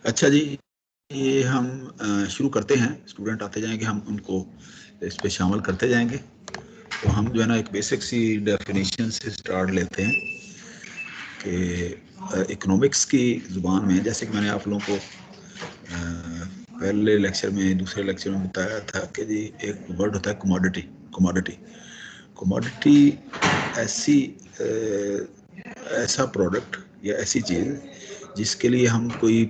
अच्छा जी, ये हम शुरू करते हैं। स्टूडेंट आते जाएंगे, हम उनको इस पे शामिल करते जाएंगे। तो हम जो है ना एक बेसिक सी डेफिनेशन से स्टार्ट लेते हैं कि इकोनॉमिक्स की ज़ुबान में, जैसे कि मैंने आप लोगों को पहले लेक्चर में, दूसरे लेक्चर में बताया था कि जी एक वर्ड होता है कमोडिटी। कमोडिटी ऐसा प्रोडक्ट या ऐसी चीज़ जिसके लिए हम कोई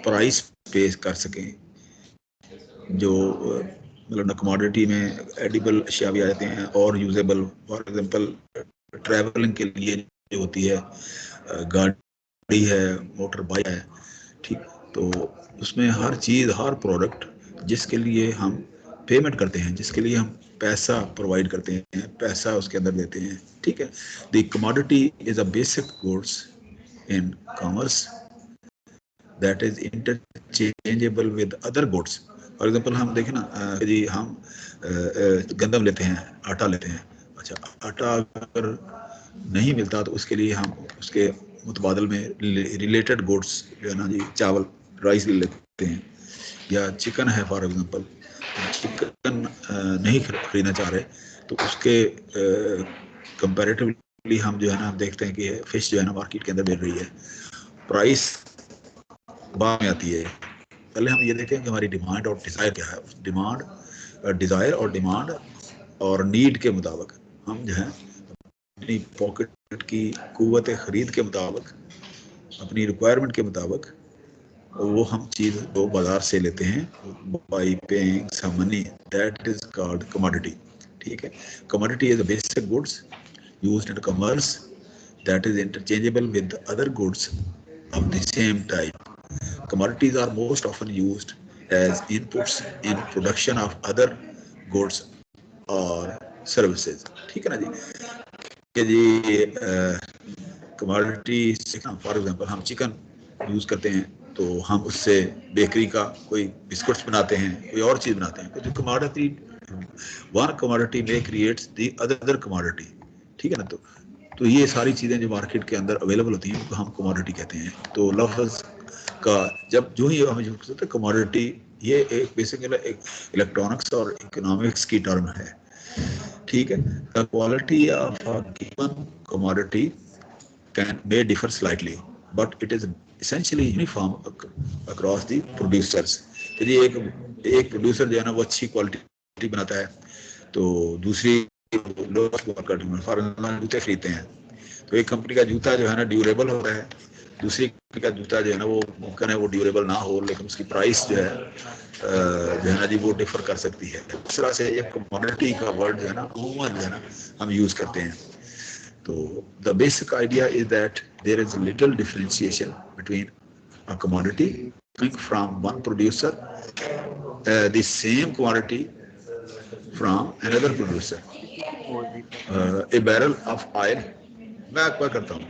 प्राइस पे कर सकें, जो मतलब कमोडिटी में एडिबल अशिया भी आ जाते हैं और यूजेबल। फॉर एग्जांपल ट्रैवलिंग के लिए जो होती है, गाड़ी है, मोटर बाइक है, ठीक, तो उसमें हर चीज़, हर प्रोडक्ट जिसके लिए हम पेमेंट करते हैं, जिसके लिए हम पैसा प्रोवाइड करते हैं, पैसा उसके अंदर देते हैं, ठीक है। The commodity is a basic goods in commerce that is interchangeable with other goods. For example हम देखें ना जी, हम गंदम लेते हैं, आटा लेते हैं। अच्छा, आटा अगर नहीं मिलता तो उसके लिए हम उसके मुतबादल में रिलेटेड गुड्स जो है ना जी, चावल, राइस ले लेते हैं। या चिकन है, फॉर एग्जांपल, चिकन नहीं खरीदना चाह रहे तो उसके कंपैरेटिवली हम जो है ना देखते हैं कि फिश जो है ना मार्केट के अंदर मिल रही है, प्राइस बाद में आती है। पहले हम ये देखें कि हमारी डिमांड और डिज़ायर क्या है। डिमांड, डिज़ायर और डिमांड और नीड के मुताबिक हम जो है अपनी पॉकेट की कुव्वत ख़रीद के मुताबिक, अपनी रिक्वायरमेंट के मुताबिक वो हम चीज़ वो बाज़ार से लेते हैं by paying some money. That is called commodity, ठीक है। Commodity is a basic goods used in commerce that is interchangeable with other goods of the same type. Commodities are most often used as inputs in production of other goods or services. ठीक है ना जी, कि जी commodity, for example हम chicken use करते हैं तो हम उससे बेकरी का कोई बिस्कुट्स बनाते हैं, कोई और चीज़ बनाते हैं। तो कमोडिटी, वन कमोडिटी में क्रिएट्स द अदर कमोडिटी, ठीक है ना। तो ये सारी चीज़ें जो मार्केट के अंदर अवेलेबल होती हैं उनको हम कमोडिटी कहते हैं। तो लफ्ज़ का जब जो ही हमें यूज़ करते हैं कमोडिटी, ये एक बेसिकली एक इलेक्ट्रॉनिक्स और इकोनॉमिक्स की टर्म है, ठीक है। The quality of a given commodity may differ slightly, but it is essentially uniform across the producers. तो ये एक प्रोड्यूसर जो है ना वो अच्छी क्वालिटी बनाता है तो दूसरी लोअर क्वालिटी, फॉर एग्जांपल जूते खरीदते हैं तो एक कंपनी का जूता जो है ना ड्यूरेबल होता है, दूसरी कंपनी का जूता जो है ना वो मुमकिन है वो ड्यूरेबल ना हो, लेकिन उसकी प्राइस जो है ना जी वो डिफर कर सकती है। इस तरह से एक कमोडिटी का वर्ड जो है ना अमूमन जो है ना हम यूज करते हैं। So the basic idea is that there is little differentiation between a commodity coming from one producer, the same commodity from another producer. A barrel of oil, मैं आपका करता हूँ,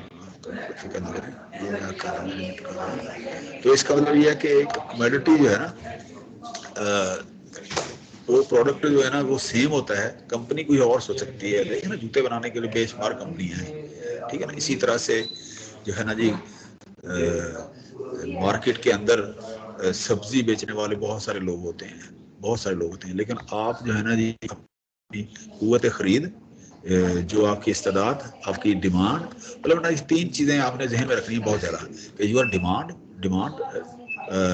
फिक्र नहीं करें, ये मैं कर रहा हूँ। तो इसका मतलब ये है कि एक कमोडिटी जो है ना, वो प्रोडक्ट जो है ना वो सेम होता है, कंपनी कोई और सोच सकती है। देखिए ना, जूते बनाने के लिए बेशुमार कंपनी है, ठीक है ना। इसी तरह से जो है ना जी मार्केट के अंदर सब्जी बेचने वाले बहुत सारे लोग होते हैं, लेकिन आप जो है ना जी अपनी कुव्वत खरीद, जो आपकी इस्तेदाद, आपकी डिमांड, मतलब ना, इस तीन चीज़ें आपने जहन में रखनी है बहुत ज़्यादा, कि your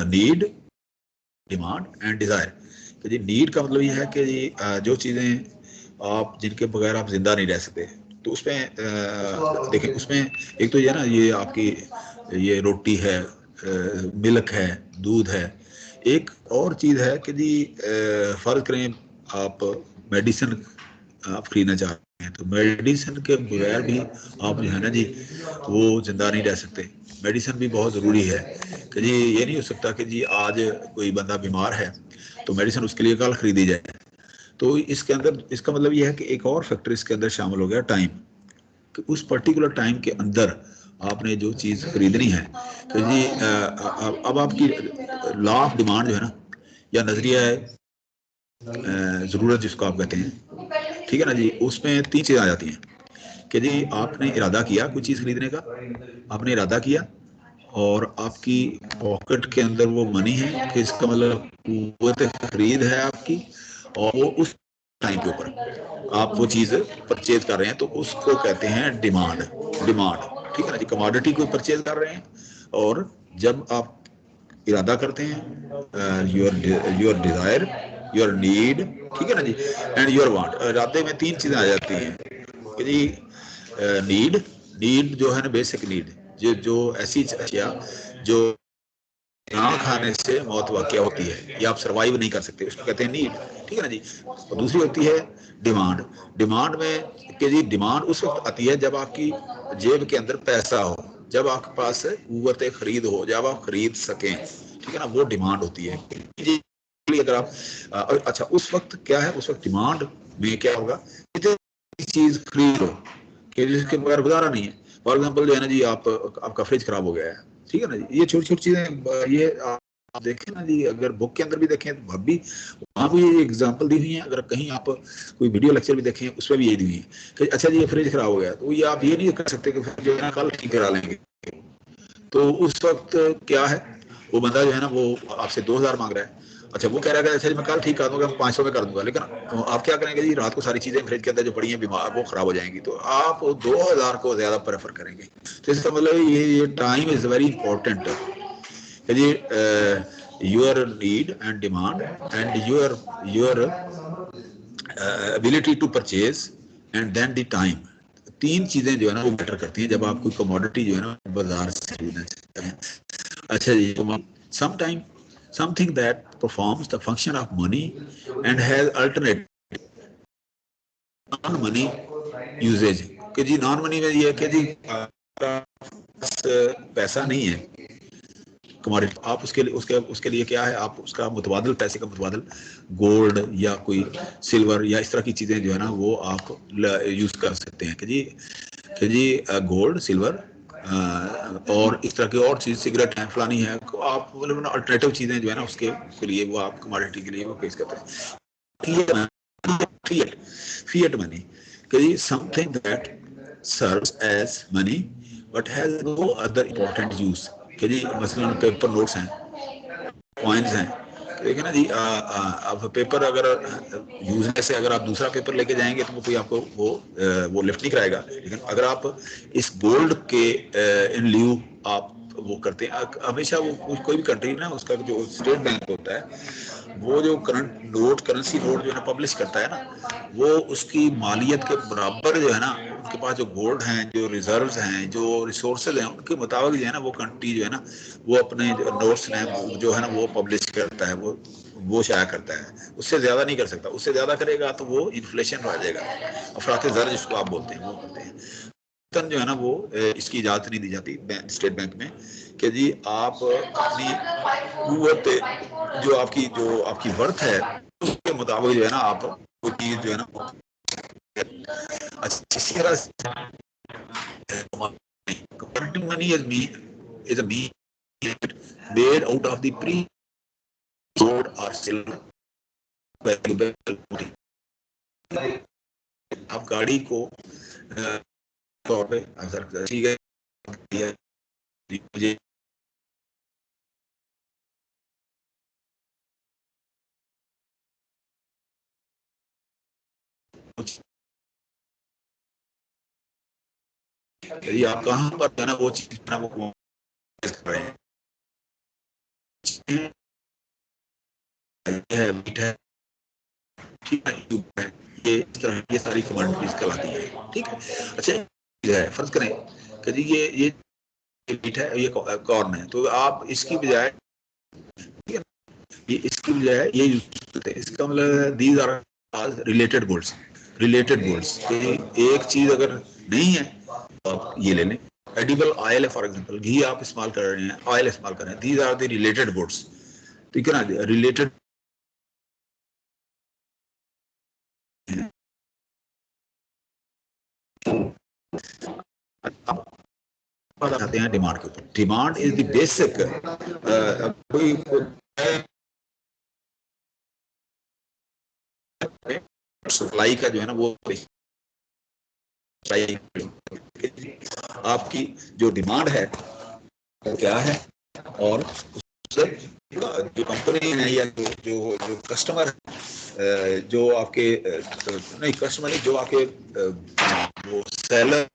need, demand and desire. तो जी नीड का मतलब ये है कि जी जो चीज़ें आप जिनके बगैर आप जिंदा नहीं रह सकते, तो उसमें देखें, उसमें एक तो ये ना, ये आपकी ये रोटी है, मिल्क है, दूध है, एक और चीज़ है कि जी फर्ज करें आप मेडिसिन आप खरीदना चाहते हैं तो मेडिसिन के बगैर भी आप जो है ना जी वो जिंदा नहीं रह सकते। मेडिसिन भी बहुत ज़रूरी है कि जी ये नहीं हो सकता कि जी आज कोई बंदा बीमार है तो मेडिसिन उसके लिए कल खरीदी जाए। तो इसके अंदर इसका मतलब ये है कि एक और फैक्टर इसके अंदर शामिल हो गया टाइम, कि उस पर्टिकुलर टाइम के अंदर आपने जो चीज़ खरीदनी है तो जी अब आपकी लॉ ऑफ डिमांड जो है ना या नज़रिया है ज़रूरत जिसको आप कहते हैं, ठीक है ना जी, उसमें तीन चीज़ें आ जाती हैं कि जी आपने इरादा किया कोई चीज़ खरीदने का, आपने इरादा किया और आपकी पॉकेट के अंदर वो मनी है कि इसका मतलब कुव्वत खरीद है आपकी और वो उस टाइम के ऊपर आप वो चीज़ परचेज कर रहे हैं तो उसको कहते हैं डिमांड। डिमांड, ठीक है ना जी, कमोडिटी को परचेज कर रहे हैं और जब आप इरादा करते हैं योर डिजायर, योर नीड, ठीक है ना जी, एंड योर वांट। इरादे में तीन चीजें आ जाती हैं कि जी नीड, नीड जो है ना बेसिक नीड, जो ऐसी अशिया जो ना खाने से मौत वाक़या होती है या आप सरवाइव नहीं कर सकते उसको कहते हैं नीड, ठीक है ना जी। और दूसरी होती है डिमांड। डिमांड में कि जी डिमांड उस वक्त आती है जब आपकी जेब के अंदर पैसा हो, जब आपके पास कुव्वत खरीद हो, जब आप खरीद सकें, ठीक है ना, वो डिमांड होती है। अगर आप अच्छा उस वक्त क्या है, उस वक्त डिमांड में क्या होगा, चीज खरीद लो कि जिसके बगैर गुजारा नहीं है। फॉर एग्जाम्पल जो है ना जी आपका फ्रिज खराब हो गया है, ठीक है ना जी, ये छोटी छोटी चीजें ये आप देखें ना जी, अगर बुक के अंदर भी देखें तो भी वहाँ भी ये एग्जांपल दी हुई है। अगर कहीं आप कोई वीडियो लेक्चर भी देखें उसमें भी यही दी हुई है कि अच्छा जी ये फ्रिज खराब हो गया, तो ये आप ये नहीं कर सकते कि जो है ना कल ठीक करा लेंगे। तो उस वक्त क्या है, वो बंदा जो है ना वो आपसे 2000 मांग रहा है, अच्छा वो कह रहा है अच्छा जी मैं कल ठीक कर दूंगा, 500 में कर दूंगा, लेकिन तो आप क्या करेंगे जी, रात को सारी चीजें फ्रिज के अंदर जो पड़ी हैं बीमार वो खराब हो जाएंगी, तो आप 2000 को ज्यादा प्रेफर करेंगे। तो इसका मतलब ये टाइम इज वेरी इंपॉर्टेंट जी, your need and demand and your ability to purchase and then the time, तीन चीजें जो है ना वो मैटर करती हैं जब आप कोई कमोडिटी जो है ना बाजार से खरीदना चाहते हैं। अच्छा जी, तो sometime something that performs the function of money and has alternate non money usage, कि जी नॉन मनी में ये है कि जी पैसा नहीं है कमोडिटी, आप उसके लिए उसके लिए क्या है, आप उसका मुतबादल, पैसे का मुतबादल गोल्ड या कोई सिल्वर या इस तरह की चीजें जो है ना वो आप यूज कर सकते हैं कि जी गोल्ड, सिल्वर और इस तरह की और चीज, सिगरेट है, फलानी है, आप मतलब अल्टरनेटिव चीजें जो है ना उसके लिए वो आप कमोडिटी के लिए वो पेश करते हैं। फिएट, फिएट मनी कि जी something that serves as money but has no other important use, कि जी मसलन पेपर नोट्स हैं, कॉइन्स हैं, देखिए ना जी अब पेपर अगर यूज से अगर आप दूसरा पेपर लेके जाएंगे तो वो कोई आपको वो लिफ्ट नहीं कराएगा, लेकिन अगर आप इस गोल्ड के इन ल्यू आप वो करते हैं, हमेशा वो कोई भी कंट्री ना उसका जो स्टेट बैंक होता है वो जो करंट नोट, करेंसी नोट जो है ना पब्लिश करता है ना, वो उसकी मालियत के बराबर जो है ना उनके पास जो गोल्ड हैं, जो रिजर्व्स हैं, जो रिसोर्सेज हैं, उनके मुताबिक जो है ना वो कंट्री जो है ना वो अपने जो नोट्स हैं जो है ना वो पब्लिश करता है, वो शाया करता है। उससे ज्यादा नहीं कर सकता, उससे ज्यादा करेगा तो वो इन्फ्लेशन आ जाएगा, अफरात ज़र जिसको आप बोलते हैं वो करते हैं। तन जो है ना वो इसकी इजाजत नहीं दी जाती स्टेट बैंक में कि जी आप अपनी कुव्वत जो आपकी वर्थ है उसके मुताबिक जो है ना आप कोई चीज जो है ना अच्छी तरह से converting money is a mean made out of the pre gold or silver valuable commodity। आप गाड़ी को तौर पे अगर ठीक है मुझे यदि आप कहाँ पर है ना वो चीज ना वो कर रहे हैं मीट है, ठीक है, ये इस तरह ये सारी कमोडिटीज कहलाती है, ठीक है। अच्छा है, फर्ज करें कि जी ये मीट है, ये कॉर्न है, तो आप इसकी बजाय ये इसकी जो है ये यूज करते हैं। इसका मतलब these are related goods, related goods. एक चीज अगर नहीं है तो आप ये ले लें। एडिबल ऑयल है फॉर एग्जांपल, घी आप इस्तेमाल कर रहे हैं, ऑयल इस्तेमाल कर रहे हैं, these are the related goods, ठीक है ना, रिलेटेड। आते हैं डिमांड के ऊपर। डिमांड इज द बेसिक, कोई सप्लाई का जो है ना वो आपकी जो डिमांड है वो क्या है, और जो कंपनी है या जो जो कस्टमर जो आपके नहीं कस्टमर नहीं, जो आपके वो सेलर,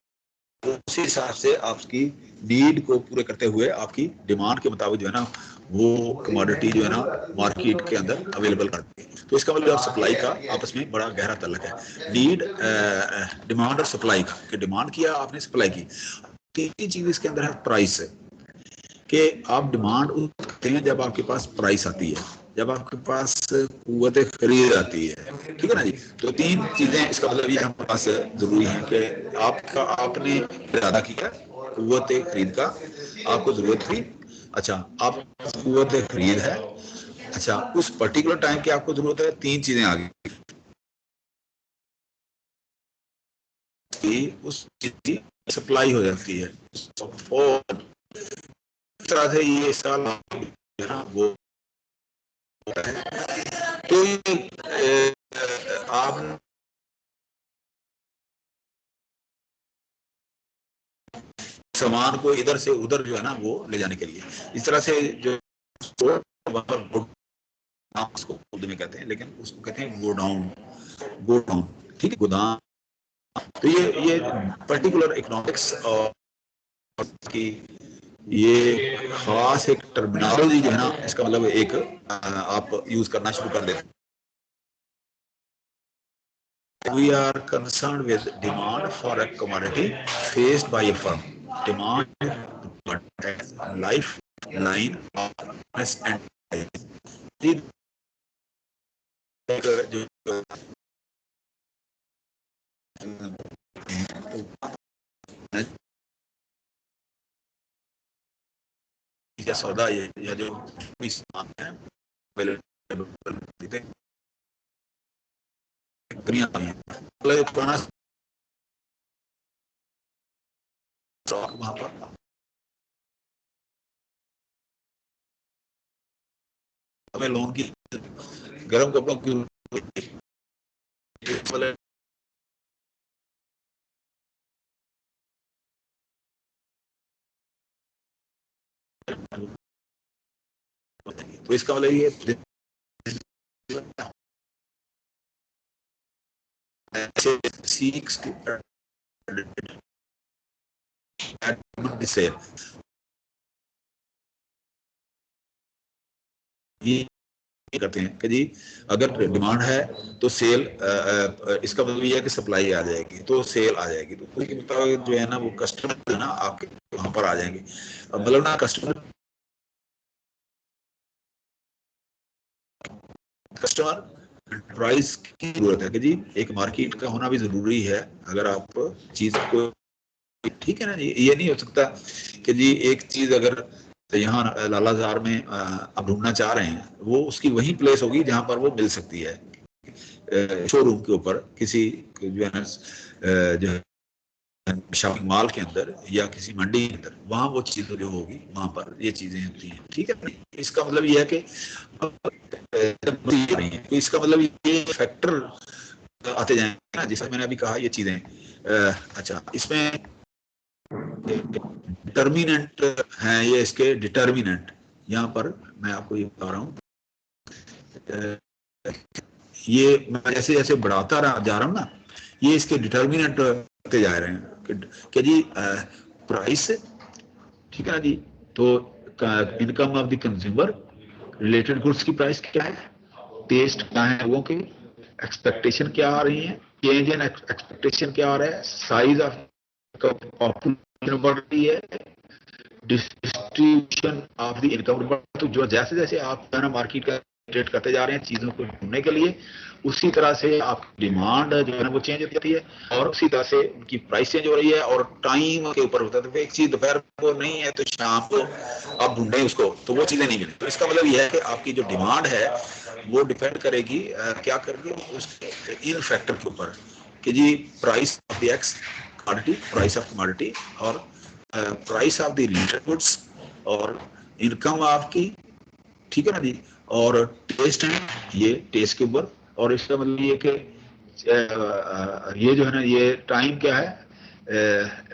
उसी हिसाब से आपकी नीड को पूरे करते हुए आपकी डिमांड के मुताबिक जो है ना वो कमोडिटी जो है ना मार्केट के अंदर अवेलेबल करते हैं। तो इसका मतलब सप्लाई का आपस में बड़ा गहरा ताल्लुक है। नीड, डिमांड और सप्लाई का, कि डिमांड किया आपने, सप्लाई की। तीसरी चीज इसके अंदर है प्राइस, कि आप डिमांड करते हैं जब आपके पास प्राइस आती है, जब आपके पास कुव्वत खरीद आती है, ठीक है ना जी। तो तीन चीजें इसका मतलब ये हमारे पास जरूरी है कि आपका आपने इरादा किया कुव्वत खरीद का, आपको जरूरत थी, अच्छा आप कुव्वत खरीद है, अच्छा उस पर्टिकुलर टाइम की आपको जरूरत है, तीन चीजें आ गई, उस चीज की सप्लाई हो जाती है। और इस तरह से ये साल है ना वो, तो आप सामान को इधर से उधर जो है ना वो ले जाने के लिए, इस तरह से जो उसको उर्दू में कहते हैं, लेकिन उसको कहते हैं गोडाउन, गोडाउन, ठीक है, गोदाम। तो ये पर्टिकुलर इकोनॉमिक्स और की ये खास एक टर्मिनोलॉजी जो है ना, इसका मतलब एक आप यूज करना शुरू कर देते हैं। We are concerned with demand for a commodity faced by a firm. Demand as lifeline of business and जो या सौदा या जो भी सामान है दुनिया में पुराना स्टॉक वहां पर हमें लोन की गर्म कपड़ों की तो इसका मतलब ये seeks to sale, ये करते हैं कि जी अगर डिमांड है तो सेल, इसका मतलब ये है कि सप्लाई आ जाएगी तो सेल आ जाएगी, तो उसके मुताबिक जो है ना वो कस्टमर है ना आपके वहां पर आ जाएंगे। मतलब ना कस्टमर कस्टमर प्राइस की जरूरत है कि जी एक मार्केट का होना भी जरूरी है। अगर आप चीज को, ठीक है ना जी, ये नहीं हो सकता कि जी एक चीज अगर यहाँ लालाजार में आप ढूंढना चाह रहे हैं, वो उसकी वही प्लेस होगी जहां पर वो मिल सकती है, शोरूम के ऊपर किसी जो है ना जो शॉपिंग मॉल के अंदर या किसी मंडी के अंदर, वहां वो चीज जो होगी वहां पर ये चीजें होती हैं, ठीक है। इसका मतलब ये है कि तो इसका मतलब ये फैक्टर आते जाएंगे ना, जैसे मैंने अभी कहा ये चीजें। अच्छा इसमें डिटर्मिनेंट हैं, ये इसके डिटर्मिनेंट, यहाँ पर मैं आपको ये बता रहा हूँ, ये मैं जैसे जैसे बढ़ाता जा रहा हूँ ना, ये इसके डिटर्मिनेंट होते जा रहे हैं कि जी प्राइस, ठीक है ना जी। तो income of the consumer, related goods की प्राइस क्या है, टेस्ट क्या है लोगों के, एक्सपेक्टेशन क्या आ रही है, चेंज इन एक्सपेक्टेशन क्या आ रहा है, साइज ऑफ पॉपुलेशन बढ़ रही है, डिस्ट्रीब्यूशन ऑफ द इनकम। तो जो जैसे जैसे आप ना मार्केट का ट्रेड करते जा रहे हैं चीजों को ढूंढने के लिए, उसी तरह से आपकी डिमांड जो है ना वो चेंज होती जाती है, और उसी तरह से उनकी प्राइस चेंज हो रही है, और टाइम के ऊपर होता है। तो एक चीज दोपहर को नहीं है तो शाम को आप ढूंढें उसको, तो वो चीजें नहीं मिली। तो इसका मतलब यह है कि आपकी जो डिमांड है वो डिपेंड करेगी क्या करेगी, उसके इन फैक्टर के ऊपर कि जी price of the X commodity, price of commodity, और price of the related goods, और इनकम आपकी, ठीक है ना जी, और टेस्ट है ये टेस्ट के ऊपर। और इसका मतलब ये कि ये जो है ना ये टाइम क्या है,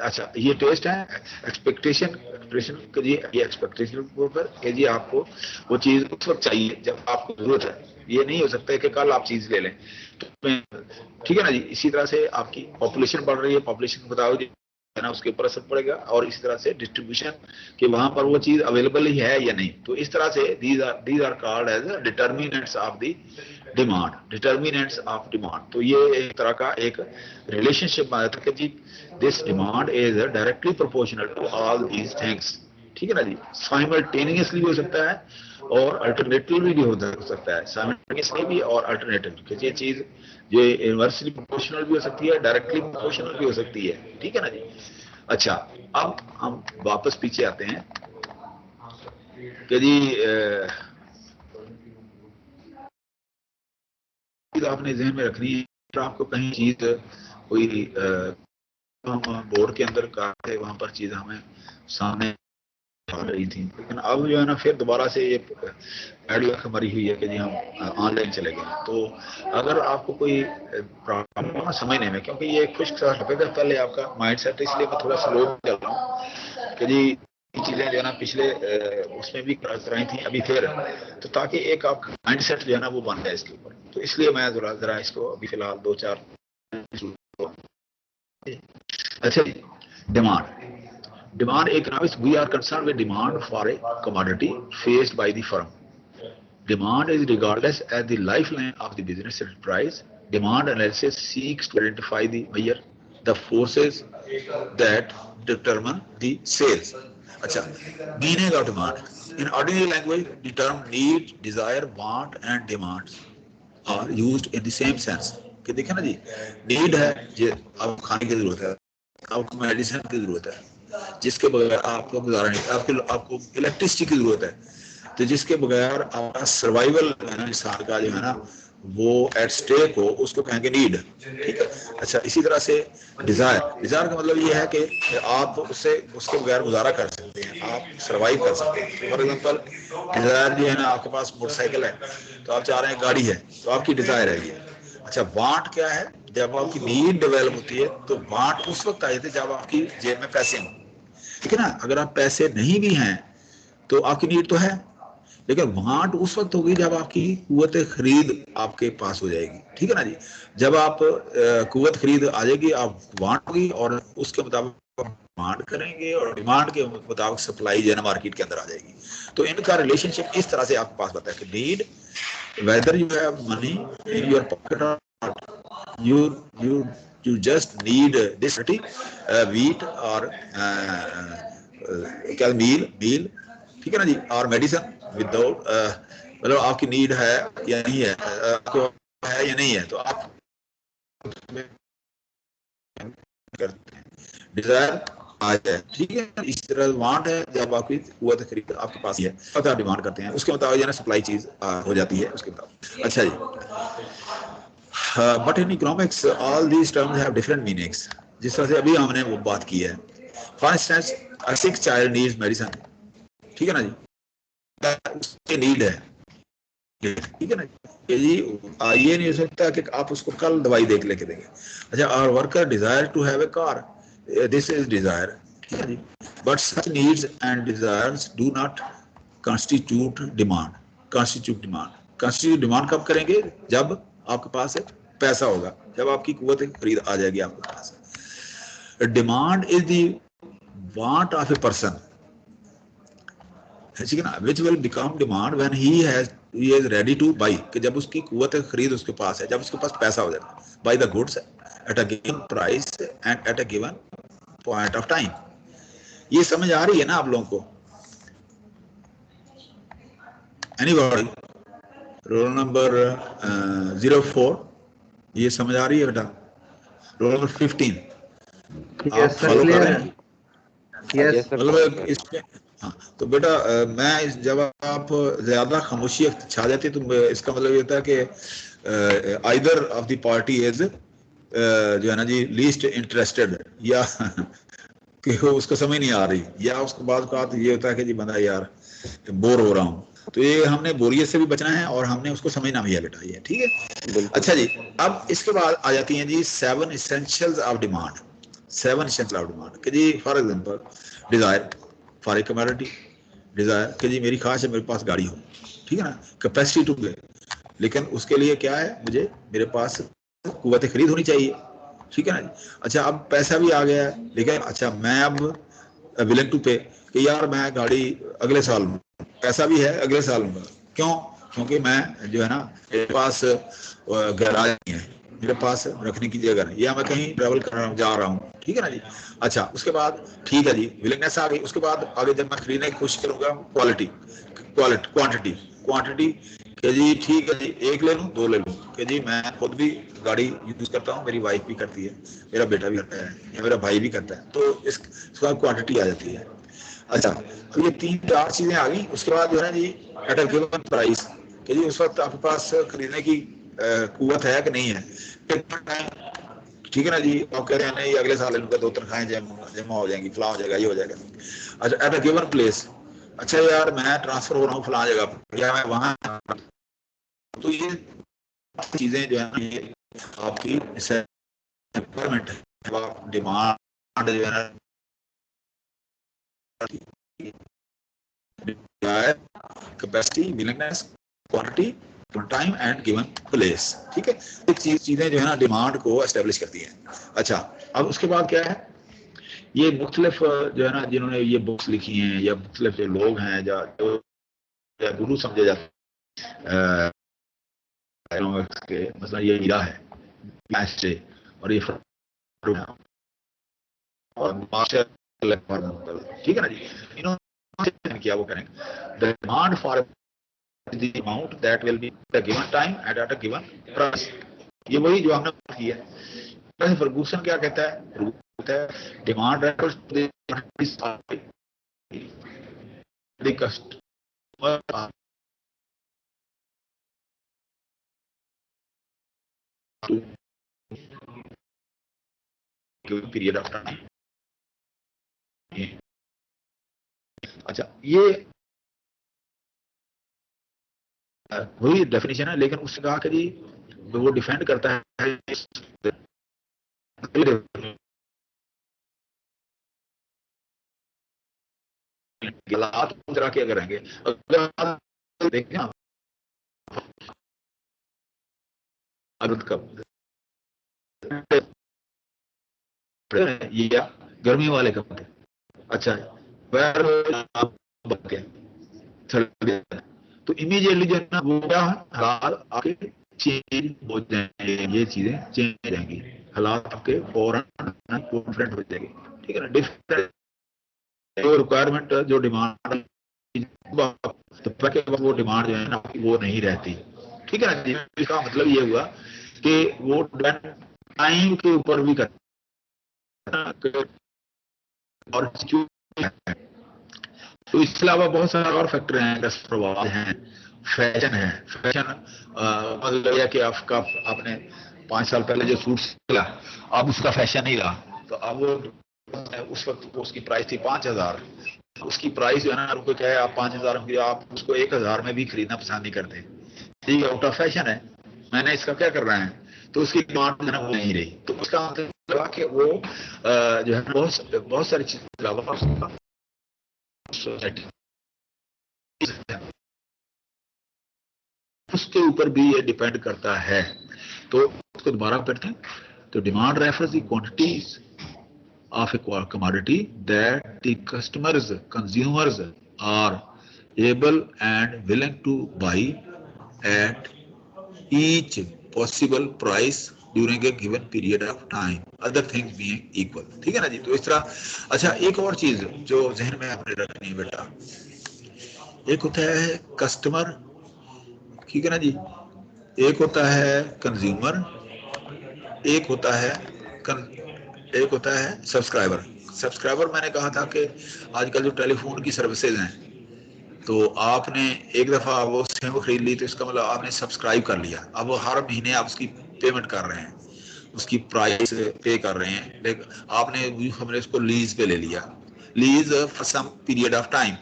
अच्छा ये टेस्ट है, एक्सपेक्टेशन एक्सपेक्टेशन ये एक्सपेक्टेशन के ऊपर कि जी आपको वो चीज उस वक्त चाहिए जब आपको जरूरत है, ये नहीं हो सकता है कि कल आप चीज ले लें। तो ठीक है ना जी। इसी तरह से आपकी पॉपुलेशन बढ़ रही है, पॉपुलेशन बताओ जी है ना उसके ऊपर असर पड़ेगा, और इसी तरह से डिस्ट्रीब्यूशन कि वहां पर वो चीज अवेलेबल ही है या नहीं। तो इस तरह से these are called as determinants of the demand, determinants of demand. तो ये एक तरह का एक रिलेशनशिप बनाया था कि जी this demand is directly proportional to all these things, ठीक है ना जी। साइमल्टेनियसली भी हो सकता है और अल्टरनेटिवली भी हो सकता है, साइमल्टेनियसली भी और अल्टरनेटिव। ये चीज ये इनवर्सली प्रोपोर्शनल भी हो सकती है, डायरेक्टली प्रोपोर्शनल भी हो सकती है, ठीक है ना जी। अच्छा, अब हम वापस पीछे आते हैं कि जी आपने जहन में रखनी है, तो आपको कहीं चीज कोई हम बोर्ड के अंदर थे वहां पर चीज हमें सामने आ रही थी, लेकिन अब जो है ना फिर दोबारा से ये लक मरी हुई है कि जी हम ऑनलाइन चले गए। तो अगर आपको कोई प्रॉब्लम हो ना समझने में, क्योंकि ये खुश्क सा टॉपिक है, पहले आपका माइंड सेट है, इसलिए मैं थोड़ा स्लो चल रहा हूँ कि जी चीजें जो है ना पिछले उसमें भी कराई थी अभी फिर, तो ताकि एक आपका माइंड सेट जो है ना वो बन जाए इसके ऊपर। तो इसलिए मैं जरा इसको अभी फिलहाल 2-4। अच्छा, demand economics, we are concerned with demand for a commodity faced by the firm. Demand is regardless as the lifeline of the business enterprise. Demand analysis seeks to identify the forces that determine the sales. अच्छा, meaning of demand. In ordinary language, the term need, desire, want and demand are used in the same sense. कि देखें ना जी, need है जो आपको खाने की जरूरत है, आपको मेडिसिन की जरूरत है, जिसके बगैर आपको गुजारा नहीं, आपको इलेक्ट्रिसिटी की जरूरत है, तो जिसके बगैर आपका सर्वाइवल है ना इंसान का जो है ना वो एट स्टेक हो, उसको कहेंगे नीड, ठीक है। अच्छा, इसी तरह से डिजायर का मतलब ये है कि आप उसके बगैर गुजारा कर सकते हैं, आप सर्वाइव कर सकते हैं। फॉर एग्जांपल डिजायर जो है ना, आपके पास मोटरसाइकिल है तो आप चाह रहे हैं गाड़ी है, तो आपकी डिजायर है ये। अच्छा, वांट क्या है, जब आपकी नीड डेवलप होती है तो वांट उस वक्त आए थे जब आपकी जेब में पैसे हों, ठीक है ना। अगर आप पैसे नहीं भी हैं तो आपकी नीड तो है, लेकिन वांट उस वक्त होगी जब आपकी कुव्वत खरीद आपके पास हो जाएगी, ठीक है ना जी। जब आप कुव्वत खरीद आ जाएगी, आप वांट होगी और उसके मुताबिक डिमांड करेंगे, और डिमांड के मुताबिक सप्लाई जो है ना मार्केट के अंदर आ जाएगी। तो इनका रिलेशनशिप इस तरह से आपके पास बताया कि need, whether you have money in your pocket or not, you just need this wheat or क्या मील, ठीक है ना जी, और मेडिसिन विदाउट मतलब आपकी नीड है या नहीं है, आपको है या नहीं है, तो आप करते हैं। डिजायर आ जाए, ठीक है। इस तरह वांट है जब आपकी कुव्वत खरीद आपके पास है, तो आप डिमांड करते हैं, उसके मुताबिक ना सप्लाई चीज हो जाती है उसके मुताबिक। अच्छा जी, but in economics all these terms have different meanings, जिस तरह से अभी हमने वो बात की है। For instance, a sick child needs medicine, ठीक है ना जी, उसकी नीड है, ठीक है ना जी। ये नहीं हो सकता कि आप उसको कल दवाई देख लेके देंगे। अच्छा, और worker desire to have a car, this is desire, ठीक है जी। But such needs and desires do not constitute demand. Constitute demand कब करेंगे, जब आपके पास पैसा होगा, जब आपकी कुव्वत खरीद आ जाएगी आपके पास। Demand is the want of a person, ठीक है ना, which will become demand when he is ready to buy, कि जब उसकी कुव्वत खरीद उसके पास है, जब उसके पास पैसा हो जाएगा, by the goods at a given price and at a given point of time. ये समझ आ रही है ना आप लोगों को? एनीबॉडी? रोल नंबर 04, ये समझ आ रही है बेटा? रोल नंबर 15 आप फॉलो कर रहे हैं? Yes sir. मतलब इसमें हाँ, तो बेटा जब आप ज्यादा खामोशी छा जाती है तो इसका मतलब ये होता है कि either of the party is जो है ना जी लीस्ट इंटरेस्टेड, या कि उसको समझ नहीं आ रही, या उसके बाद का तो ये होता है कि जी बंदा यार बोर हो रहा हूँ। तो ये हमने बोरियत से भी बचना है और हमने उसको समझना भी है बेटा, ये ठीक है। अच्छा जी, अब इसके बाद आ जाती हैं जी 7 essentials of demand. 7 essential of demand कि जी for example desire for a commodity, desire कि जी मेरी ख्वाहिश है मेरे पास गाड़ी हो, ठीक है ना, कैपेसिटी टू पे, लेकिन उसके लिए क्या है, मुझे मेरे पास कुव्वत खरीद होनी चाहिए, ठीक है ना। अच्छा अब पैसा भी आ गया है, लेकिन अच्छा मैं अब विलिंग टू पे कि यार मैं गाड़ी अगले साल लूँ, पैसा भी है अगले साल लूँगा, क्यों? क्योंकि मैं जो है ना मेरे पास गैराज नहीं है, मेरे पास रखने की जगह नहीं, या मैं कहीं ट्रैवल कर रहा हूँ जा रहा हूँ, ठीक है ना जी। अच्छा उसके बाद ठीक है जी विलिंगनेस आ गई, उसके बाद आगे जब मैं खरीदने की कोशिश करूंगा क्वालिटी क्वांटिटी क्वांटिटी कि जी ठीक है जी एक ले लूँ दो ले लूँ, कि जी मैं खुद भी गाड़ी यूज करता हूँ, मेरी वाइफ भी करती है, मेरा बेटा भी करता है, या मेरा भाई भी करता है, तो इसके बाद क्वांटिटी आ जाती है। अच्छा तो ये 3-4 चीजें आ गई। उसके बाद जो है ना जी एट अ गिवन प्राइस कि जी उस वक्त आपके पास खरीदने की कुव्वत है कि नहीं है, ठीक है ना जी। आप कह रहे हैं नहीं अगले साल इनका 2 तनख्वाहें जमा हो जाएंगी, फलां हो जाएगा, ये हो जाएगा। अच्छा एट अ गिवन प्लेस, अच्छा यार मैं ट्रांसफर हो रहा हूँ फलां जगह, या मैं वहां, तो ये चीजें जो है ये आपकी रिक्वायरमेंट है, डिमांड जो है ना capacity, willingness, quantity, time and given place, ठीक है। ये चीजें जो है ना डिमांड को एस्टेब्लिश करती हैं। अच्छा अब उसके बाद क्या है, ये मुख्तलिफ जो है ना जिन्होंने ये बुक्स लिखी हैं, या मुख्तलिफ जो लोग हैं जो गुरु समझे जाते के, मतलब ये हीरा है और ये और मास्टर, ठीक है ना जी, इन्होंने किया वो करेंगे the demand for the amount that will be at a given time and at a given price। ये वही जो हमने किया है। फर्गूसन क्या कहता है, कहता है demand refers to the customer period of time. अच्छा ये वही डेफिनेशन है, लेकिन उससे कहा कि जी वो डिफेंड करता है हालात जरा क्या करेंगे, अगर देखें अरुद कब ये गर्मी वाले कपड़े, अच्छा तो इमीडिएटली जो है ना वो क्या हालात आपके चेंज हो जाएंगे, ये चीजें चेंज हो जाएंगी, हालात आपके फौरन डिफरेंट हो जाएंगे, ठीक है ना। डिफरेंट जो रिक्वायरमेंट जो डिमांड तो वो डिमांड जो है ना वो नहीं रहती, ठीक है ना। इसका मतलब ये हुआ कि वो टाइम के ऊपर भी करता और तो इसके अलावा बहुत सारे और फैक्टर हैं, प्रभाव हैं, फैशन है, फैशन मतलब यह कि आपका आपने 5 साल पहले जो सूट सिला अब उसका फैशन नहीं रहा, तो अब वो उस वक्त उसकी प्राइस थी 5,000, उसकी प्राइस जो है ना रुपये क्या है, आप 5,000 की आप उसको 1,000 में भी खरीदना पसंद नहीं करते, ठीक है, आउट ऑफ फैशन है, मैंने इसका क्या करना है, तो उसकी डिमांड जो है वो नहीं रही। तो उसका मतलब कि वो जो है बहुत सारी चीजें सोसाइटी उसके ऊपर भी ये डिपेंड करता है। तो उसको दोबारा पढ़ते हैं, तो demand refers the quantities of a commodity that the consumers are able and willing to buy at each possible price during a given period of time, other things being equal, ठीक है ना जी। तो इस तरह अच्छा एक और चीज जो जहन में आपने रखनी है बेटा, एक होता है कस्टमर ठीक है ना जी। एक होता है कंज्यूमर, एक होता है एक होता है सब्सक्राइबर। सब्सक्राइबर मैंने कहा था कि आजकल जो टेलीफोन की सर्विसेज हैं, तो आपने एक दफ़ा वो सिम खरीद ली तो इसका मतलब आपने सब्सक्राइब कर लिया, अब वो हर महीने आप उसकी पेमेंट कर रहे हैं, उसकी प्राइस पे कर रहे हैं, लेकिन आपने हमने उसको लीज पे ले लिया, lease for some period of time,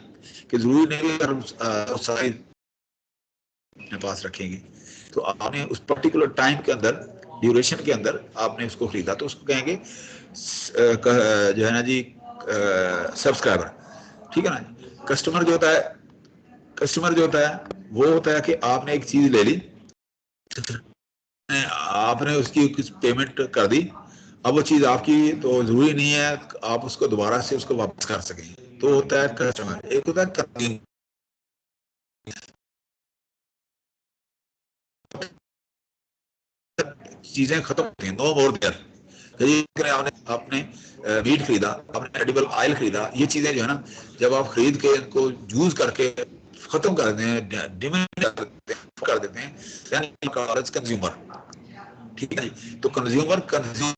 कि जरूरी नहीं है सारे अपने पास रखेंगे, तो आपने उस पर्टिकुलर टाइम के अंदर, ड्यूरेशन के अंदर आपने उसको खरीदा, तो उसको कहेंगे जो है ना जी सब्सक्राइबर। ठीक है ना। कस्टमर जो होता है, कस्टमर जो होता है वो होता है कि आपने एक चीज ले ली, आपने उसकी कुछ पेमेंट कर दी, अब वो चीज आपकी, तो जरूरी नहीं है आप उसको दोबारा से उसको वापस कर सकें, तो होता है कस्टमर। एक होता है कंज्यूमर, चीजें खत्म होती हैं, नो मोर देयर। आपने आपने मीट खरीदा, आपने एडिबल ऑयल खरीदा, ये चीजें जो है ना, जब आप खरीद के इनको यूज करके खत्म कर देते हैं, डिमांड कर देते हैं कंज्यूमर। ठीक है जी। तो कंज्यूमर कंज्यूम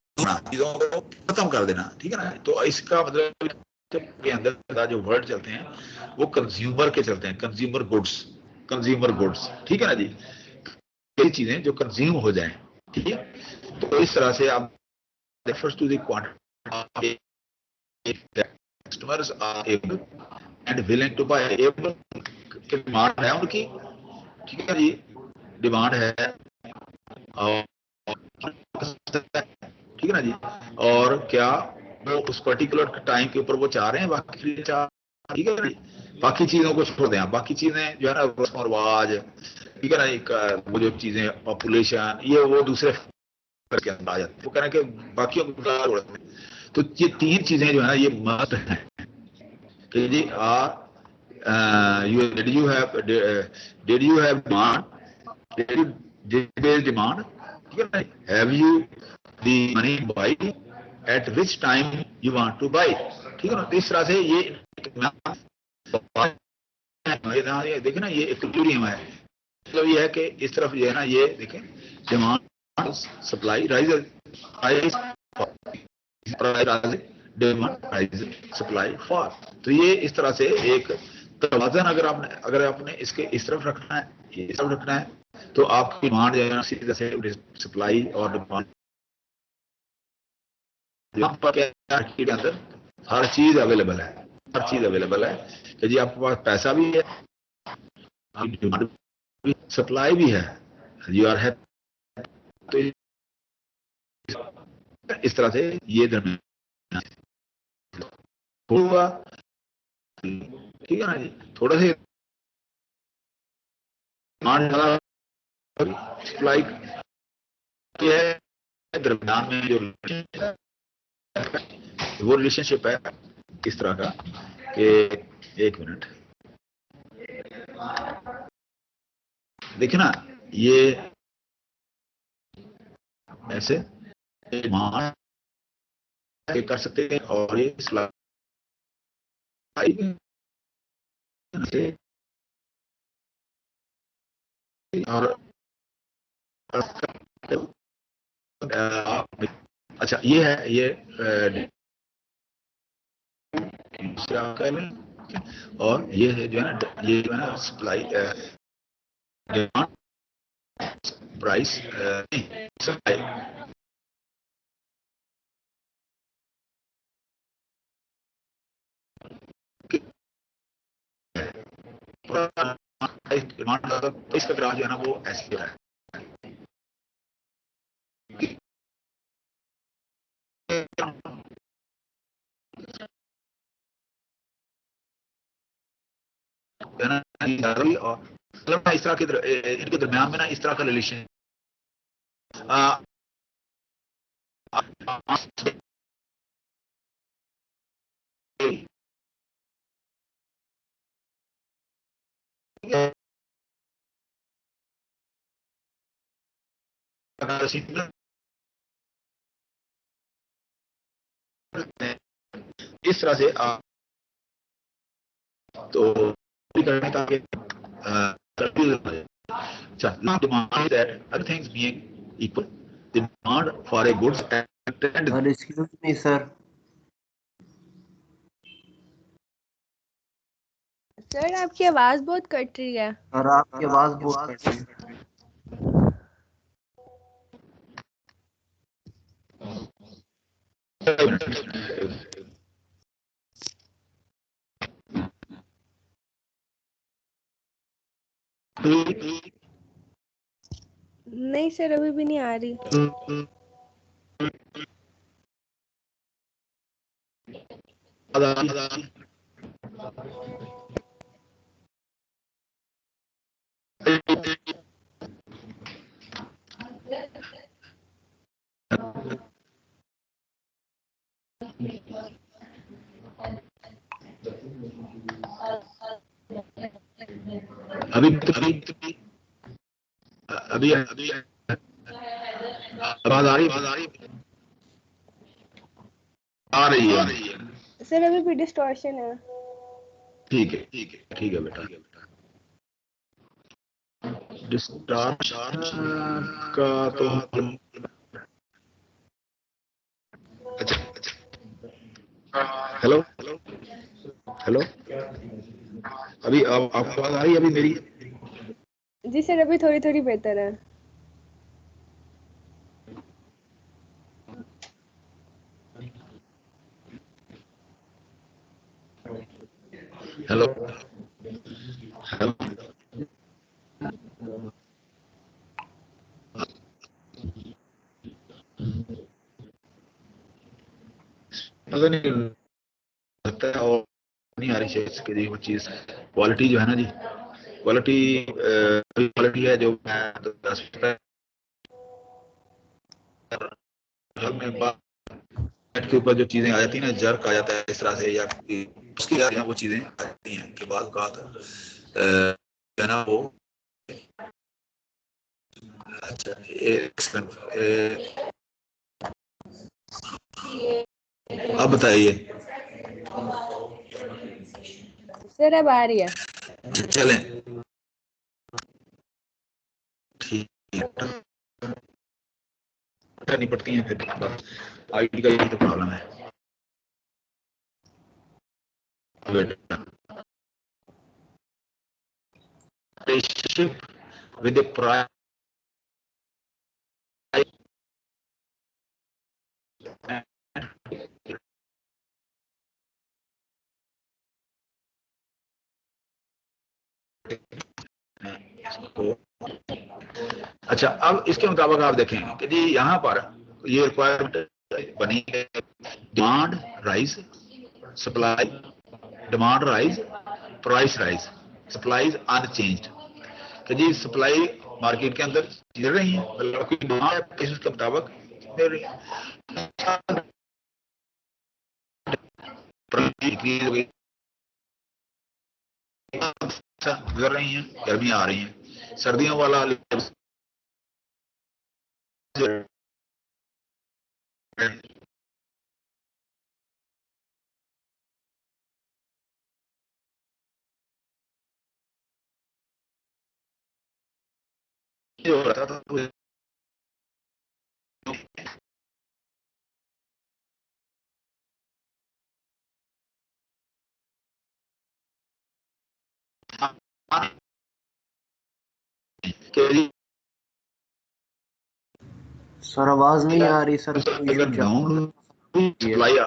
चीजों को खत्म कर देना। ठीक है ना। तो इसका मतलब के अंदर जो वर्ड चलते हैं वो कंज्यूमर के चलते हैं, कंज्यूमर गुड्स, कंज्यूमर गुड्स। ठीक है ना जी। ये चीजें जो कंज्यूम हो जाएं। ठीक है। तो इस तरह से आप refers to the quantity customers are able and willing to buy, able demand है उनकी। ठीक है जी। डिमांड है और ठीक है ना जी। और क्या वो उस पर्टिकुलर टाइम के ऊपर वो चाह रहे हैं, बाकी ठीक है ना जी। बाकी चीजों को छोड़ दें आप, बाकी चीजें जो है ना रस्म और रिवाज, ठीक है ना, एक वो जो चीजें पॉपुलेशन, ये वो दूसरे के अंदर आ जाते हैं, वो कह रहे हैं कि बाकियों को। तो ये तीन चीजें जो है ना ये मस्ट हैं कि जी did you have demand, demand, ठीक है ना। Have you the money buy, at which time you want to buy. ठीक है ना। तो इस तरह से ये देखे ना, ये इक्विलिब्रियम है। मतलब ये है कि इस तरफ जो है ना, ये देखें demand supply rise, supply for. तो ये इस तरह से एक तवाज़न अगर आपने इसके इस तरफ रखना है, इस तरफ रखना है, तो आपकी डिमांड जो है सीधे से सप्लाई और डिमांड के अंदर हर चीज अवेलेबल है, हर चीज अवेलेबल है कि जी आपके पास पैसा भी है, आपकी डिमांड भी, सप्लाई भी है, यू आर हैप्पी। तो इस तरह से ये दरमियान हुआ। ठीक है ना जी। थोड़ा सा सप्लाई है, दरमियान में जो वो रिलेशनशिप है इस तरह का कि, एक मिनट देखिए ना, ये ऐसे मान कर सकते हैं, और ये और अच्छा ये है, ये और ये है जो है ना, ये जो है ना supply demand price supply. Demand तो इसका ग्राफ जो है ना वो ऐसे है। और मतलब इस तरह के इनके दरमियान में ना इस तरह का रिलेशन इस तरह से आप तो करने ताकि अच्छा, now demand is that other things being equal, the demand for a goods and sir excuse me sir, sir आपकी आवाज बहुत कट रही है। सर आपकी आवाज बहुत कट रही है। नहीं सर, अभी भी नहीं आ रही। अभी अभी अभी आवाज आ रही आ रही है सर अभी भी डिस्टॉर्शन है। ठीक है ठीक है बेटा। डिस्टॉर्शन का तो अच्छा हेलो हेलो, अभी आपको आवाज आ रही है अभी मेरी? जी सर, अभी थोड़ी थोड़ी बेहतर है। हेलो हेलो, पता नहीं लगता है और नहीं आ रही शायद इसकी वो चीज क्वालिटी जो है ना जी, क्वालिटी है जो मैं 10 में नेट के ऊपर जो चीजें आ जाती है ना, जर्क आ जाता है इस तरह से, या उसकी वो चीजें आती हैं कि बाद है ना वो। अच्छा एक सेकंड, अब बताइए। सर अब आ रही है। चलें ठीक निपटती हैं फिर आईटी का यही तो प्रॉब्लम है। Relationship with the price अच्छा, अब इसके मुताबिक आप देखें कि जी यहाँ पर ये रिक्वायरमेंट बनी है, demand rise, supply, demand rise, price rise, supply unchanged. कि जी सप्लाई मार्केट के अंदर गिर रही है, मतलब डिमांड है उसके मुताबिक मिल रही है, गुजर रही हैं, गर्मियां आ रही हैं, सर्दियों वाला जो हो रहा था तो सर आवाज नहीं आ रही सर, अगर down supply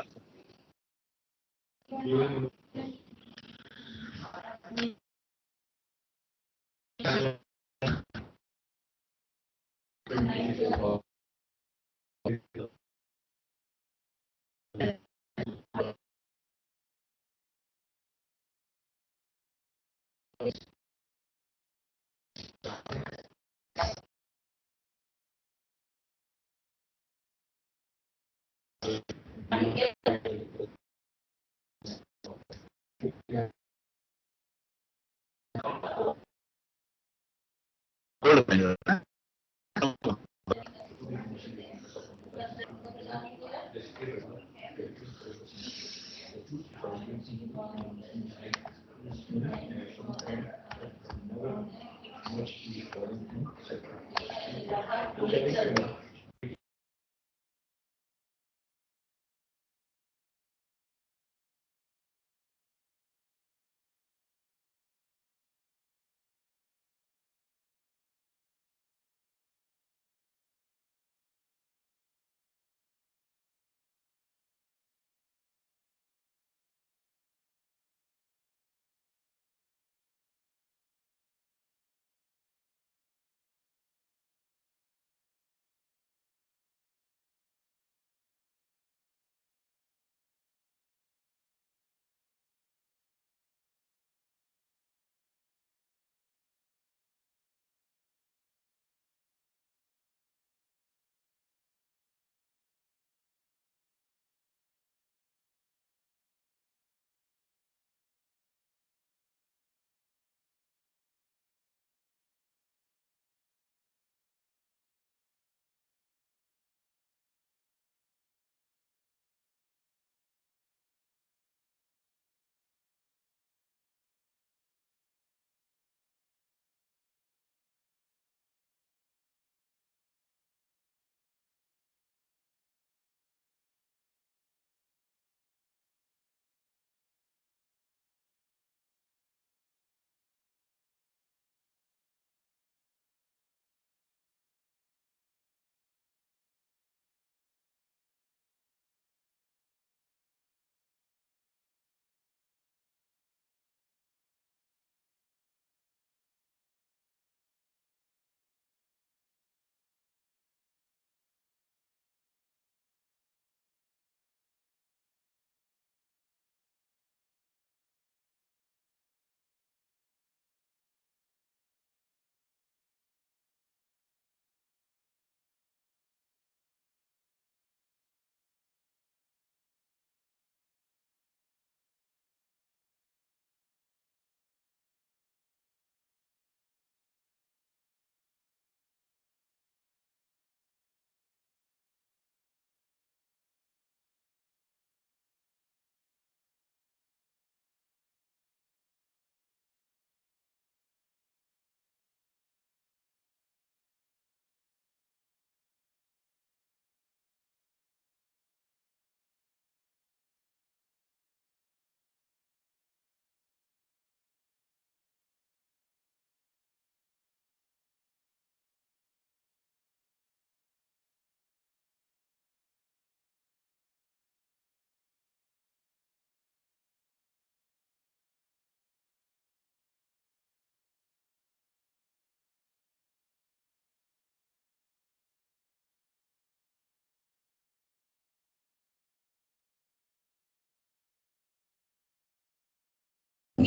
hello,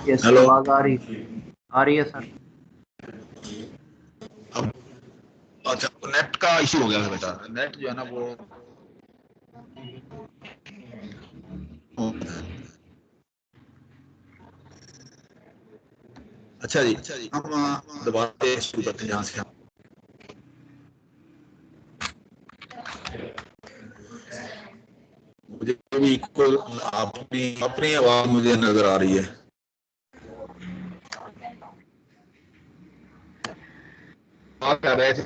yes sir, hello. आवाज आ रही है सर। अब अच्छा, नेट का इशू हो गया है बेटा। नेट जो है ना वो अच्छा जी, हम दोबारा से शुरू करते हैं जहाँ से हम मुझे भी इक्वल अपनी अपनी आवाज मुझे नजर आ रही है। बात कर रहे थे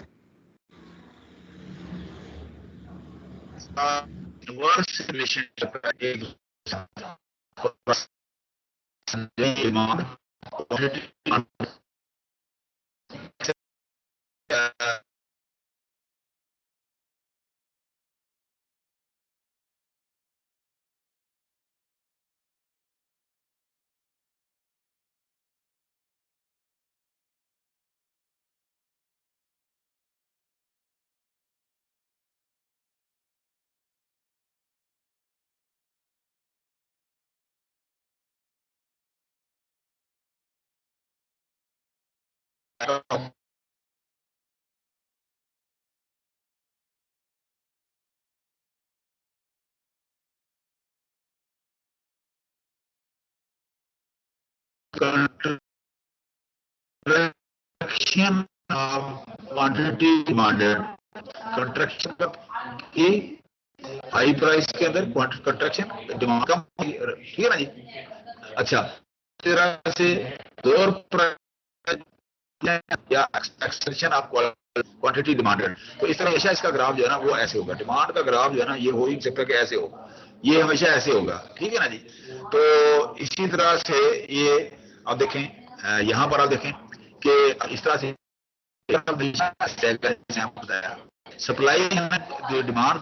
वर्स रिलेशनशिप का एक demand contraction of quantity demanded, contraction की हाई प्राइस के अंदर कंट्रैक्शन डिमांड कम, ठीक है ना जी। अच्छा, तरह से लोअर या एक्सटेंशन ऑफ क्वांटिटी डिमांडेड, तो इस तरह हमेशा इसका ग्राफ जो है ना वो ऐसे होगा। डिमांड का ग्राफ जो है ना ये हो ही नहीं सकता कि ऐसे हो, ये हमेशा ऐसे होगा, ठीक है ना जी। तो इसी तरह से ये आप देखें, यहाँ पर आप देखें कि इस तरह से सप्लाई डिमांड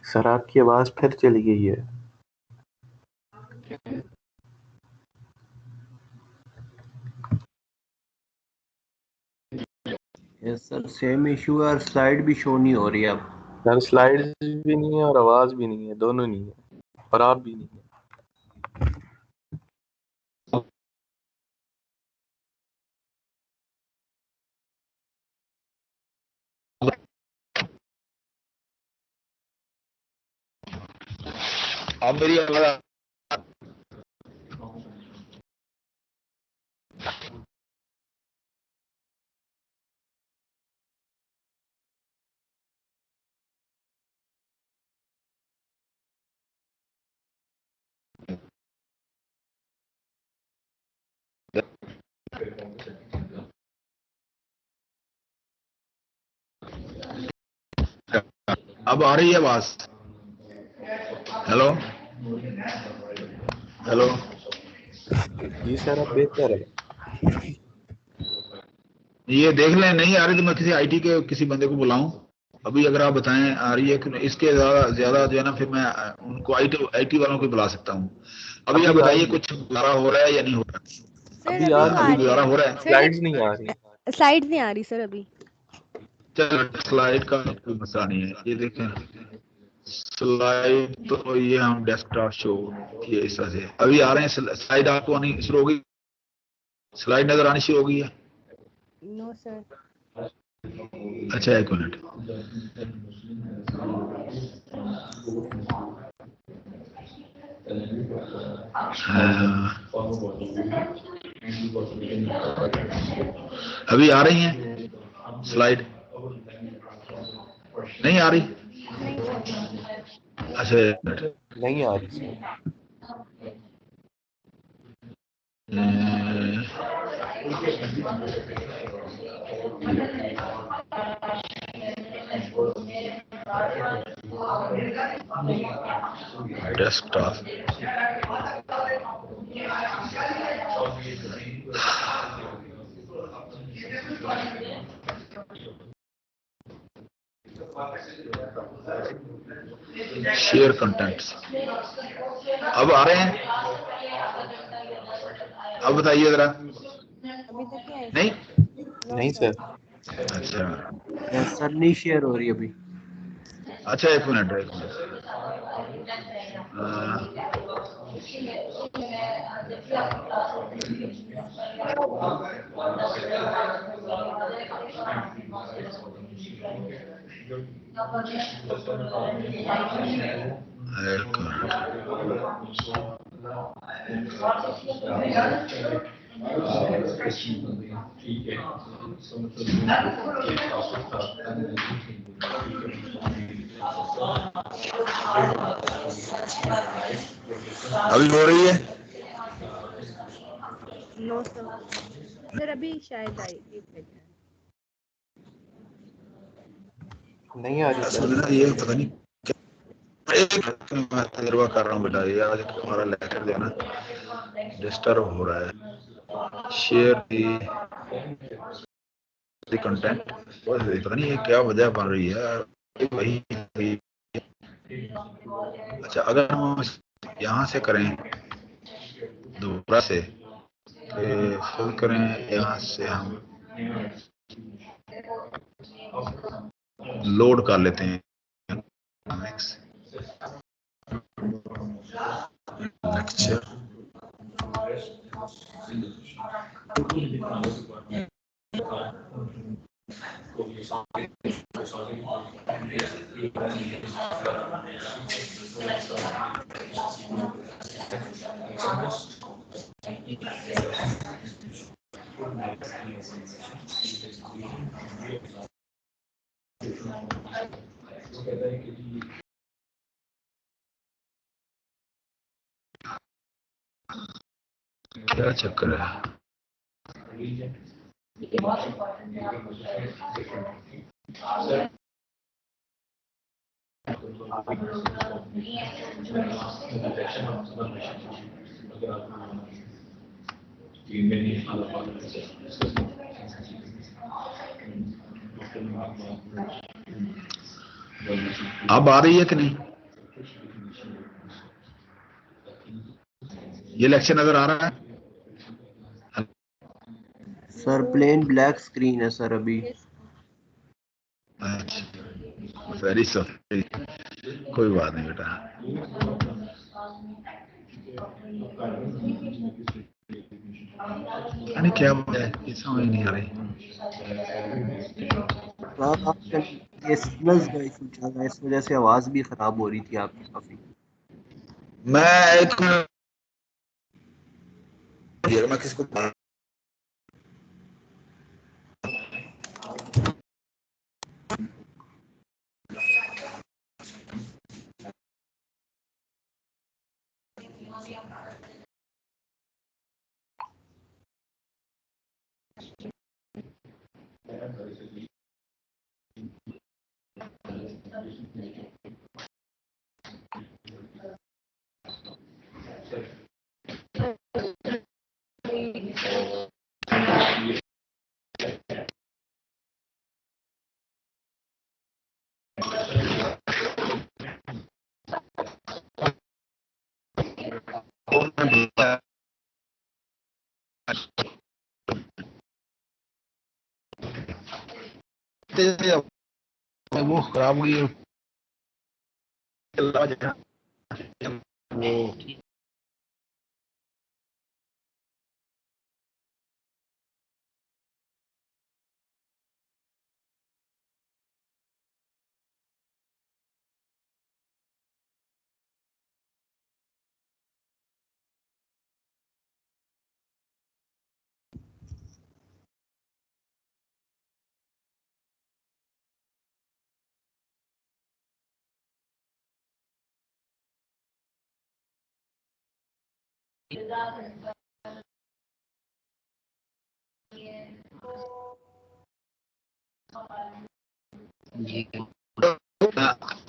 सर आपकी आवाज फिर चली गई है। यस सर, सेम इशू है और स्लाइड भी शो नहीं हो रही है अब। सर स्लाइड भी नहीं है और आवाज भी नहीं है, दोनों नहीं है और आप भी नहीं है। अब मेरी आवाज अब आ रही है आवाज? Hello, hello. जी सर अब बेहतर है। ये देख लें, नहीं आ रही तो मैं किसी आईटी के किसी बंदे को बुलाऊं। अभी अगर आप बताएं आ रही है कि इसके ज्यादा जो है ना, फिर मैं उनको आईटी वालों को बुला सकता हूँ। अभी आप बताइए कुछ गुजारा हो रहा है या नहीं हो रहा? अभी आ अभी गुजारा हो रहा है? स्लाइड्स नहीं आ रही। स्लाइड्स नहीं आ रही सर अभी। चलो, स्लाइड का कोई मसला नहीं है। ये देखें स्लाइड तो ये हम डेस्कटॉप शो किए इस तरह से अभी आ रहे हैं। स्लाइड आपको आनी शुरू हो गई? स्लाइड नजर आनी शुरू हो गई है? No sir. अच्छा, एक मिनट। अभी आ रही हैं स्लाइड? नहीं आ रही? नहीं सर। अच्छा, नहीं आ रही सर। डेस्कटॉप शेयर कंटेंट्स अब आ रहे हैं, अब बताइए जरा। अभी तक नहीं आई नहीं सर। नहीं सर। अच्छा सर नहीं शेयर हो रही अभी। अच्छा, एक मिनट अभी हो रही है। No sir. सर अभी शायद आई, एक मिनट। नहीं आ रही असल सर। में ना ये पता नहीं मैं तजर्बा कर रहा हूँ बेटा, ये आज हमारा लेक्चर जो है ना डिस्टर्ब हो रहा है। शेयर दी कंटेंट, पता नहीं ये क्या वजह बन रही है। वही अच्छा, अगर हम यहाँ से करें दोबारा से, फिर करें यहाँ से, हम लोड कर लेते हैं लेक्चर। क्या चक्कर है? अब आ रही है कि नहीं? ये लेक्चर नजर आ रहा है? सर प्लेन ब्लैक स्क्रीन है सर अभी। अच्छा, वेरी सॉरी, कोई बात नहीं बेटा। अरे क्या बात है, ये समझ नहीं आ रही। सर आजकल ये सिग्नल्स का इशू चल रहा है, इस वजह से आवाज भी खराब हो रही थी आपकी काफी। मैं एक मैं किसको वो खराब हुई है वो।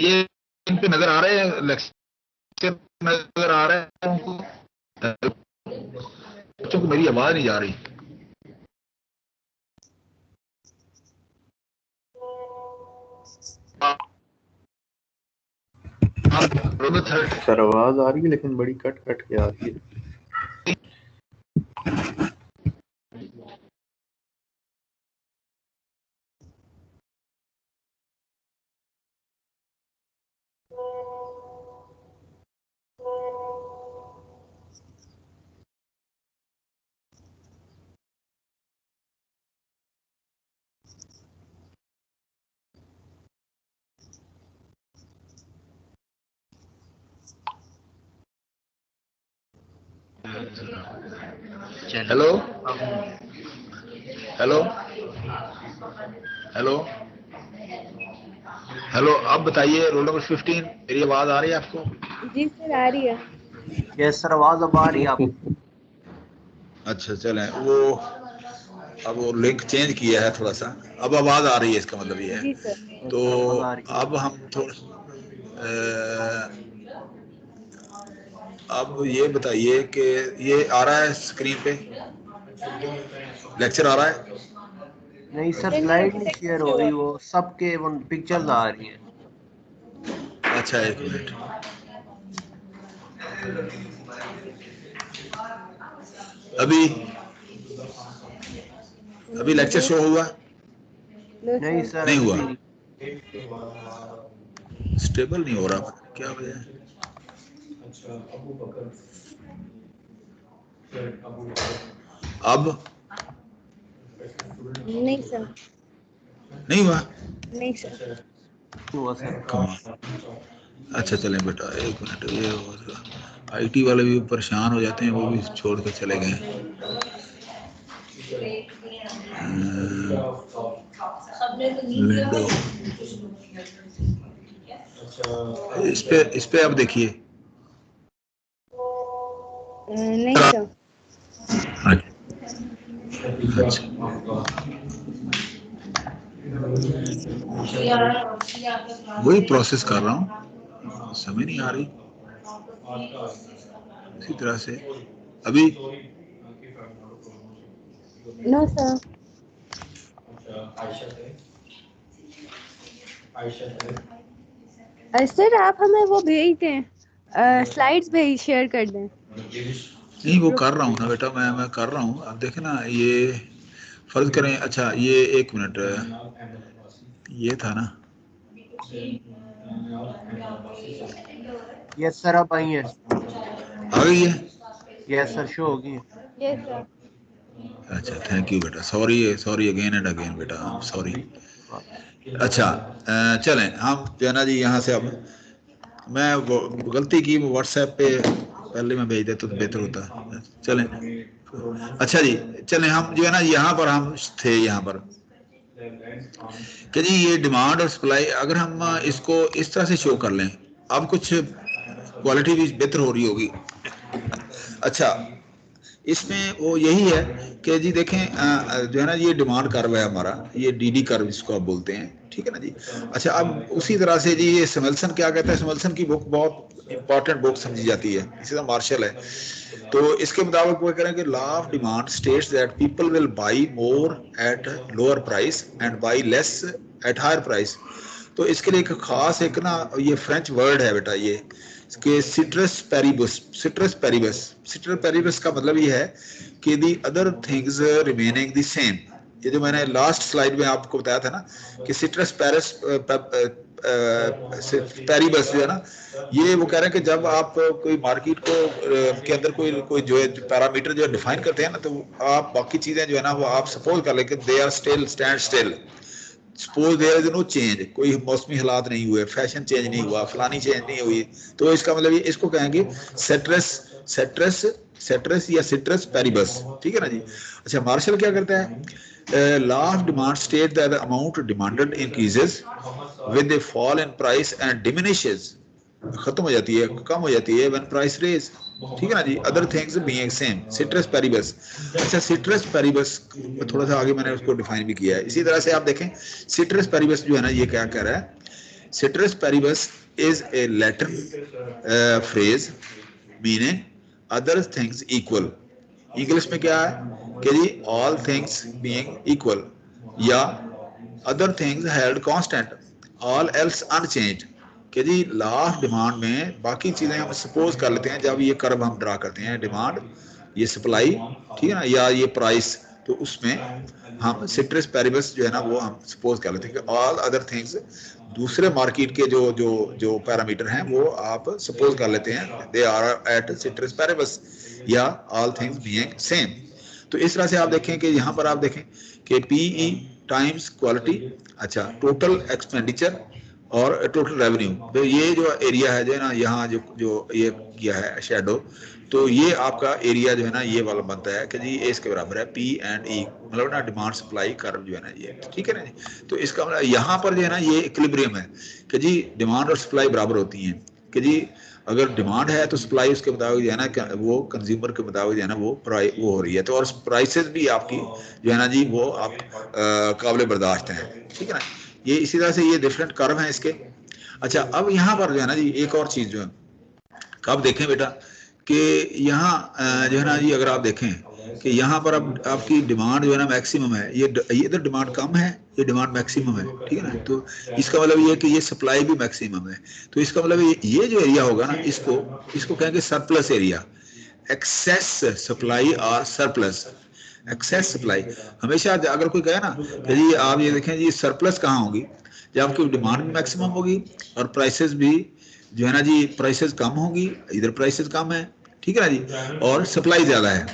ये इन पे नजर आ रहे हैं, लेक्चर नजर आ रहे हैं उनको? बच्चों को मेरी आवाज नहीं जा रही। सर आवाज आ रही है लेकिन बड़ी कट कट के आ रही है। हेलो हेलो हेलो हेलो, अब बताइए रोल नंबर 15, मेरी आवाज आ रही है आपको? जी सर आ रही है। यस सर, आवाज अब आ रही है आपको? अच्छा चलें, अब वो लिंक चेंज किया है थोड़ा सा, अब आवाज आ रही है, इसका मतलब ये है। जी सर। तो आवाज आ रही है। अब हम थोड़ा अब ये बताइए कि ये आ रहा है स्क्रीन पे, लेक्चर आ रहा है? नहीं सर, नहीं स्लाइड अभी नहीं तक शेयर शो हो हो रही, रहा वो सबके पिक्चर्स आ रही हैं। अच्छा एक मिनट, अभी अभी लेक्चर शो हुआ? नो नहीं सर। सर, नहीं अभी हुआ, भी नहीं। स्टेबल नहीं हो रहा, क्या वजह है? अब नहीं सर। नहीं हुआ? नहीं सर। हुआ सर। अच्छा चलें बेटा, एक मिनट, ये आईटी वाले भी परेशान हो जाते हैं, वो भी छोड़ के चले गए। विंडो इस पे आप देखिए। नहीं सर। अच्छा, वही प्रोसेस कर रहा हूँ, समझ नहीं आ रही इसी तरह से। अभी नो सर। सर आप हमें वो भेज दें, स्लाइड्स भेज शेयर कर दें। नहीं, वो कर रहा हूँ ना बेटा, मैं कर रहा हूँ। अब देखे ना, ये फर्ज करें, अच्छा ये एक मिनट, ये था ना, यस सर, अब आई है। आ गई है? यस सर, शो होगी। Yes sir. अच्छा थैंक यू बेटा, sorry sorry again and again बेटा, सॉरी। अच्छा चलें, हम जो है ना जी यहाँ से, अब मैं गलती की, वो व्हाट्सएप पे पहले मैं भेज देता तो बेहतर होता। चलें, अच्छा जी चलें, हम जो है ना यहाँ पर हम थे, यहाँ पर कि जी ये डिमांड और सप्लाई, अगर हम इसको इस तरह से शो कर लें, अब कुछ क्वालिटी भी बेहतर हो रही होगी। अच्छा, इसमें वो यही है कि जी देखें, जो है ना ये डिमांड कर्व है हमारा, ये डीडी कर्व इसको आप बोलते हैं, ठीक है ना जी। अच्छा, अब उसी तरह से जी ये समेल्सन क्या कहता है, समेल्सन की बुक बहुत इंपॉर्टेंट बुक समझी जाती है, इसी तरह मार्शल है। तो इसके मुताबिक वो कह रहे हैं कि law of demand states that people will buy more at lower price and buy less at higher price. तो इसके लिए एक खास एक ना ये फ्रेंच वर्ड है बेटा, ये कि citrus Paribas, citrus Paribas. Citrus Paribas का मतलब ये है कि the other things remaining the same. ये जो मैंने लास्ट स्लाइड में आपको बताया था ना कि सिट्रस पेरिस पेरिबस जो है ना, ये वो कह रहे हैं कि जब आप कोई मार्केट को के अंदर कोई कोई जो है पैरामीटर जो डिफाइन करते हैं ना, तो आप बाकी चीजें जो है ना वो आप सपोज कर लें कि they are still stand still, suppose there is no change, कोई मौसमी हालात नहीं हुए, फैशन चेंज नहीं हुआ, फलानी चेंज नहीं हुई, तो इसका मतलब ये इसको कहेंगे सेट्रस सेट्रस सेट्रस या सिट्रस पेरिबस, ठीक है ना जी। अच्छा, मार्शल क्या करता है, law of demand state that the amount demanded increases with the fall in price and diminishes, खत्म हो जाती है, कम हो जाती है व्हेन प्राइस रेज, ठीक है ना जी, other things being same, ceteris paribus. अच्छा, सिट्रस पेरिबस थोड़ा सा आगे मैंने उसको डिफाइन भी किया है। इसी तरह से आप देखें, सिट्रस पेरिबस जो है ना, ये क्या कह रहा है, citrus Paribas is a Latin phrase meaning other things equal. English में क्या है कि जी ऑल थिंग्स बीइंग इक्वल या other things held constant all else unchanged कि जी लॉ ऑफ डिमांड में बाकी चीजें हम सपोज कर लेते हैं जब ये कर्व हम ड्रा करते हैं डिमांड ये सप्लाई ठीक है ना या ये प्राइस तो उसमें हम सिट्रस पेरिबस जो है ना वो हम सपोज कर लेते हैं कि ऑल अदर थिंग्स दूसरे मार्केट के जो जो जो पैरामीटर हैं वो आप सपोज कर लेते हैं they are at ceteris paribus या ऑल थिंग्स बीइंग सेम। तो इस तरह से आप देखें कि यहाँ पर आप देखें कि पीई टाइम्स क्वालिटी अच्छा टोटल एक्सपेंडिचर और टोटल रेवेन्यू तो ये जो एरिया है जो है ना यहाँ जो जो ये किया है शेडो तो ये आपका एरिया जो है ना ये वाला बनता है कि जी ए इसके बराबर है पी एंड ई मतलब ना डिमांड सप्लाई कर्व जो है ना ये ठीक है ना जी। तो इसका मतलब यहाँ पर जो है ना ये इक्विलिब्रियम है कि जी डिमांड और सप्लाई बराबर होती हैं कि जी अगर डिमांड है तो सप्लाई उसके मुताबिक जो है ना वो कंज्यूमर के मुताबिक जो है ना वो हो रही है तो और प्राइसेस भी आपकी जो है ना जी वो आप काबिल बर्दाश्त हैं ठीक है ना। ये इसी तरह से ये डिफरेंट कर्व हैं इसके। अच्छा अब यहाँ पर जो है ना जी एक और चीज जो है कब देखें बेटा कि यहाँ जो है ना जी अगर आप देखें कि यहाँ पर अब आपकी डिमांड जो है ना मैक्सिमम है ये इधर डिमांड कम है ये डिमांड मैक्सिमम है ठीक है ना। तो इसका मतलब ये कि ये सप्लाई भी मैक्सिमम है तो इसका मतलब ये जो एरिया होगा ना इसको कहेंगे सरप्लस एरिया एक्सेस सप्लाई और सरप्लस एक्सेस सप्लाई। हमेशा अगर कोई कहे ना कि जी आप ये देखें जी सरप्लस कहाँ होगी जब आपकी डिमांड भी मैक्सिमम होगी और प्राइसेस भी जो है ना जी प्राइसेस कम होगी इधर प्राइसेस कम है ठीक है ना जी और सप्लाई ज्यादा है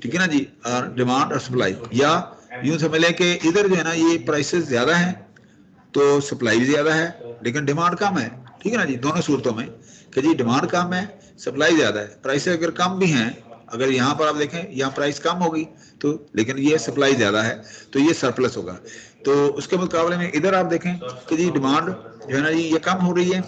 ठीक है ना जी और डिमांड और सप्लाई या यूं समझ लें कि इधर जो है ना ये प्राइसेस ज्यादा है तो सप्लाई भी ज्यादा है लेकिन डिमांड कम है ठीक है ना जी दोनों सूरतों में कि जी डिमांड कम है सप्लाई ज्यादा है प्राइसेस अगर कम भी हैं अगर यहाँ पर आप देखें यहाँ प्राइस कम होगी तो लेकिन ये सप्लाई ज्यादा है तो ये सरप्लस होगा। तो उसके मुकाबले में इधर आप देखें कि जी डिमांड जो है ना जी ये कम हो रही है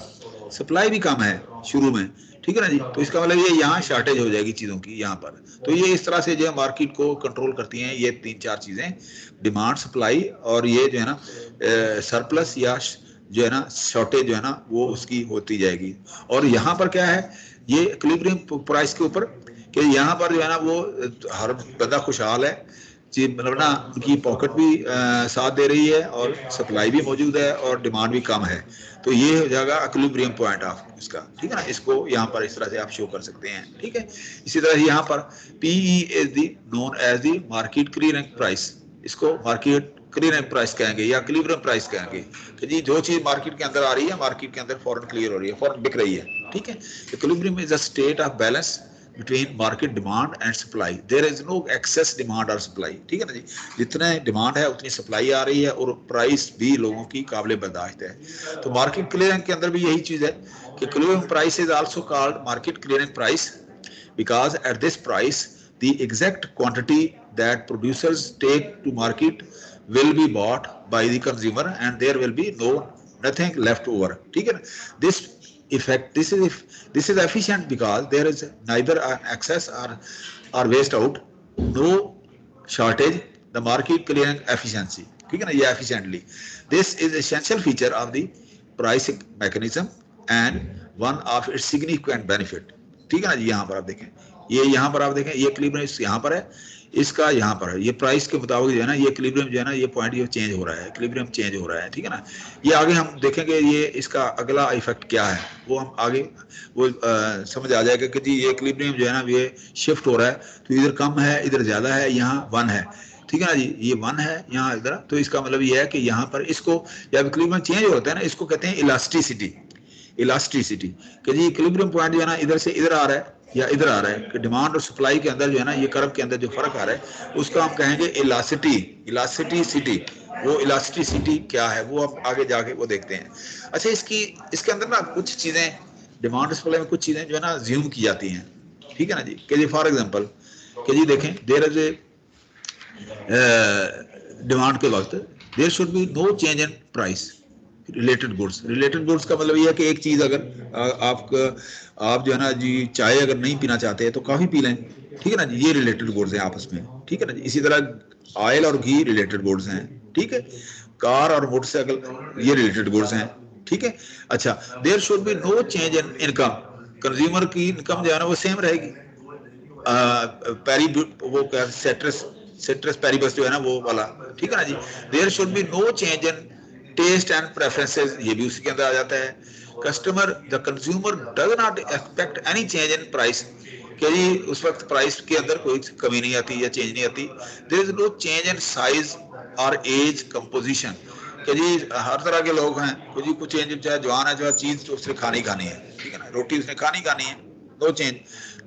सप्लाई भी कम है शुरू में ठीक है ना जी। तो इसका मतलब ये यहाँ शॉर्टेज हो जाएगी चीजों की यहाँ पर। तो ये इस तरह से जो है मार्केट को कंट्रोल करती हैं ये 3-4 चीजें डिमांड सप्लाई और ये जो है ना सरप्लस या जो है ना शॉर्टेज जो है ना वो उसकी होती जाएगी। और यहाँ पर क्या है ये इक्विलिब्रियम प्राइस के ऊपर कि यहाँ पर जो है ना वो हर बंदा खुशहाल है जी मतलब ना उनकी पॉकेट भी साथ दे रही है और सप्लाई भी मौजूद है और डिमांड भी कम है। तो ये हो जाएगा इक्विलिब्रियम पॉइंट ऑफ इसका ठीक है ना। इसको यहाँ पर इस तरह से आप शो कर सकते हैं ठीक है। इसी तरह यहाँ पर PE is the known as the market clearing price इसको मार्केट क्लियरिंग प्राइस कहेंगे या इक्विलिब्रियम प्राइस कहेंगे कि जी जो चीज मार्केट के अंदर आ रही है मार्केट के अंदर फौरन क्लियर हो रही है फौरन बिक रही है ठीक है। Equilibrium is a state of balance between market demand and supply there is no excess demand or supply ठीक है ना जी। जितने डिमांड है उतनी सप्लाई आ रही है और प्राइस भी लोगों की काबिल बर्दाश्त है। तो मार्केट क्लियरिंग के अंदर भी यही चीज है कि clearing price is also called market clearing price because at this price the exact quantity that producers take to market will be bought by the consumer and there will be nothing left over ठीक है ना। This is efficient because there is neither an excess or waste out no shortage the market clearing efficiency ठीक है ना ये efficiently this is essential feature of the pricing mechanism and one of its significant benefit ठीक है ना जी। यहाँ पर आप देखें ये यहाँ पर आप देखें ये इक्विलिब्रियम यहाँ पर है इसका यहाँ पर है ये प्राइस के मुताबिक जो है ना ये इक्विलिब्रियम जो है ना ये पॉइंट ये चेंज हो रहा है इक्विलिब्रियम चेंज हो रहा है ठीक है ना। ये आगे हम देखेंगे ये इसका अगला इफेक्ट क्या है वो हम आगे वो समझ आ जाएगा कि जी ये इक्विलिब्रियम जो है ना ये शिफ्ट हो रहा है तो इधर कम है इधर ज्यादा है यहाँ 1 है ठीक है ना जी ये 1 है यहाँ इधर। तो इसका मतलब ये है कि यहाँ पर इसको जब इक्विलिब्रियम चेंज होता है ना इसको कहते हैं इलास्टिसिटी कि जी इक्विलिब्रियम पॉइंट जो है ना इधर से इधर आ रहा है या इधर आ रहा है कि डिमांड और सप्लाई के अंदर जो है ना ये कर्व के अंदर जो फर्क आ रहा है उसका हम कहेंगे इलास्टिसिटी। वो इलास्टिसिटी क्या है वो हम आगे जाके वो देखते हैं। अच्छा इसके अंदर ना कुछ चीजें डिमांड और सप्लाई में कुछ चीजें जो है ना ज्यूम की जाती हैं ठीक है ना जी कि जी फॉर एग्जांपल कि जी देखें देयर इज ए डिमांड के वक्त there should be no change in price related goods का मतलब ये है कि एक चीज अगर आप जो है ना जी चाय अगर नहीं पीना चाहते तो कॉफी पी लें ठीक है ना जी ये रिलेटेड गुड्स हैं आपस में ठीक है ना जी। इसी तरह ऑयल और घी रिलेटेड गुड्स हैं ठीक है। कार और मोटरसाइकिल ये रिलेटेड गुड्स हैं ठीक है। अच्छा there should be no change in income consumer की इनकम जो है ना वो सेम रहेगी पेरी वो क्या सिट्रस पेरिबस जो है ना वो वाला, ठीक है ना जी। There should be no change in taste and preferences, ये भी उसी के अंदर आ जाता है। Customer the consumer does not expect any change in price, कि जी उस वक्त प्राइस के अंदर कोई कमी नहीं आती या चेंज नहीं आती। There is no change in size और एज कंपोजिशन, कि जी हर तरह के लोग हैं, कोई जी कुछ चेंज, चाहे जवान है, चाहे चीज तो उसने खानी खानी है, ठीक है ना, रोटी उसने खानी खानी है, no change.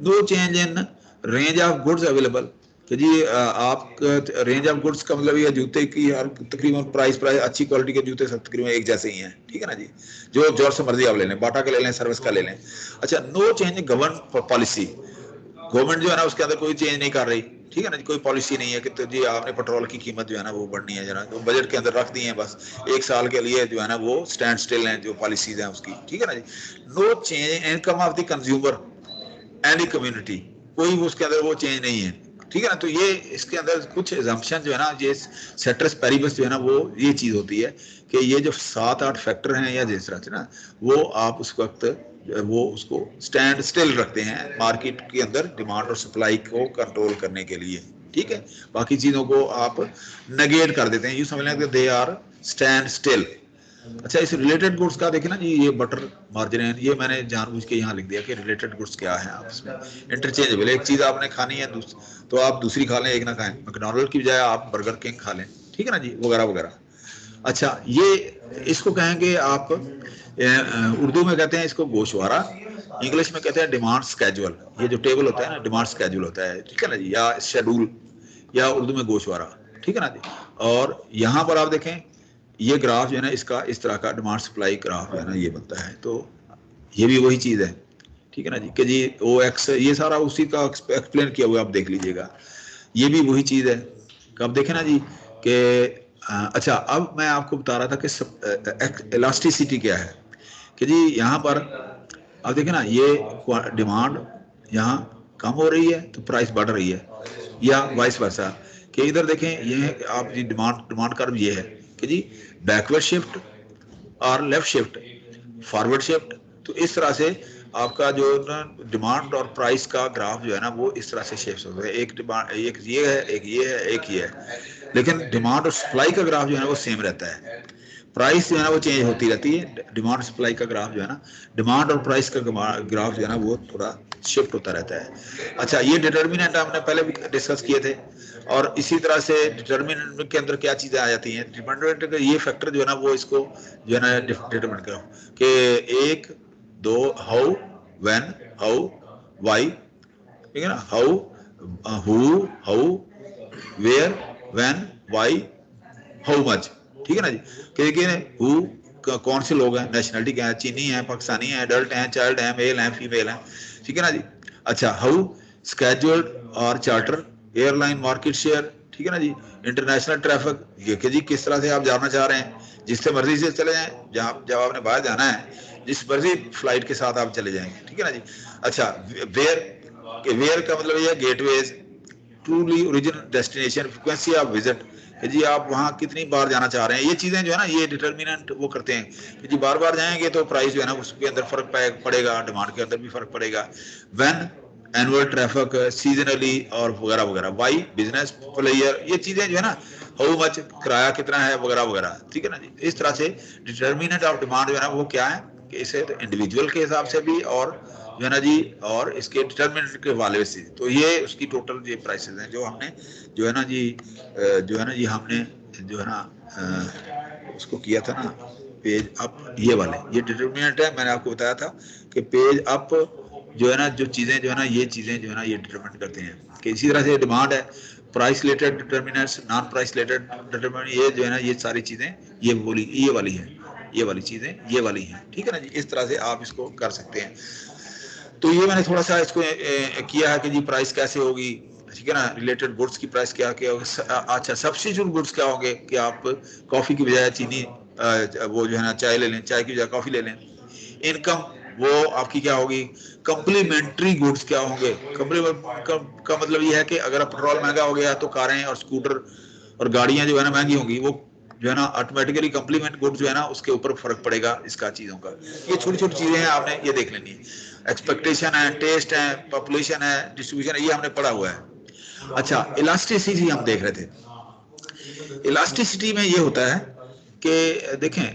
No change in range of goods available, कि जी आप रेंज ऑफ गुड्स का मतलब ये जूते की हर तकरीबन प्राइस अच्छी क्वालिटी के जूते सब तकरीबन एक जैसे ही हैं, ठीक है ना जी, जो जोर से मर्जी आप ले लें, बाटा का ले लें, सर्विस का ले लें। अच्छा, no change government policy, government जो है ना उसके अंदर कोई चेंज नहीं कर रही, ठीक है ना जी, कोई पॉलिसी नहीं है कि तो जी आपने पेट्रोल की कीमत जो है ना वो बढ़नी है जरा, तो बजट के अंदर रख दी है बस, एक साल के लिए जो है ना वो स्टैंड स्टिल हैं जो पॉलिसीज हैं उसकी, ठीक है ना जी। No change income of the consumer and the community, कोई उसके अंदर वो चेंज नहीं है, ठीक है ना। तो ये इसके अंदर कुछ एजम्पशन जो है ना, ये सेट्रस पेरिबस जो है ना वो ये चीज होती है कि ये जो 7-8 फैक्टर हैं या जिस तरह से ना, वो आप उस वक्त वो उसको स्टैंड स्टिल रखते हैं मार्केट के अंदर डिमांड और सप्लाई को कंट्रोल करने के लिए, ठीक है। बाकी चीजों को आप नेगेट कर देते हैं, यूं समझ लें कि दे आर स्टैंड स्टिल। अच्छा, इस रिलेटेड गुड्स का देखें ना जी, ये बटर मार्जिन, ये मैंने जानबूझ के यहाँ लिख दिया कि रिलेटेड गुड्स क्या है आपस में इंटरचेंजेबल, एक चीज आपने खानी है तो आप दूसरी खा लें, एक ना खाएं, मैकडॉनल्ड की बजाय आप बर्गर किंग खा लें, ठीक है ना जी, वगैरह वगैरह। अच्छा, ये इसको कहेंगे आप उर्दू में कहते हैं इसको गोशवारा, इंग्लिश में कहते हैं डिमांड स्केजुअल, ये जो टेबल होता है ना डिमांड स्केजुअल होता है, ठीक है ना जी, या शेड्यूल, या उर्दू में गोशवारा, ठीक है ना जी। और यहाँ पर आप देखें ये ग्राफ जो है ना इसका इस तरह का डिमांड सप्लाई ग्राफ जो है ना ये बनता है, तो ये भी वही चीज है, ठीक है ना जी, कि जी ओ एक्स ये सारा उसी का एक्सप्लेन किया हुआ आप देख लीजिएगा, ये भी वही चीज है। अब देखें ना जी कि अच्छा, अब मैं आपको बता रहा था कि इलास्टिसिटी क्या है, कि जी यहाँ पर अब देखें ना, ये डिमांड यहाँ कम हो रही है तो प्राइस बढ़ रही है, या वाइस वर्सा, कि इधर देखें ये आप जी डिमांड कर्व ये है कि जी बैकवर्ड शिफ्ट और लेफ्ट शिफ्ट, फॉरवर्ड शिफ्ट, तो इस तरह से आपका जो डिमांड और प्राइस का ग्राफ जो है ना वो इस तरह से शेप्स होता है, एक डिमांड, एक ये है, एक ये है, एक ये है, लेकिन डिमांड और सप्लाई का ग्राफ जो है ना वो सेम रहता है। प्राइस जो है ना वो चेंज होती रहती है, डिमांड सप्लाई का ग्राफ जो है ना, डिमांड और प्राइस का ग्राफ जो है ना वो थोड़ा शिफ्ट होता रहता है। अच्छा, ये डिटर्मिनेंट हमने पहले भी डिस्कस किए थे, और इसी तरह से डिटर्मिनेंट के अंदर क्या चीजें आ जाती हैं, डिटर्मिनेंट का ये फैक्टर जो है ना वो इसको जो है ना डिटर्मिनेट करो कि 1 2 हाउ, व्हेन, हाउ, व्हाई, ठीक है ना, how, who, how, where, when, why, how much, ठीक है ना जी। कि हु कौन से लोग हैं, नेशनलिटी क्या है, चीनी है, पाकिस्तानी है, अडल्ट हैं, चाइल्ड हैं, मेल हैं, फीमेल हैं, ठीक है ना जी। अच्छा, हाउ स्केड्यूल्ड और चार्टर, एयरलाइन, मार्केट शेयर, ठीक है ना जी, इंटरनेशनल ट्रैफिक, ये कि जी किस तरह से आप जाना चाह रहे हैं, जिससे मर्जी से चले जाएं, जब आपने बाहर जाना है जिस मर्जी फ्लाइट के साथ आप चले जाएंगे, ठीक है ना जी। अच्छा, वेयर का मतलब ये gateways, truly original destination, frequency of visit, कि जी आप वहाँ कितनी बार जाना चाह रहे हैं, ये चीजें जो है ना ये डिटर्मिनेंट वो करते हैं कि जी बार बार जाएंगे तो प्राइस जो है ना उसके अंदर फर्क पड़ेगा, डिमांड के अंदर भी फर्क पड़ेगा। व्हेन, एनुअल ट्रैफिक, सीजनली और वगैरह वगैरह। वाई, बिजनेस प्लेयर, ये चीजें जो है ना, हाउ मच, किराया कितना है, वगैरह वगैरह, ठीक है ना जी। इस तरह से डिटर्मिनेंट ऑफ डिमांड जो है ना वो क्या है कि इसे तो इंडिविजुअल के हिसाब से भी और जो है ना जी, और इसके डिटर्मिनेंट के वाले से, तो ये उसकी टोटल ये प्राइसेस हैं जो हमने जो है ना जी जो है ना जी हमने जो है ना उसको किया था ना पेज अप, ये वाले ये डिटर्मिनेंट है, मैंने आपको बताया था कि पेज अप जो है ना जो चीजें जो है ना ये चीजें जो है ना ये डिटरमिन करते हैं, कि इसी तरह से डिमांड है, price related determinants, non price related determinant, ये जो है ना ये सारी चीजें ये वाली है, ये वाली चीजें ये वाली हैं, ठीक है ना जी। इस तरह से आप इसको कर सकते हैं। तो ये मैंने थोड़ा सा इसको किया है कि जी प्राइस कैसे होगी, ठीक है ना, रिलेटेड गुड्स की प्राइस क्या क्या होगी। अच्छा, सब्स्टिट्यूट गुड्स क्या होंगे कि आप कॉफी की बजाय चीनी वो जो है ना चाय ले लें, चाय की बजाय कॉफी ले लें। इनकम वो आपकी क्या होगी, कंप्लीमेंट्री गुड्स क्या होंगे, का मतलब ये है कि अगर पेट्रोल महंगा हो गया तो कारें और स्कूटर और गाड़ियां जो है ना महंगी होंगी, वो जो है ना ऑटोमेटिकली कम्प्लीमेंट गुड जो है ना उसके ऊपर फर्क पड़ेगा इसका चीज़ों का। ये छोटी छोटी चीज़ें हैं, आपने ये देख लेनी है। एक्सपेक्टेशन है, टेस्ट है, पॉपुलेशन है, डिस्ट्रीब्यूशन है, ये हमने पढ़ा हुआ है। अच्छा, इलास्टिसिटी हम देख रहे थे। इलास्टिसिटी में ये होता है कि देखें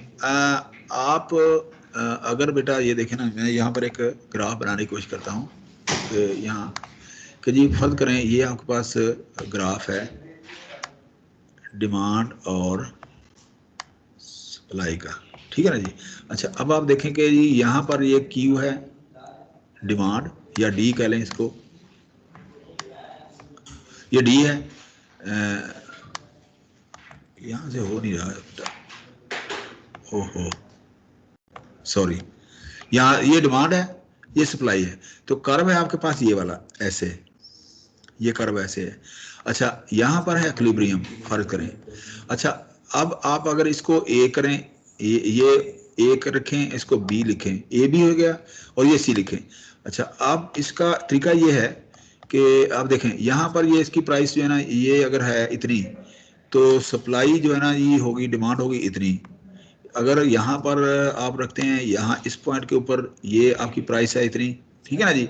आप अगर बेटा ये देखें ना, मैं यहाँ पर एक ग्राफ बनाने की कोशिश करता हूँ कि यहाँ कि जी फर्ज करें ये आपके पास ग्राफ है डिमांड और सप्लाई का, ठीक है ना जी। अच्छा, अब आप देखें कि जी यहाँ पर ये क्यू है डिमांड, या डी कह लें इसको, ये डी है, यहाँ से हो नहीं रहा है बेटा, ओहो सॉरी, यहाँ ये डिमांड है, ये सप्लाई है, तो कर्व है आपके पास ये वाला ऐसे, ये कर्व ऐसे है। अच्छा, यहाँ पर है इक्विलिब्रियम, फर्ज करें। अच्छा, अब आप अगर इसको ए करें, ये ए रखें, इसको बी लिखें, ए बी हो गया, और ये सी लिखें। अच्छा, अब इसका तरीका ये है कि आप देखें यहाँ पर ये इसकी प्राइस जो है ना, ये अगर है इतनी, तो सप्लाई जो है ना ये होगी, डिमांड होगी इतनी। अगर यहाँ पर आप रखते हैं, यहाँ इस पॉइंट के ऊपर ये आपकी प्राइस है इतनी, ठीक है ना जी,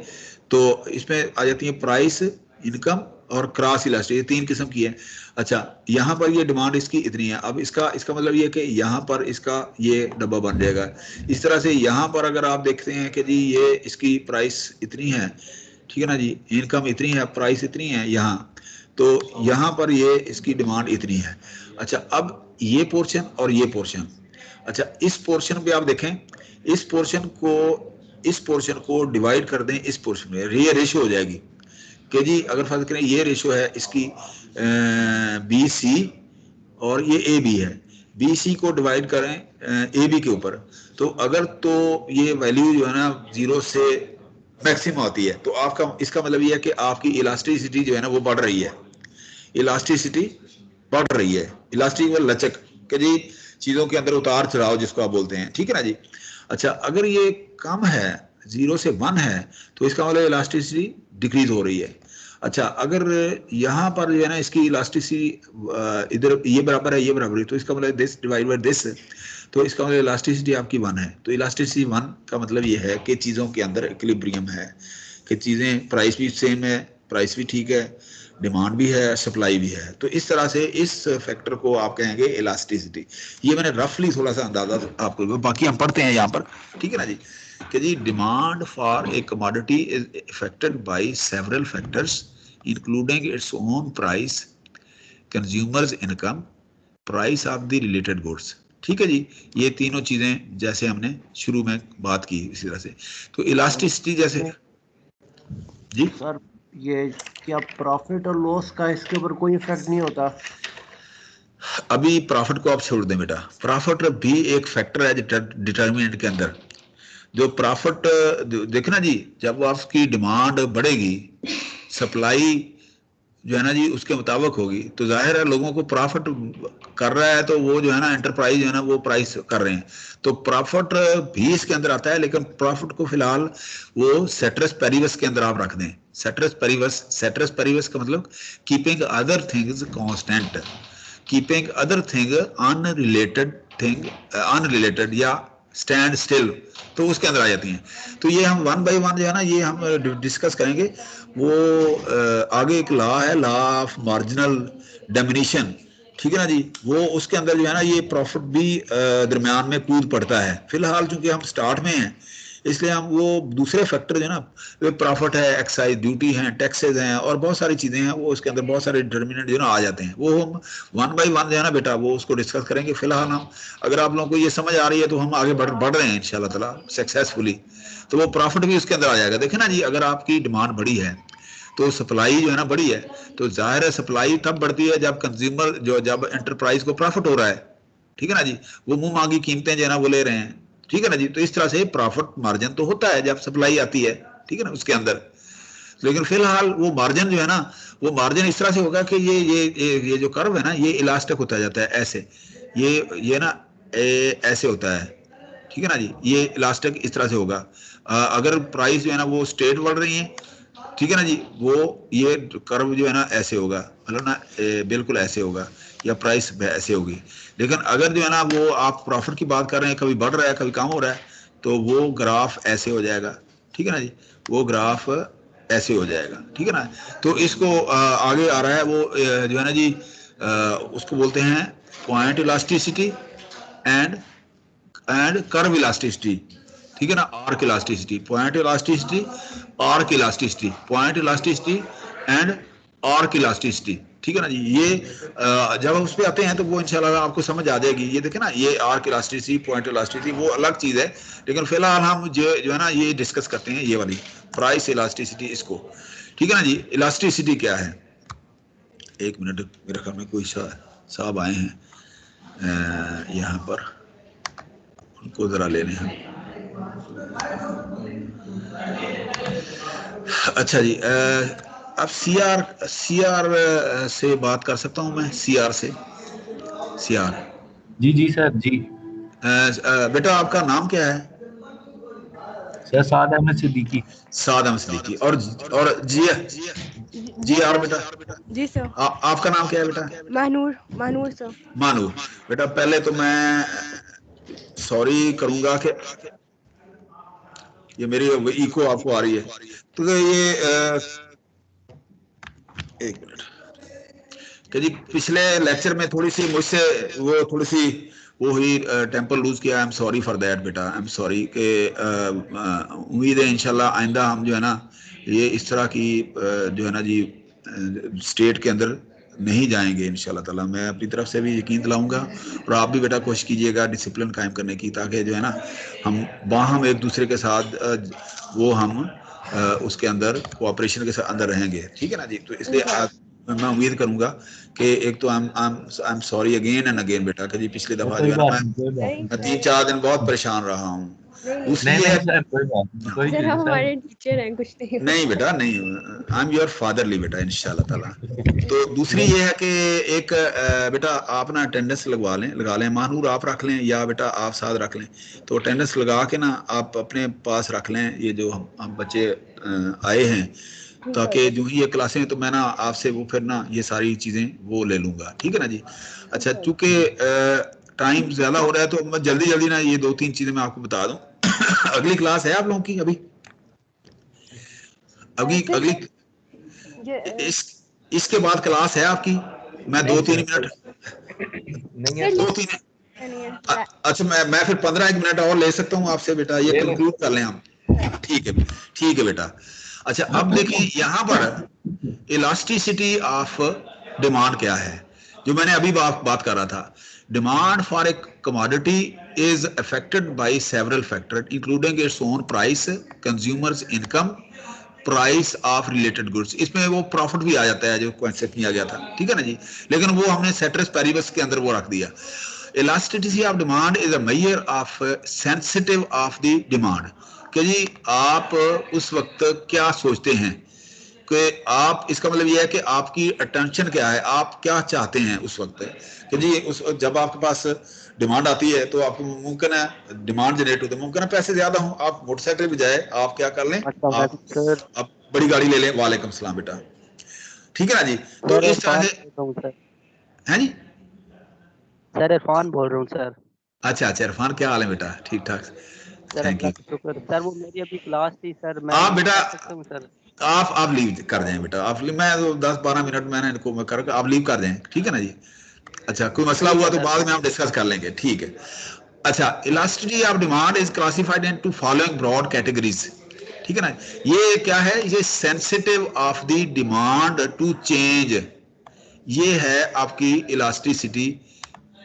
तो इसमें आ जाती है प्राइस, इनकम और क्रॉस इलास्टिक, ये तीन किस्म की है। अच्छा, यहाँ पर ये डिमांड इसकी इतनी है, अब इसका मतलब ये है कि यहाँ पर इसका ये डब्बा बन जाएगा। इस तरह से यहाँ पर अगर आप देखते हैं कि जी ये इसकी प्राइस इतनी है, ठीक है ना जी, इनकम इतनी है, प्राइस इतनी है यहाँ, तो यहाँ पर ये इसकी डिमांड इतनी है। अच्छा, अब ये पोर्शन और ये पोर्शन, अच्छा इस पोर्शन पे आप देखें, इस पोर्शन को डिवाइड कर दें इस पोर्शन में, ये रेशियो हो जाएगी कि जी अगर फर्ज करें ये रेशियो है इसकी बी सी और ये ए बी है, बी सी को डिवाइड करें ए बी के ऊपर, तो अगर तो ये वैल्यू जो है ना 0 से मैक्सिमम आती है, तो आपका इसका मतलब ये है कि आपकी इलास्टिसिटी जो है ना वो बढ़ रही है, इलास्टिसिटी बढ़ रही है, इलास्टिक व लचक कि जी चीज़ों के अंदर उतार चढ़ाव जिसको आप बोलते हैं, ठीक है ना जी। अच्छा, अगर ये कम है 0 से 1 है, तो इसका मतलब इलास्टिसिटी डिक्रीज हो रही है। अच्छा, अगर यहाँ पर जो है ना इसकी इलास्टिसिटी इधर ये बराबर है, ये बराबर है, तो इसका मतलब दिस डिवाइड बाय दिस, तो इसका मतलब इलास्टिसिटी आपकी 1 है। तो इलास्टिसिटी 1 का मतलब ये है कि चीज़ों के अंदर इक्विलिब्रियम है, कि चीज़ें प्राइस भी सेम है, प्राइस भी ठीक है, डिमांड भी है, सप्लाई भी है। तो इस तरह से इस फैक्टर को आप कहेंगे इलास्टिसिटी। ये मैंने रफली थोड़ा सा अंदाजा आपको, बाकी हम पढ़ते हैं यहाँ पर, ठीक है ना जी, कि जी demand for a commodity is affected by several factors including its own price, consumers income, price of the related goods, ठीक है जी। ये तीनों चीजें जैसे हमने शुरू में बात की इसी तरह से। तो इलास्टिसिटी जैसे जी सर, ये क्या प्रॉफिट और लॉस का इसके ऊपर कोई इफेक्ट नहीं होता? अभी प्रॉफिट को आप छोड़ दें बेटा, प्रॉफिट भी एक फैक्टर है डिटर्मिनेंट के अंदर। जो प्रॉफिट देखना जी, जब आपकी डिमांड बढ़ेगी, सप्लाई जो है ना जी उसके मुताबिक होगी, तो जाहिर है लोगों को प्रॉफिट कर रहा है, तो वो जो है ना एंटरप्राइज जो है ना वो प्राइस कर रहे हैं, तो प्रॉफिट भी इसके अंदर आता है। लेकिन प्रॉफिट को फिलहाल वो सेटरस पेरिवस के अंदर आप रख दें। सेटरस पेरिवस का मतलब keeping other things constant, keeping other thing unrelated या स्टैंड स्टिल, तो उसके अंदर आ जाती हैं। तो ये हम 1 बाय 1 जो है ना ये हम डिस्कस करेंगे। वो आगे एक लॉ है, लॉ ऑफ मार्जिनल डिमिनिशन, ठीक है ना जी, वो उसके अंदर जो है ना ये प्रॉफिट भी दरमियान में कूद पड़ता है। फिलहाल चूंकि हम स्टार्ट में हैं, इसलिए हम वो दूसरे फैक्टर जो है ना, प्रॉफिट है, एक्साइज ड्यूटी है, टैक्सेस हैं, और बहुत सारी चीज़ें हैं, वो उसके अंदर बहुत सारे डिटर्मिनेंट जो है ना आ जाते हैं। वो हम 1 बाय 1 जो है ना बेटा वो उसको डिस्कस करेंगे। फिलहाल हम, अगर आप लोगों को ये समझ आ रही है तो हम आगे बढ़ रहे हैं इंशाल्लाह ताला सक्सेसफुली। तो वो प्रॉफिट भी उसके अंदर आ जाएगा। देखे ना जी, अगर आपकी डिमांड बढ़ी है तो सप्लाई जो है ना बढ़ी है, तो जाहिर है सप्लाई तब बढ़ती है जब कंज्यूमर जब एंटरप्राइज को प्रॉफिट हो रहा है, ठीक है ना जी, वो मुंह मांगी कीमतें जो है ना वो ले रहे हैं, ठीक है ना जी। तो इस तरह से प्रॉफिट मार्जिन तो होता है जब सप्लाई आती है, ठीक है ना, उसके अंदर। लेकिन फिलहाल वो मार्जिन जो है ना, वो मार्जिन इस तरह से होगा कि ये जो कर्व है ना ये इलास्टिक होता जाता है ऐसे, ये ना ऐसे होता है, ठीक है ना जी, ये इलास्टिक इस तरह से होगा। अगर प्राइस जो है ना वो स्ट्रेट बढ़ रही है ठीक है ना जी। वो ये कर्व जो है ना ऐसे होगा, मतलब ना बिल्कुल ऐसे होगा, या प्राइस ऐसे होगी। लेकिन अगर जो है ना वो आप प्रॉफिट की बात कर रहे हैं, कभी बढ़ रहा है कभी कम हो रहा है, तो वो ग्राफ ऐसे हो जाएगा। ठीक है ना जी, वो ग्राफ ऐसे हो जाएगा। ठीक है ना। तो इसको आगे आ रहा है वो जो है ना जी, उसको बोलते हैं point elasticity and curve elasticity. ठीक है ना, arc elasticity, point elasticity, arc elasticity, point elasticity and arc elasticity. ठीक है ना जी। ये जब उस पे आते हैं तो वो इंशाल्लाह आपको समझ आ जाएगी। ये देखे ना, ये आर्क इलास्टिसिटी, पॉइंट इलास्टिसिटी वो अलग चीज है, लेकिन फिलहाल हम जो है ना ये डिस्कस करते हैं ये वाली प्राइस इलास्टिसिटी इसको। ठीक है ना जी। इलास्टिसिटी क्या है, एक मिनट, मेरे ख्याल में कोई साहब आए हैं यहाँ पर, उनको जरा लेने हैं। अच्छा जी, अब सीआर से बात कर सकता हूँ मैं, सीआर से, सीआर। जी जी सर जी। बेटा आपका नाम क्या है? सर साद अहमद सिद्दीकी। साद अहमद सिद्दीकी। और जी, जी जी आर सर। बेटा, जी सर। आपका नाम क्या है बेटा? महानूर, महानूर सर। मानू। बेटा पहले तो मैं सॉरी करूंगा कि ये मेरी इको आपको आ रही है, तो ये एक मिनट कि जी पिछले लेक्चर में थोड़ी सी मुझसे वो थोड़ी सी वो हुई, टेम्पर लूज किया। I am sorry for that बेटा, आई एम सॉरी कि उम्मीद है इंशाल्लाह आइंदा हम जो है ना ये इस तरह की जो है ना जी स्टेट के अंदर नहीं जाएंगे इंशाल्लाह ताला। मैं अपनी तरफ से भी यकीन दिलाऊंगा, और आप भी बेटा कोशिश कीजिएगा डिसिप्लिन कायम करने की, ताकि जो है ना हम बाहम एक दूसरे के साथ वो हम उसके अंदर कोऑपरेशन के साथ अंदर रहेंगे। ठीक है ना जी। तो इसलिए मैं उम्मीद करूंगा कि एक तो I am sorry again and again बेटा कि जी पिछली दफा जो कोई है ना बात नहीं, कोई बात नहीं मैं नहीं। 3-4 दिन बहुत परेशान रहा हूँ। दूसरी नहीं ये नहीं है, सर, कोई बात नहीं, कोई सर, चीज हम सर। हमारे टीचर हैं, कुछ नहीं होता। नहीं बेटा नहीं, आई एम योर फादरली बेटा इंशाल्लाह ताला। तो दूसरी नहीं ये है कि एक बेटा आप ना अटेंडेंस लगा लें, मानूर आप रख लें या बेटा आप साथ रख लें। तो अटेंडेंस लगा के ना आप अपने पास रख लें ये जो हम बच्चे आए हैं, ताकि जो ही ये क्लासें, तो मैं ना आपसे वो फिर ना ये सारी चीज़ें वो ले लूँगा। ठीक है ना जी। अच्छा, चूँकि टाइम ज़्यादा हो रहा है तो मैं जल्दी जल्दी ना ये 2-3 चीज़ें मैं आपको बता दूँ। अगली क्लास है आप लोगों की अभी? अगली सर अगली ये इस इसके बाद क्लास है आपकी? मैं नहीं 2-3 सर, मिनट, नहीं है सर सर। 2-3 नहीं है। अच्छा मैं फिर 15-1 मिनट और ले सकता हूँ आपसे बेटा, ये ले लें। कंक्लूड कर लें हम। ठीक है बेटा। अच्छा अब देखिए यहाँ पर इलास्टिसिटी ऑफ डिमांड क्या है, जो मैंने अभी बात कर रहा था। Demand for a commodity is affected by several factor including its own price, consumers income, price of related goods. इसमें वो प्रॉफिट भी आ जाता है जो कॉन्सेप्ट किया गया था। ठीक है ना जी। लेकिन वो हमने सेटरस पेरिबस के अंदर वो रख दिया। Elasticity of demand is a measure of sensitive of the demand, कि जी आप उस वक्त क्या सोचते हैं, कि आप, इसका मतलब ये है कि आपकी अटेंशन क्या है, आप क्या चाहते हैं उस वक्त। कि जी उस जब आपके पास डिमांड आती है तो आपको मुमकिन है डिमांड जनरेट होती है, मुमकिन है पैसे ज्यादा हो, आप मोटरसाइकिल पे जाए, आप क्या कर लें, आप सर बड़ी गाड़ी ले लें। वालेकुम सलाम बेटा। ठीक है ना जी। तो सर इस तरह इरफान से बोल रहा हूँ सर। है जी। सर इरफान बोल रहा हूँ सर। अच्छा अच्छा, इरफान क्या हाल है बेटा? ठीक ठाक, सर थैंक अल्लाह यू। का शुक्र। सर वो मेरी अभी क्लास थी सर, मैं आप लीव बेटा कर सकता हूँ सर? आप लीव कर दें बेटा, आप मैं 10-12 मिनट मैंने इनको मैं कर आप लीव कर दें। ठीक है ना जी। अच्छा, कोई मसला ठीक हुआ है तो सर। बाद में हम डिस्कस कर लेंगे। ठीक है। अच्छा, elasticity of demand is classified into following broad categories. ठीक है ना। ये क्या है, ये sensitive of the demand to change, ये है आपकी इलास्टिसिटी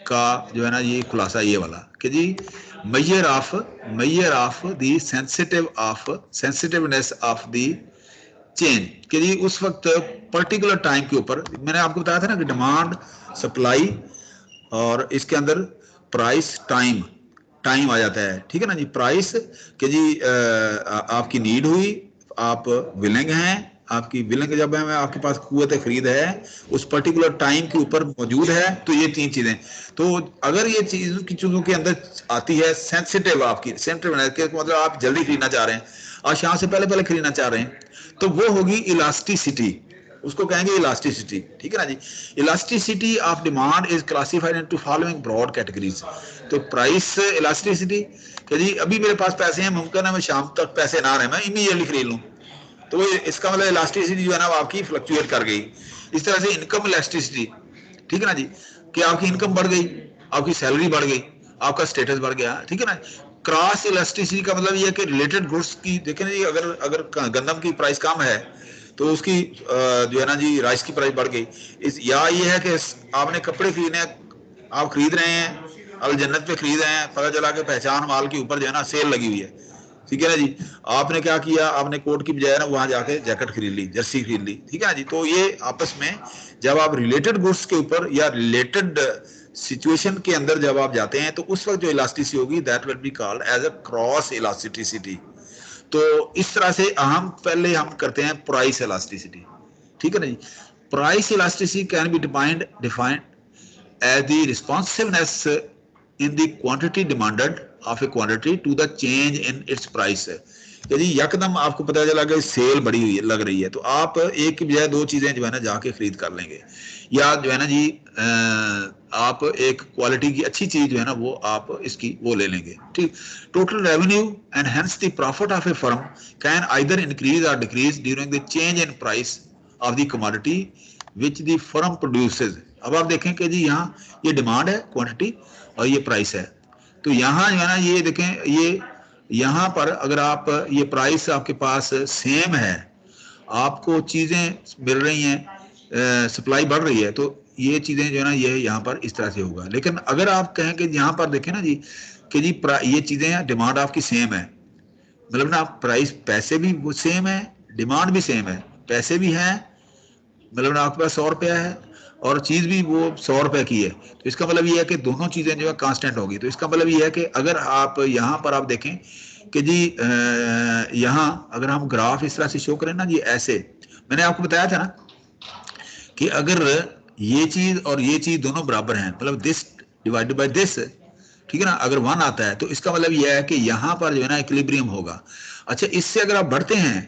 का जो है ना ये खुलासा ये वाला, कि जी measure of the sensitiveness of the change, कि जी उस वक्त पर्टिकुलर टाइम के ऊपर, मैंने आपको बताया था ना कि डिमांड, सप्लाई और इसके अंदर प्राइस, टाइम आ जाता है। ठीक है ना जी। प्राइस कि जी आपकी नीड हुई, आप विलिंग हैं, आपकी विलिंग, जब है आपके पास कुव्वत खरीद है उस पर्टिकुलर टाइम के ऊपर मौजूद है, तो ये 3 चीजें। तो अगर ये चीज की चीजों के अंदर आती है सेंसिटिव, आपकी सेंसिटिव मतलब आप जल्दी खरीदना चाह रहे हैं, और शाम से पहले खरीदना चाह रहे हैं, तो वो होगी इलास्टिसिटी, उसको कहेंगे इलास्टिसिटी। ठीक है ना जी। Elasticity of demand is classified into following broad categories. तो प्राइस इलास्टिसिटी कि जी अभी मेरे पास पैसे हैं, मुमकिन है मैं शाम तक पैसे ना रहे, मैं इमीडिएटली खरीद लूं, तो इसका मतलब इलास्टिसिटी जो है ना वो आपकी फ्लक्चुएट कर गई। इस तरह से इनकम इलास्टिसिटी, ठीक है ना जी, कि आपकी इनकम बढ़ गई, आपकी सैलरी बढ़ गई, आपका स्टेटस बढ़ गया। ठीक है ना। क्रॉस इलास्टिसिटी का मतलब ये है कि रिलेटेड गुड्स की, देखें ना जी, अगर गंदम की प्राइस कम है तो उसकी जो है ना जी राइस की प्राइस बढ़ गई। या ये है कि आपने कपड़े खरीदने, आप खरीद रहे हैं, अल जन्नत पे खरीद रहे हैं, पता चला कि पहचान माल के ऊपर जो है ना सेल लगी हुई है। ठीक है ना जी। आपने क्या किया, आपने कोट की बजाय ना वहां जाके जैकेट खरीद ली, जर्सी खरीद ली। ठीक है ना जी। तो ये आपस में जब आप रिलेटेड गुड्स के ऊपर या रिलेटेड सिचुएशन के अंदर जब आप जाते हैं, तो उस वक्त जो इलास्टिसिटी होगी that will be called as a cross elasticity. तो इस तरह से पहले हम करते हैं प्राइस इलास्टिसिटी। ठीक है ना जी। Price elasticity can be defined as the responsiveness in the quantity demanded of a quantity to the change in its price। यदि यकदम आपको पता चला कि सेल बड़ी हुई लग रही है, तो आप एक की बजाय 2 चीजें जो है ना जाके खरीद कर लेंगे, या जो है ना जी आप एक क्वालिटी की अच्छी चीज जो है ना वो आप इसकी वो ले लेंगे। ठीक। Total revenue and hence the profit of a firm can either increase or decrease during the change in price of the commodity which the firm produces. अब आप देखें कि जी यहाँ ये डिमांड है क्वांटिटी और ये प्राइस है, तो यहाँ जो है ना ये देखें, ये यहाँ पर अगर आप ये प्राइस आपके पास सेम है, आपको चीजें मिल रही हैं, सप्लाई बढ़ रही है, तो ये चीजें जो है ना ये यहाँ पर इस तरह से होगा। लेकिन अगर आप कहें कि यहाँ पर देखें ना जी कि जी ये चीजें डिमांड आपकी सेम है, मतलब ना प्राइस पैसे भी वो सेम है, डिमांड भी सेम है, पैसे भी हैं, मतलब ना आपके पास 100 रुपया है और चीज भी वो 100 रुपए की है, तो इसका मतलब ये है कि दोनों चीजें जो है कांस्टेंट होगी। तो इसका मतलब ये है कि अगर आप यहाँ पर आप देखें कि जी यहाँ अगर हम ग्राफ इस तरह से शो करें ना जी, ऐसे मैंने आपको बताया था ना कि अगर ये चीज और ये चीज दोनों बराबर हैं, मतलब दिस डिवाइडेड बाय दिस, ठीक है ना, अगर 1 आता है तो इसका मतलब यह है कि यहाँ पर जो है ना इक्विलिब्रियम होगा। अच्छा, इससे अगर आप बढ़ते हैं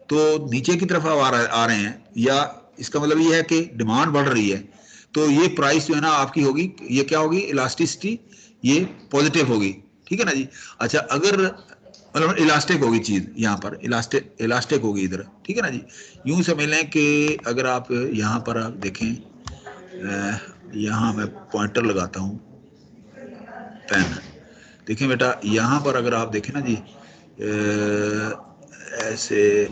तो नीचे की तरफ आ रहे हैं, या इसका मतलब ये है कि डिमांड बढ़ रही है, तो ये प्राइस जो है ना आपकी होगी, ये क्या होगी, इलास्टिसिटी, ये पॉजिटिव होगी। ठीक है ना जी। अच्छा, अगर मतलब इलास्टिक होगी चीज, यहाँ पर इलास्टिक होगी इधर। ठीक है ना जी। यूं समझ लें कि अगर आप यहाँ पर आप देखें, यहाँ मैं पॉइंटर लगाता हूँ, पेन, देखें बेटा, यहाँ पर अगर आप देखें ना जी ऐसे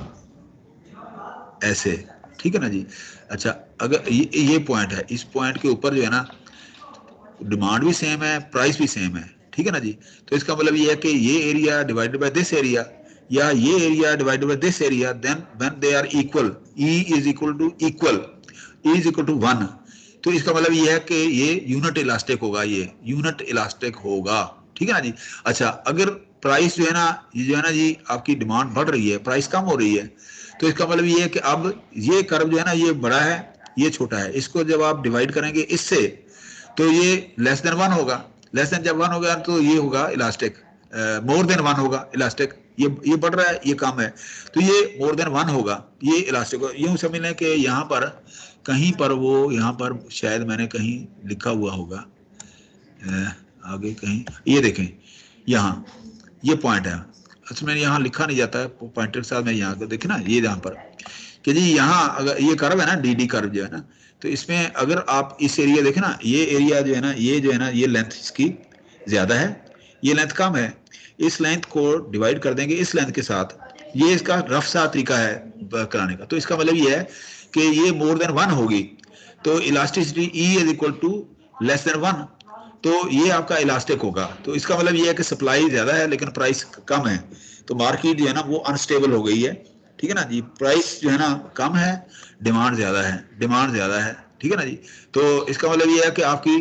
ऐसे, ठीक है ना जी। अच्छा, अगर ये पॉइंट है, इस पॉइंट के ऊपर जो है ना डिमांड भी सेम है, प्राइस भी सेम है। ठीक है ना जी। तो इसका मतलब ये है कि ये area divided by this area, या ये area divided by this area, then when they are equal, E is equal to equal, E is equal to 1, तो इसका मतलब ये है कि ये यूनिट इलास्टिक होगा, ये यूनिट इलास्टिक होगा। ठीक है ना जी। अच्छा, अगर प्राइस जो है ना, ये जो है ना जी आपकी डिमांड बढ़ रही है, प्राइस कम हो रही है, तो इसका मतलब ये है कि अब ये कर्व जो है ना ये बड़ा है, ये छोटा है, इसको जब आप डिवाइड करेंगे इससे, तो ये लेस देन 1 होगा। लेस देन जब 1 होगा तो ये होगा इलास्टिक, मोर देन 1 होगा इलास्टिक, ये बढ़ रहा है, ये कम है, तो ये मोर देन 1 होगा, ये इलास्टिक होगा। यूं समझ लें कि यहाँ पर कहीं पर वो, यहाँ पर शायद मैंने कहीं लिखा हुआ होगा आगे कहीं, ये देखें यहाँ ये पॉइंट है, अच्छा मैंने यहाँ लिखा नहीं जाता है पॉइंटर के साथ, मैं यहाँ देखें ना, ये यहाँ पर कि जी यहाँ अगर ये कर्व है ना, डी कर्व जो है ना, तो इसमें अगर आप इस एरिया देखें ना, ये एरिया जो है ना, ये जो है ना, ये लेंथ इसकी ज्यादा है, ये लेंथ कम है, इस लेंथ को डिवाइड कर देंगे इस लेंथ के साथ, ये इसका रफ सा तरीका है कराने का। तो इसका मतलब ये है कि ये मोर देन 1 होगी, तो elasticity E is equal to less than 1, तो ये आपका इलास्टिक होगा। तो इसका मतलब ये है कि सप्लाई ज्यादा है लेकिन प्राइस कम है, तो मार्केट जो है ना वो अनस्टेबल हो गई है। ठीक है ना जी। प्राइस जो है ना कम है, डिमांड ज्यादा है, डिमांड ज्यादा है। ठीक है ना जी। तो इसका मतलब ये है कि आपकी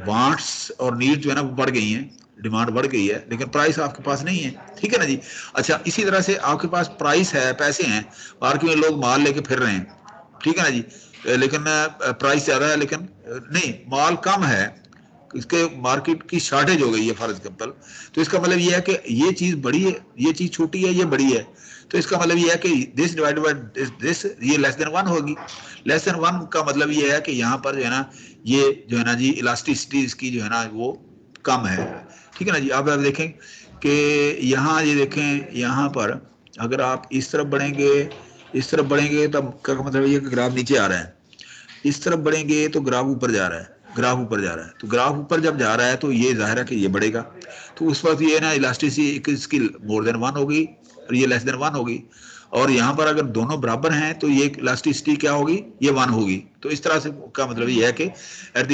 वांट्स और नीड्स जो है ना वो बढ़ गई हैं, डिमांड बढ़ गई है लेकिन प्राइस आपके पास नहीं है, ठीक है ना जी। अच्छा, इसी तरह से आपके पास प्राइस है, पैसे हैं, मार्केट में लोग माल लेके फिर रहे हैं, ठीक है ना जी, लेकिन प्राइस ज़्यादा है, लेकिन नहीं, माल कम है, इसके मार्केट की शॉर्टेज हो गई है फॉर एग्जाम्पल, तो इसका मतलब ये है कि ये चीज़ बड़ी है, ये चीज़ छोटी है, ये बड़ी है, तो इसका मतलब ये है कि दिस डिवाइडेड बाय दिस ये लेस देन 1 होगी। लेस देन 1 का मतलब ये है कि यहाँ पर जो है ना, ये जो है ना जी इलास्टिसिटी इसकी जो है ना वो कम है, ठीक है ना जी। अब आप देखें कि यहाँ ये देखें, यहाँ पर अगर आप इस तरफ बढ़ेंगे, इस तरफ बढ़ेंगे, तब का मतलब ये कि ग्राफ नीचे आ रहा है, इस तरफ बढ़ेंगे तो ग्राफ ऊपर जा रहा है, ग्राफ ऊपर जा रहा है, तो ग्राफ ऊपर जब जा रहा है तो ये जाहिर है कि ये बढ़ेगा, तो उस वक्त ये ना इलास्टिसिटी इसकी मोर देन 1 होगी और ये लेस देन 1 होगी, और यहाँ पर अगर दोनों बराबर हैं तो ये इलास्टिसिटी क्या होगी, ये 1 होगी। तो इस तरह से का मतलब ये है कि at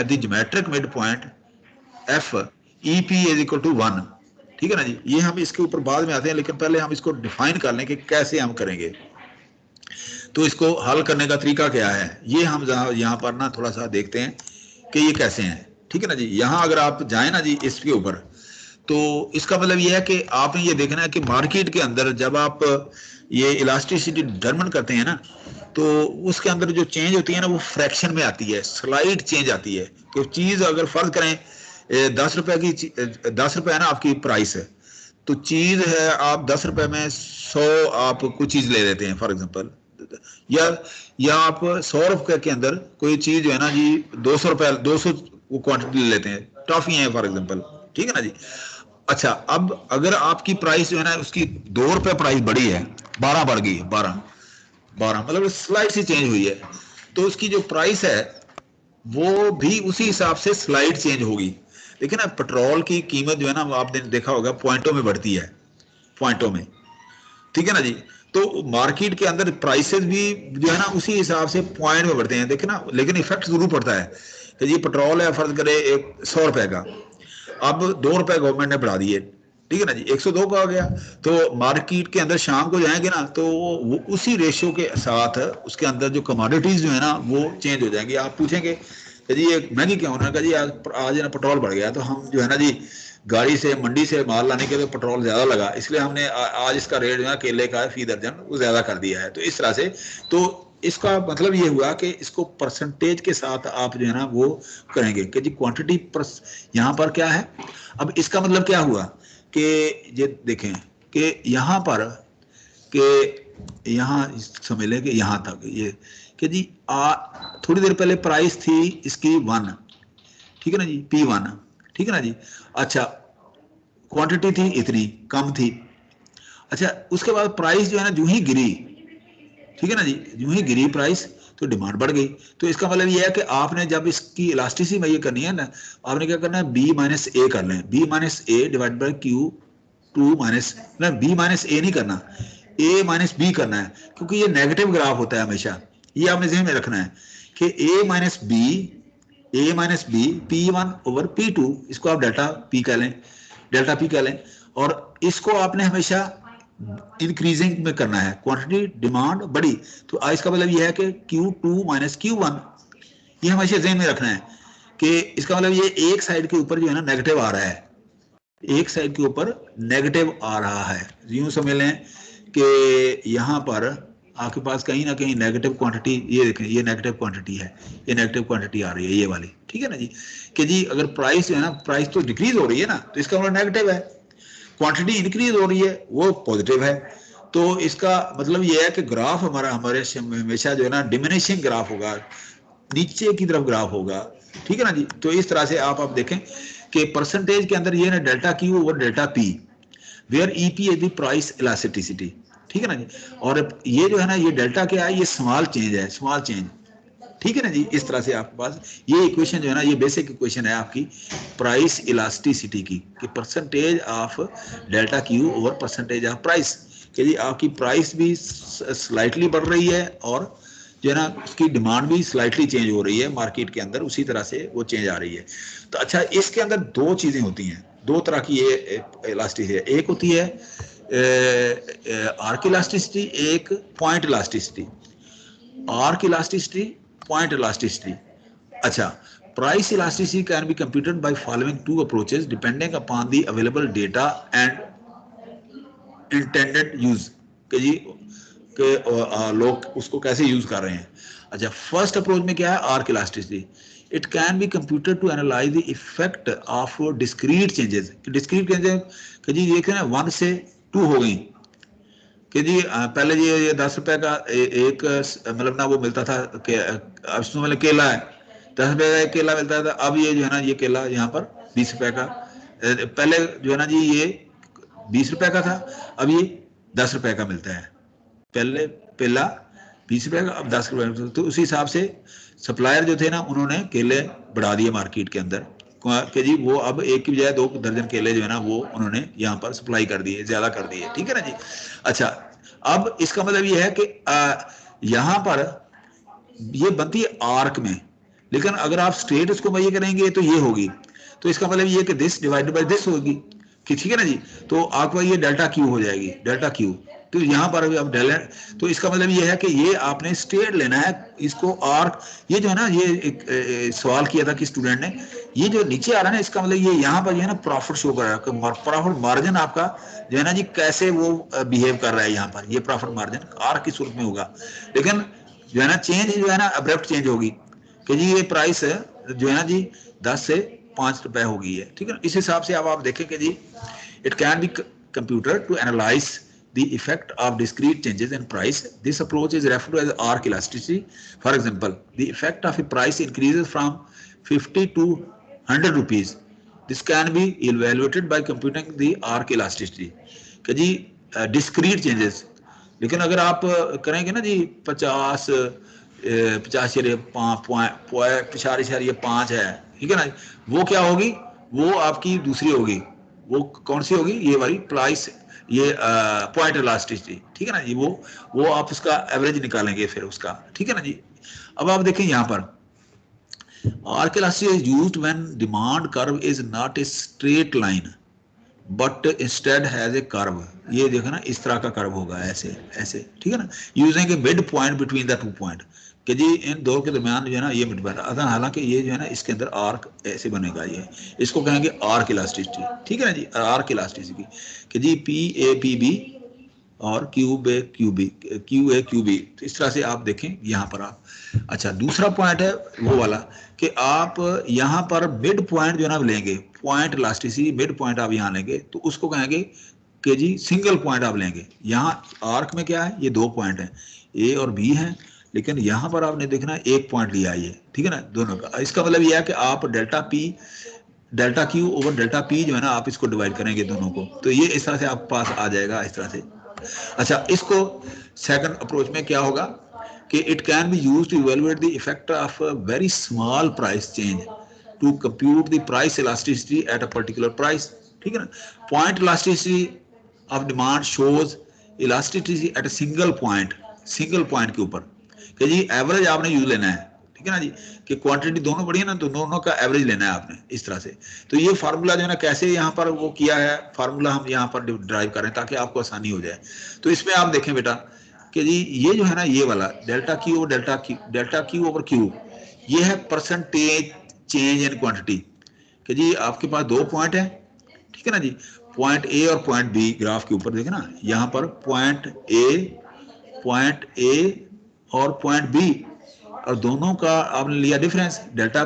the geometric mid point F E P is equal to 1, ठीक है ना जी। ये हम इसके ऊपर बाद में आते हैं, लेकिन पहले हम इसको डिफाइन कर लें कि कैसे हम करेंगे, तो इसको हल करने का तरीका क्या है, ये हम यहाँ पर ना थोड़ा सा देखते हैं कि ये कैसे हैं, ठीक है ना जी। यहाँ अगर आप जाएं ना जी इसके ऊपर, तो इसका मतलब ये है कि आपने ये देखना है कि मार्केट के अंदर जब आप ये इलास्टिसिटी डिटरमिन करते हैं ना, तो उसके अंदर जो चेंज होती है ना वो फ्रैक्शन में आती है, स्लाइड चेंज आती है, कि चीज़ अगर फर्ज करें 10 रुपए की 10 रुपए है ना आपकी प्राइस है, तो चीज़ है आप 10 रुपए में 100 आप कुछ चीज़ ले लेते हैं फॉर एग्जाम्पल, या आप 100 रुपए के अंदर कोई चीज़ जो है ना जी 200 रुपए 200 वो क्वांटिटी ले लेते हैं, टॉफी है फॉर एग्जाम्पल, ठीक है ना जी। अच्छा, अब अगर आपकी प्राइस जो है ना उसकी 2 रुपए प्राइस बढ़ी है, 12 बढ़ गई है, 12 मतलब स्लाइड सी चेंज हुई है, तो उसकी जो प्राइस है वो भी उसी हिसाब से स्लाइड चेंज होगी। लेकिन ना पेट्रोल की कीमत जो है ना आपने देखा होगा पॉइंटों में बढ़ती है, पॉइंटों में, ठीक है ना जी। तो मार्केट के अंदर प्राइसेस भी जो है ना उसी हिसाब से पॉइंट में बढ़ते हैं, देखे ना, लेकिन इफेक्ट जरूर पड़ता है कि जी पेट्रोल है फर्ज करे 100 रुपए का, अब 2 रुपए गवर्नमेंट ने बढ़ा दिए, ठीक है ना जी, 102 का हो गया, तो मार्केट के अंदर शाम को जाएंगे ना तो वो उसी रेशियो के साथ उसके अंदर जो कमोडिटीज जो है ना वो चेंज हो जाएंगी। आप पूछेंगे कि जी ये महंगी क्यों होना, जी आज ना पेट्रोल बढ़ गया, तो हम जो है ना जी गाड़ी से मंडी से माल लाने के लिए पेट्रोल ज्यादा लगा, इसलिए हमने आज इसका रेट जो है केले का फी दर्जन वो ज्यादा कर दिया है। तो इस तरह से तो इसका मतलब ये हुआ कि इसको परसेंटेज के साथ आप जो है ना वो करेंगे कि जी क्वांटिटी यहाँ पर क्या है। अब इसका मतलब क्या हुआ कि ये देखें कि यहाँ पर कि यहाँ समझ लें कि यहाँ तक ये कि जी थोड़ी देर पहले प्राइस थी इसकी 1, ठीक है ना जी, P1, ठीक है ना जी। अच्छा, क्वांटिटी थी इतनी कम थी, अच्छा उसके बाद प्राइस जो है ना जो ही गिरी, ठीक है ना जी, जो ही गिरी प्राइस तो डिमांड बढ़ गई। तो इसका मतलब ये है कि आपने जब इसकी इलास्टिसिटी में ये करनी है ना, आपने क्या करना है, B माइनस ए कर लें, B minus A divide by Q2 minus, B minus A नहीं करना, A माइनस बी करना है, क्योंकि ये नेगेटिव ग्राफ होता है हमेशा, ये आपने ज़हन में रखना है कि A minus B P1 over P2, इसको आप डेल्टा P कह लें, और इसको आपने हमेशा इंक्रीजिंग में करना है, क्वांटिटी डिमांड बढ़ी तो इसका मतलब यह है कि Q2 माइनस Q1, ये हमेशा ज़हन में रखना है कि इसका मतलब ये एक साइड के ऊपर जो है ना नेगेटिव आ रहा है, एक साइड के ऊपर नेगेटिव आ रहा है। यूं समझ लें कि यहाँ पर आपके पास कहीं ना कहीं नेगेटिव क्वांटिटी, ये देखें ये नेगेटिव क्वांटिटी है, ये नेगेटिव क्वांटिटी आ रही है ये वाली, ठीक है ना जी, कि जी अगर प्राइस जो है ना प्राइस तो डिक्रीज हो रही है ना, तो इसका मतलब नेगेटिव है, क्वांटिटी इंक्रीज हो रही है वो पॉजिटिव है। तो इसका मतलब ये है कि ग्राफ हमारे हमेशा जो है ना डिमिनिशिंग ग्राफ होगा, नीचे की तरफ ग्राफ होगा, ठीक है ना जी। तो इस तरह से आप देखें कि परसेंटेज के अंदर ये ना delta Q over delta P, where EP is the price elasticity, ठीक है ना जी। और ये जो है ना ये डेल्टा क्या है, ये स्मॉल चेंज है, स्मॉल चेंज, ठीक है ना जी। इस तरह से आपके पास ये इक्वेशन जो है ना ये बेसिक इक्वेशन है आपकी प्राइस इलास्टिसिटी की, कि percentage of delta Q over percentage of price, कि जी आपकी प्राइस भी स्लाइटली बढ़ रही है और जो है ना उसकी डिमांड भी स्लाइटली चेंज हो रही है मार्केट के अंदर, उसी तरह से वो चेंज आ रही है। तो अच्छा, इसके अंदर दो चीज़ें होती हैं, दो तरह की ये इलास्टिसिटी है, एक होती है आर्क इलास्टिसिटी, एक point elasticity. Arc elasticity, point elasticity. अच्छा, price elasticity can be computed by following two approaches depending upon the available data and intended use कि जी कि लोग उसको कैसे यूज कर रहे हैं। अच्छा, फर्स्ट अप्रोच में क्या है, arc elasticity. It can be computed to analyse the effect of discrete changes. Discrete changes कि जी देखें ना 1 से 2 हो गई कि जी पहले ये 10 रुपए का एक मतलब ना वो मिलता था कि अब इसमें मतलब केला है 10 रुपए का एक केला मिलता था, अब ये जो है ना ये केला यहाँ पर 20 रुपए का, पहले जो है ना जी ये 20 रुपए का था, अब ये 10 रुपए का मिलता है। पहले पहला 20 रुपए का, अब 10 रुपए। तो उसी हिसाब से सप्लायर जो थे ना उन्होंने केले बढ़ा दिए मार्केट के अंदर कि जी वो अब एक की बजाय 2 दर्जन केले जो है ना वो उन्होंने यहाँ पर सप्लाई कर दिए, ज्यादा कर दिए, ठीक है ना जी। अच्छा, अब इसका मतलब ये है कि यहाँ पर ये बनती है आर्क में, लेकिन अगर आप स्ट्रेट उसको वही करेंगे तो ये होगी, तो इसका मतलब ये कि दिस डिवाइडेड बाय दिस होगी कि ठीक है ना जी। तो आपका ये डेल्टा क्यू हो जाएगी, डेल्टा क्यू। तो यहाँ पर अभी अब डेल्टा, तो इसका मतलब ये है कि ये आपने स्ट्रेट लेना है इसको आर्क। ये जो है ना ये एक सवाल किया था कि स्टूडेंट ने, ये जो नीचे आ रहा है ना इसका मतलब ये यहाँ पर जो है ना प्रॉफिट शो कर रहा है, प्रॉफिट मार्जिन आपका जो है ना जी कैसे वो बिहेव कर रहा है यहाँ पर, ये प्रॉफिट मार्जिन आर्क की सूरत में होगा। लेकिन जो है ना चेंज जो है ना अब्रप्ट चेंज होगी कि जी ये प्राइस जो है ना जी 10 से 5 रुपए हो गई है, ठीक है ना। इस हिसाब से अब आप देखें कि जी it can be computer to analyse the effect of discrete changes in price. This approach is referred to as arc elasticity. For example, the effect of a price increases from 50 to 100 rupees. This can be evaluated by computing the arc elasticity. कि जी discrete changes, लेकिन अगर आप करेंगे ना जी 50 5.5 है, ठीक है ना, वो क्या होगी, वो आपकी दूसरी होगी, वो कौन सी होगी, ये वाली प्राइस, ये पॉइंट इलास्टिसिटी, ठीक है ना जी। वो आप उसका एवरेज निकालेंगे फिर उसका, ठीक है ना जी। अब आप देखें यहाँ पर arc elasticity is used when demand curve is not a straight line but instead has a curve. ये देखो ना इस तरह का कर्व होगा, ऐसे ऐसे, ठीक है ना, using A mid point between the 2 point कि जी इन दो के दरमियान जो है ना ये मिड पॉइंट, हालांकि ये जो है ना इसके अंदर आर्क ऐसे बनेगा, ये इसको कहेंगे आर्क इलास्टिसिटी, ठीक है ना जी, आर्क इलास्टिसिटी कि जी पी ए पी बी और Q A Q B, Q A Q B. तो इस तरह से आप देखें यहाँ पर आप। अच्छा, दूसरा पॉइंट है वो वाला कि आप यहाँ पर मिड पॉइंट जो है ना लेंगे, पॉइंट इलास्टिसिटी मिड पॉइंट आप यहाँ लेंगे तो उसको कहेंगे कि जी सिंगल पॉइंट आप लेंगे। यहाँ आर्क में क्या है, ये 2 पॉइंट हैं, ए और बी हैं, लेकिन यहाँ पर आपने देखना 1 पॉइंट लिया है ये, ठीक है ना, दोनों का। इसका मतलब यह है कि आप delta Q over delta P जो है ना आप इसको डिवाइड करेंगे दोनों को, तो ये इस तरह से आपके पास आ जाएगा, इस तरह से। अच्छा, इसको सेकंड अप्रोच में क्या होगा कि it can be used to evaluate the effect of a very small price change to compute the price elasticity at a particular price, ठीक है ना। Point elasticity of demand shows elasticity at a single point के ऊपर कि जी average आपने use लेना है, ठीक है ना जी, कि क्वांटिटी दोनों बढ़ी है ना तो दोनों का एवरेज लेना है आपने, इस तरह से। तो ये फार्मूला जो है ना कैसे यहाँ पर वो किया है, फार्मूला हम यहाँ पर ड्राइव करें ताकि आपको आसानी हो जाए। तो इसमें आप देखें बेटा कि जी ये जो है ना ये वाला डेल्टा क्यू ओवर क्यू, ये है परसेंटेज चेंज इन क्वांटिटी कि जी आपके पास 2 पॉइंट है, ठीक है ना जी, पॉइंट ए और पॉइंट बी। ग्राफ के ऊपर देखे ना यहाँ पर पॉइंट ए और पॉइंट बी, और दोनों का आपने लिया डिफरेंस डेल्टा,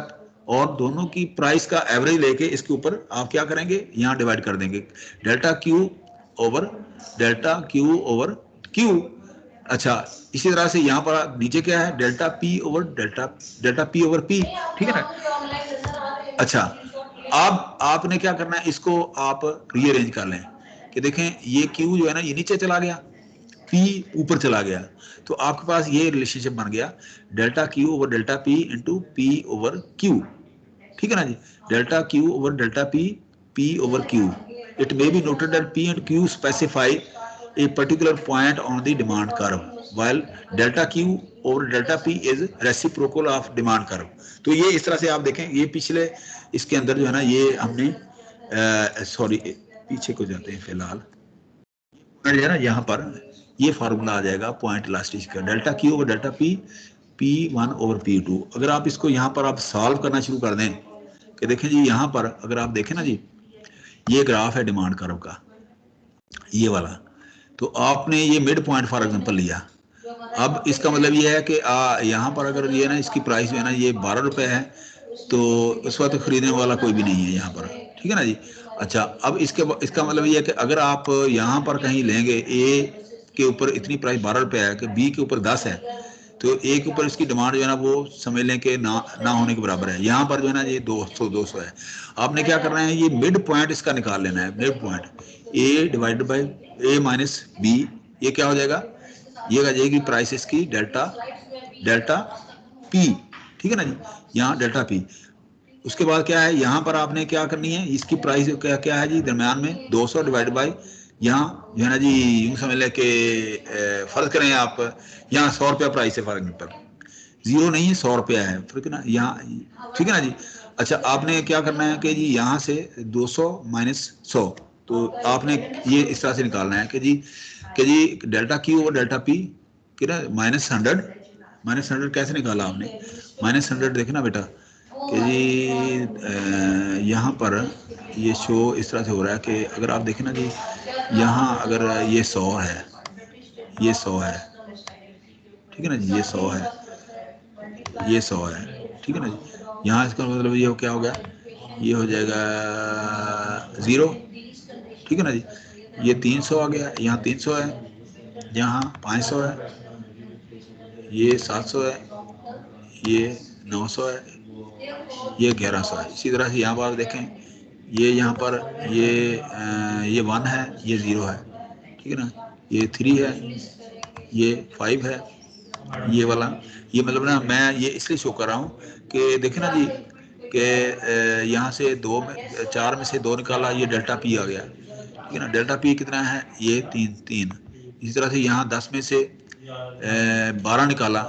और दोनों की प्राइस का एवरेज लेके इसके ऊपर आप क्या करेंगे, यहाँ डिवाइड कर देंगे, डेल्टा क्यू ओवर क्यू। अच्छा, इसी तरह से यहाँ पर नीचे क्या है, डेल्टा पी ओवर पी, ठीक है ना। अच्छा, अब आपने क्या करना है, इसको आप रीअरेंज कर लें कि देखें ये क्यू जो है ना ये नीचे चला गया, पी ऊपर चला गया, तो आपके पास ये रिलेशनशिप बन गया delta Q over delta P into P over Q, ठीक है ना जी, delta Q over delta P over Q. It may be noted that P and Q specify a particular point on the demand curve while delta q over delta p is reciprocal of demand curve। तो ये इस तरह से आप देखें, ये पिछले इसके अंदर जो है ना ये हमने सॉरी पीछे को जाते हैं फिलहाल, है ना, यहाँ पर ये फार्मूला आ जाएगा पॉइंट इलास्टिसिटी का, delta Q over delta P P1 over P2। अगर आप इसको यहाँ पर आप सॉल्व करना शुरू कर दें कि देखें जी, यहाँ पर अगर आप देखें ना जी, ये ग्राफ है डिमांड कर्व का, ये वाला, तो आपने ये मिड पॉइंट फॉर एग्जांपल लिया। अब इसका मतलब ये है कि यहाँ पर अगर ये ना इसकी प्राइस जो है ना ये 12 रुपए है, तो उस वक्त खरीदने वाला कोई भी नहीं है यहाँ पर, ठीक है ना जी। अच्छा, अब इसका मतलब ये है कि अगर आप यहाँ पर कहीं लेंगे, ए के ऊपर इतनी प्राइस 12 रुपए है कि बी के ऊपर 10 है, तो ए के ऊपर इसकी डिमांड जो है ना वो समझ लें कि ना होने के बराबर है। यहाँ पर जो है ना ये 200 है। आपने क्या करना है, ये मिड पॉइंट इसका निकाल लेना है। Mid point A divided by A minus B, ये क्या हो जाएगा, ये आ जाएगी प्राइस इसकी डेल्टा पी, ठीक है ना जी, यहाँ डेल्टा पी। उसके बाद क्या है, यहाँ पर आपने क्या करनी है, इसकी प्राइस क्या है जी, दरम्यान में 200 डिवाइड बाई यहाँ जो है ना जी, यूं समझ लें कि फर्ज करें आप यहाँ 100 रुपया प्राइस है फॉर एग्जाम्पल, 0 नहीं है 100 रुपया है, ठीक है ना यहाँ, ठीक है ना जी। अच्छा, आपने क्या करना है कि जी यहाँ से 200 माइनस 100, तो आपने ये इस तरह से निकालना है कि जी डेल्टा क्यू और डेल्टा पी कि ना -100 कैसे निकाला आपने, -100 देखना बेटा कि जी यहाँ पर ये शो इस तरह से हो रहा है कि अगर आप देखें ना जी, यहाँ अगर ये 100 है, ये 100 है, ठीक है ना जी, ये 100 है, ये 100 है, ठीक है ना जी। यहाँ इसका मतलब ये क्या हो गया, ये हो जाएगा 0, ठीक है ना जी। ये 300 आ गया, यहाँ 300 है, यहाँ 500 है, ये 700 है, ये 900 है, ये 1100 है। इसी तरह से यहाँ पर देखें, ये यहाँ पर ये 1 है, ये 0 है, ठीक है ना, ये 3 है, ये 5 है, ये वाला, ये मतलब ना मैं ये इसलिए शो कर रहा हूँ कि देखें ना जी कि यहाँ से 4 में से 2 निकाला, ये डेल्टा पी आ गया, ठीक है ना। डेल्टा पी कितना है, ये 3। इसी तरह से यहाँ 10 में से 12 निकाला,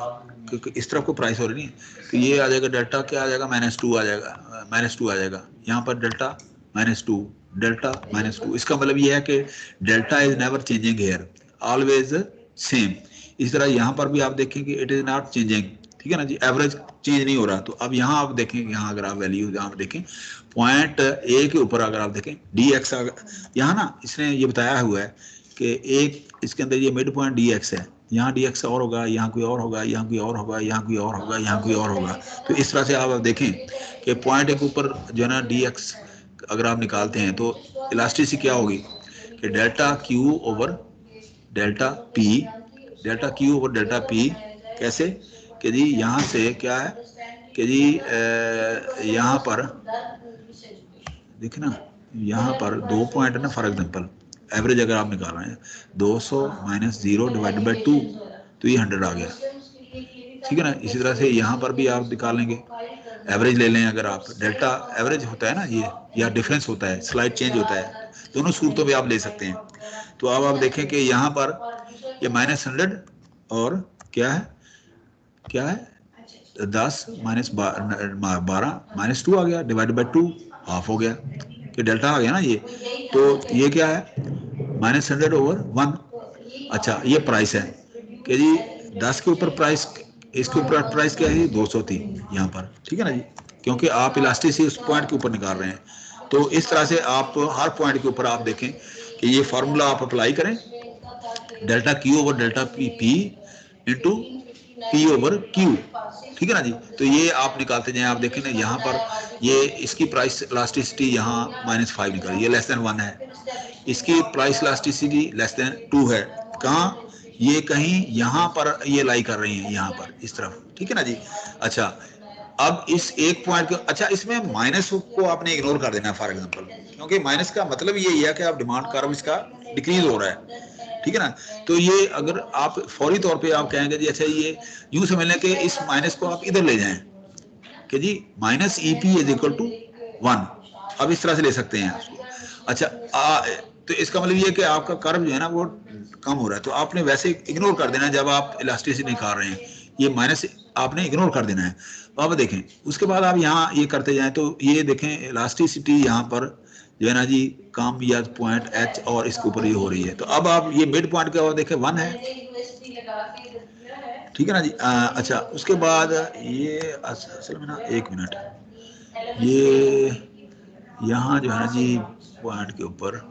क्योंकि इस तरफ को प्राइस हो रही नहीं, तो ये आ जाएगा डेल्टा क्या आ जाएगा, -2 आ जाएगा, -2 आ जाएगा। यहाँ पर डेल्टा -2, डेल्टा -2, इसका मतलब ये है कि delta is never changing here, always same. इस तरह यहाँ पर भी आप देखें कि इट इज नॉट चेंजिंग, ठीक है ना जी, एवरेज चेंज नहीं हो रहा। तो अब यहाँ आप देखें, यहाँ अगर आप वैल्यू यहाँ देखें, पॉइंट ए के ऊपर अगर आप देखें dx, यहाँ ना इसने ये बताया हुआ है कि एक इसके अंदर ये मिड पॉइंट dx है, यहाँ dx और होगा, यहाँ कोई और होगा, यहाँ कोई और होगा, यहाँ कोई और होगा, यहाँ कोई और होगा। तो इस तरह से आप देखें कि पॉइंट ए के ऊपर जो है ना dx अगर आप निकालते हैं तो इलास्टिसिटी क्या होगी कि delta Q over delta P, delta Q over delta P, कैसे कि जी यहाँ से क्या है कि जी यहाँ पर देखना, यहाँ पर 2 पॉइंट है ना, फॉर एग्जांपल एवरेज अगर आप निकाल रहे हैं 200 माइनस 0 डिवाइडेड बाई 2, तो ये 100 आ गया, ठीक है ना। इसी तरह से यहाँ पर भी आप निकालेंगे, एवरेज ले लें अगर आप, डेल्टा एवरेज होता है ना ये, या डिफरेंस होता है, स्लाइड चेंज होता है, दोनों सूरतों में आप ले सकते हैं। तो अब आप देखें कि यहाँ पर ये -100 और क्या है 10 माइनस 12 -2 आ गया, डिवाइडेड बाई 2 हाफ हो गया, कि डेल्टा आ गया ना ये। तो ये क्या है, -100 ओवर 1। अच्छा, ये प्राइस है कि जी 10 के ऊपर प्राइस, इसके ऊपर प्राइस क्या है, 200 थी यहाँ पर, ठीक है ना जी, क्योंकि आप इलास्टिसिटी उस पॉइंट के ऊपर निकाल रहे हैं। तो इस तरह से आप हर पॉइंट के ऊपर आप देखें कि ये फार्मूला आप अप्लाई करें, delta Q over delta P into P over Q, ठीक है ना जी। तो ये आप निकालते जाएं, आप देखें ना यहाँ पर ये इसकी प्राइस इलास्टिसिटी यहाँ -5 निकल, ये <1 है, इसकी प्राइस इलास्टिसिटी <2 है। कहाँ, ये कहीं यहाँ पर ये लाई कर रही है, यहाँ पर इस तरफ, ठीक है ना जी। अच्छा, अब इस एक पॉइंट को, अच्छा इसमें माइनस को आपने इग्नोर कर देना फॉर एग्जांपल, क्योंकि माइनस का मतलब ये है कि आप डिमांड कर्व इसका डिक्रीज हो रहा है, ठीक है ना। तो ये अगर आप फौरी तौर पे आप कहेंगे जी, अच्छा ये यूं समझ लें कि इस माइनस को आप इधर ले जाएं कि जी -EP = 1, अब इस तरह से ले सकते हैं उसको। अच्छा, तो इसका मतलब ये है कि आपका कर्व जो है ना वो कम हो रहा है, तो आपने वैसे इग्नोर कर देना है जब आप इलास्टिसिटी निकाल रहे हैं, ये माइनस आपने इग्नोर कर देना है। तो आप देखें, उसके बाद आप यहाँ ये करते जाएं, तो ये देखें इलास्टिसिटी यहाँ पर जो है ना जी कम या पॉइंट H और इसके ऊपर ये हो रही है। तो अब आप ये मिड पॉइंट का देखें 1 है, ठीक है ना जी। अच्छा, उसके बाद ये असल में ना, एक मिनट, ये यहाँ जो है ना जी पॉइंट के ऊपर